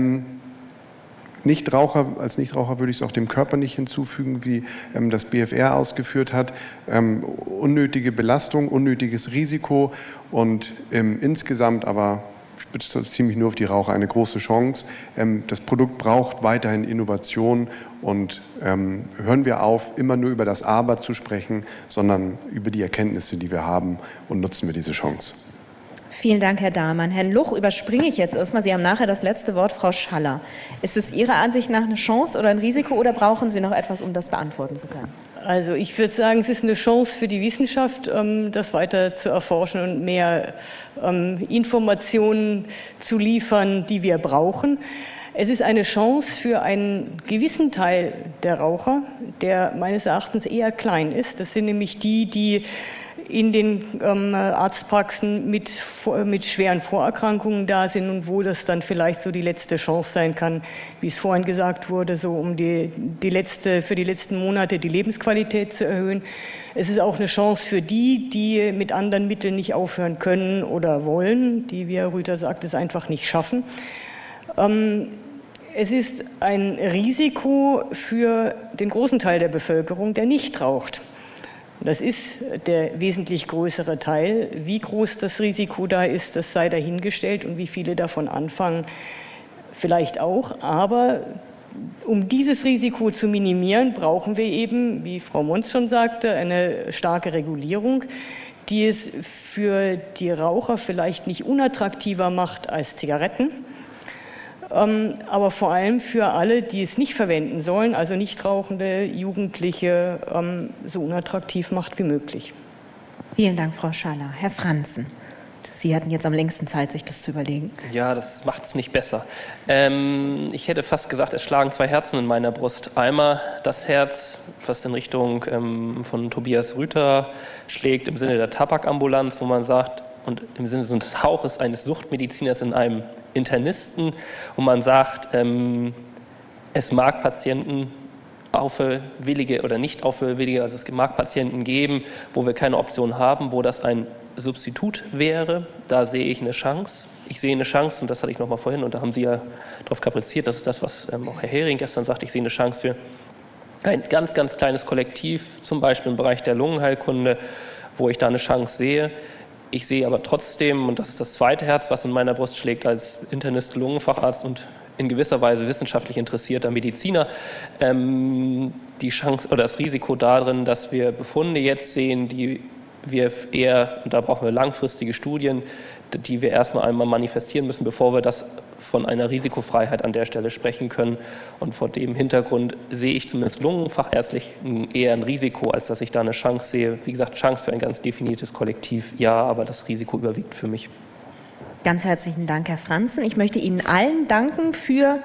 Nichtraucher würde ich es auch dem Körper nicht hinzufügen, wie das BfR ausgeführt hat. Unnötige Belastung, unnötiges Risiko und insgesamt aber, ich beziehe mich nur auf die Raucher, eine große Chance. Das Produkt braucht weiterhin Innovation und hören wir auf, immer nur über das Aber zu sprechen, sondern über die Erkenntnisse, die wir haben und nutzen wir diese Chance. Vielen Dank, Herr Dahlmann. Herrn Luch überspringe ich jetzt erstmal. Sie haben nachher das letzte Wort, Frau Schaller. Ist es Ihrer Ansicht nach eine Chance oder ein Risiko oder brauchen Sie noch etwas, um das beantworten zu können? Also ich würde sagen, es ist eine Chance für die Wissenschaft, das weiter zu erforschen und mehr Informationen zu liefern, die wir brauchen. Es ist eine Chance für einen gewissen Teil der Raucher, der meines Erachtens eher klein ist. Das sind nämlich die in den Arztpraxen mit schweren Vorerkrankungen da sind und wo das dann vielleicht so die letzte Chance sein kann, wie es vorhin gesagt wurde, so um für die letzten Monate die Lebensqualität zu erhöhen. Es ist auch eine Chance für die mit anderen Mitteln nicht aufhören können oder wollen, die, wie Herr Rüther sagt, es einfach nicht schaffen. Es ist ein Risiko für den großen Teil der Bevölkerung, der nicht raucht. Das ist der wesentlich größere Teil. Wie groß das Risiko da ist, das sei dahingestellt und wie viele davon anfangen, vielleicht auch. Aber um dieses Risiko zu minimieren, brauchen wir eben, wie Frau Mons schon sagte, eine starke Regulierung, die es für die Raucher vielleicht nicht unattraktiver macht als Zigaretten, aber vor allem für alle, die es nicht verwenden sollen, also Nichtrauchende, Jugendliche, so unattraktiv macht wie möglich. Vielen Dank, Frau Schaller. Herr Franzen, Sie hatten jetzt am längsten Zeit, sich das zu überlegen. Ja, das macht es nicht besser. Ich hätte fast gesagt, es schlagen zwei Herzen in meiner Brust. Einmal das Herz, was in Richtung von Tobias Rüther schlägt, im Sinne der Tabakambulanz, wo man sagt, und im Sinne des Hauches eines Suchtmediziners in einem Internisten, wo man sagt, es mag Patienten auffällige oder nicht auffällige, also es mag Patienten geben, wo wir keine Option haben, wo das ein Substitut wäre. Da sehe ich eine Chance. Ich sehe eine Chance, und das hatte ich noch mal vorhin, und da haben Sie ja darauf kapriziert, das ist das, was auch Herr Hering gestern sagte, ich sehe eine Chance für ein ganz, ganz kleines Kollektiv, zum Beispiel im Bereich der Lungenheilkunde, wo ich da eine Chance sehe. Ich sehe aber trotzdem, und das ist das zweite Herz, was in meiner Brust schlägt, als Internist, Lungenfacharzt und in gewisser Weise wissenschaftlich interessierter Mediziner, die Chance oder das Risiko darin, dass wir Befunde jetzt sehen, die wir eher, und da brauchen wir langfristige Studien, die wir erstmal einmal manifestieren müssen, bevor wir das von einer Risikofreiheit an der Stelle sprechen können. Und vor dem Hintergrund sehe ich zumindest lungenfachärztlich eher ein Risiko, als dass ich da eine Chance sehe. Wie gesagt, Chance für ein ganz definiertes Kollektiv, ja, aber das Risiko überwiegt für mich. Ganz herzlichen Dank, Herr Franzen. Ich möchte Ihnen allen danken für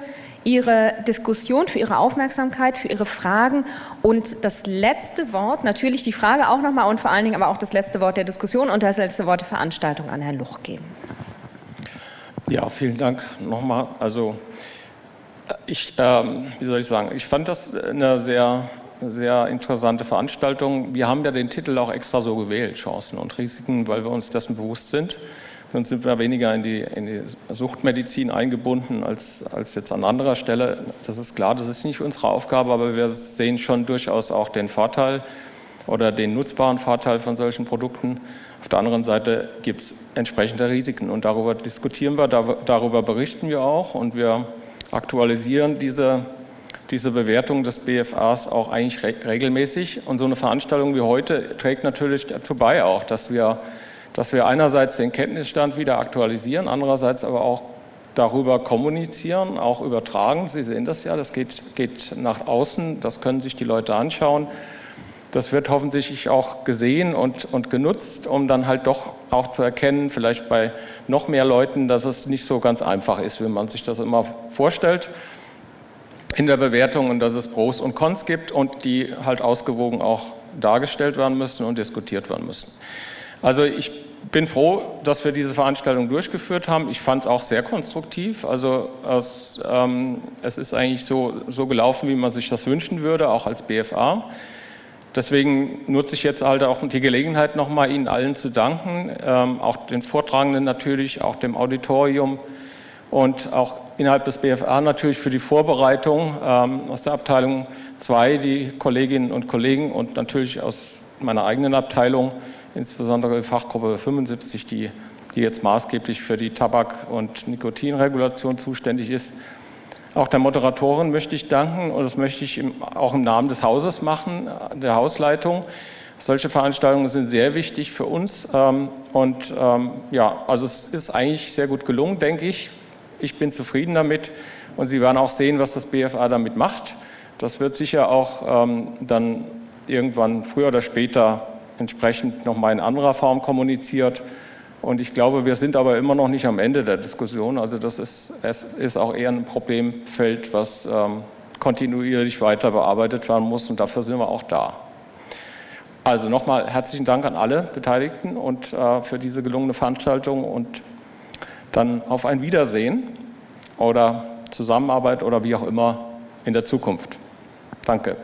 Ihre Diskussion, für Ihre Aufmerksamkeit, für Ihre Fragen und das letzte Wort, natürlich die Frage auch nochmal und vor allen Dingen aber auch das letzte Wort der Diskussion und das letzte Wort der Veranstaltung an Herrn Luch geben. Ja, vielen Dank nochmal. Also wie soll ich sagen, ich fand das eine sehr, sehr interessante Veranstaltung. Wir haben ja den Titel auch extra so gewählt, Chancen und Risiken, weil wir uns dessen bewusst sind. Sonst sind wir weniger in die Suchtmedizin eingebunden als jetzt an anderer Stelle. Das ist klar, das ist nicht unsere Aufgabe, aber wir sehen schon durchaus auch den Vorteil oder den nutzbaren Vorteil von solchen Produkten. Auf der anderen Seite gibt es entsprechende Risiken und darüber diskutieren wir, darüber berichten wir auch und wir aktualisieren diese Bewertung des BfAs auch eigentlich regelmäßig. Und so eine Veranstaltung wie heute trägt natürlich dazu bei auch, dass wir einerseits den Kenntnisstand wieder aktualisieren, andererseits aber auch darüber kommunizieren, auch übertragen. Sie sehen das ja, das geht nach außen, das können sich die Leute anschauen. Das wird hoffentlich auch gesehen und genutzt, um dann halt doch auch zu erkennen, vielleicht bei noch mehr Leuten, dass es nicht so ganz einfach ist, wie man sich das immer vorstellt in der Bewertung und dass es Pros und Cons gibt und die halt ausgewogen auch dargestellt werden müssen und diskutiert werden müssen. Also ich bin froh, dass wir diese Veranstaltung durchgeführt haben. Ich fand es auch sehr konstruktiv. Also es ist eigentlich so gelaufen, wie man sich das wünschen würde, auch als BFA. Deswegen nutze ich jetzt halt auch die Gelegenheit, nochmal Ihnen allen zu danken, auch den Vortragenden natürlich, auch dem Auditorium und auch innerhalb des BFA natürlich für die Vorbereitung aus der Abteilung 2, die Kolleginnen und Kollegen und natürlich aus meiner eigenen Abteilung, insbesondere die Fachgruppe 75, die jetzt maßgeblich für die Tabak- und Nikotinregulation zuständig ist. Auch der Moderatorin möchte ich danken und das möchte ich auch im Namen des Hauses machen, der Hausleitung. Solche Veranstaltungen sind sehr wichtig für uns ja, also es ist eigentlich sehr gut gelungen, denke ich. Ich bin zufrieden damit und Sie werden auch sehen, was das BFA damit macht. Das wird sicher auch dann irgendwann früher oder später entsprechend nochmal in anderer Form kommuniziert. Und ich glaube, wir sind aber immer noch nicht am Ende der Diskussion. Also es ist auch eher ein Problemfeld, was kontinuierlich weiter bearbeitet werden muss und dafür sind wir auch da. Also nochmal herzlichen Dank an alle Beteiligten und für diese gelungene Veranstaltung und dann auf ein Wiedersehen oder Zusammenarbeit oder wie auch immer in der Zukunft. Danke.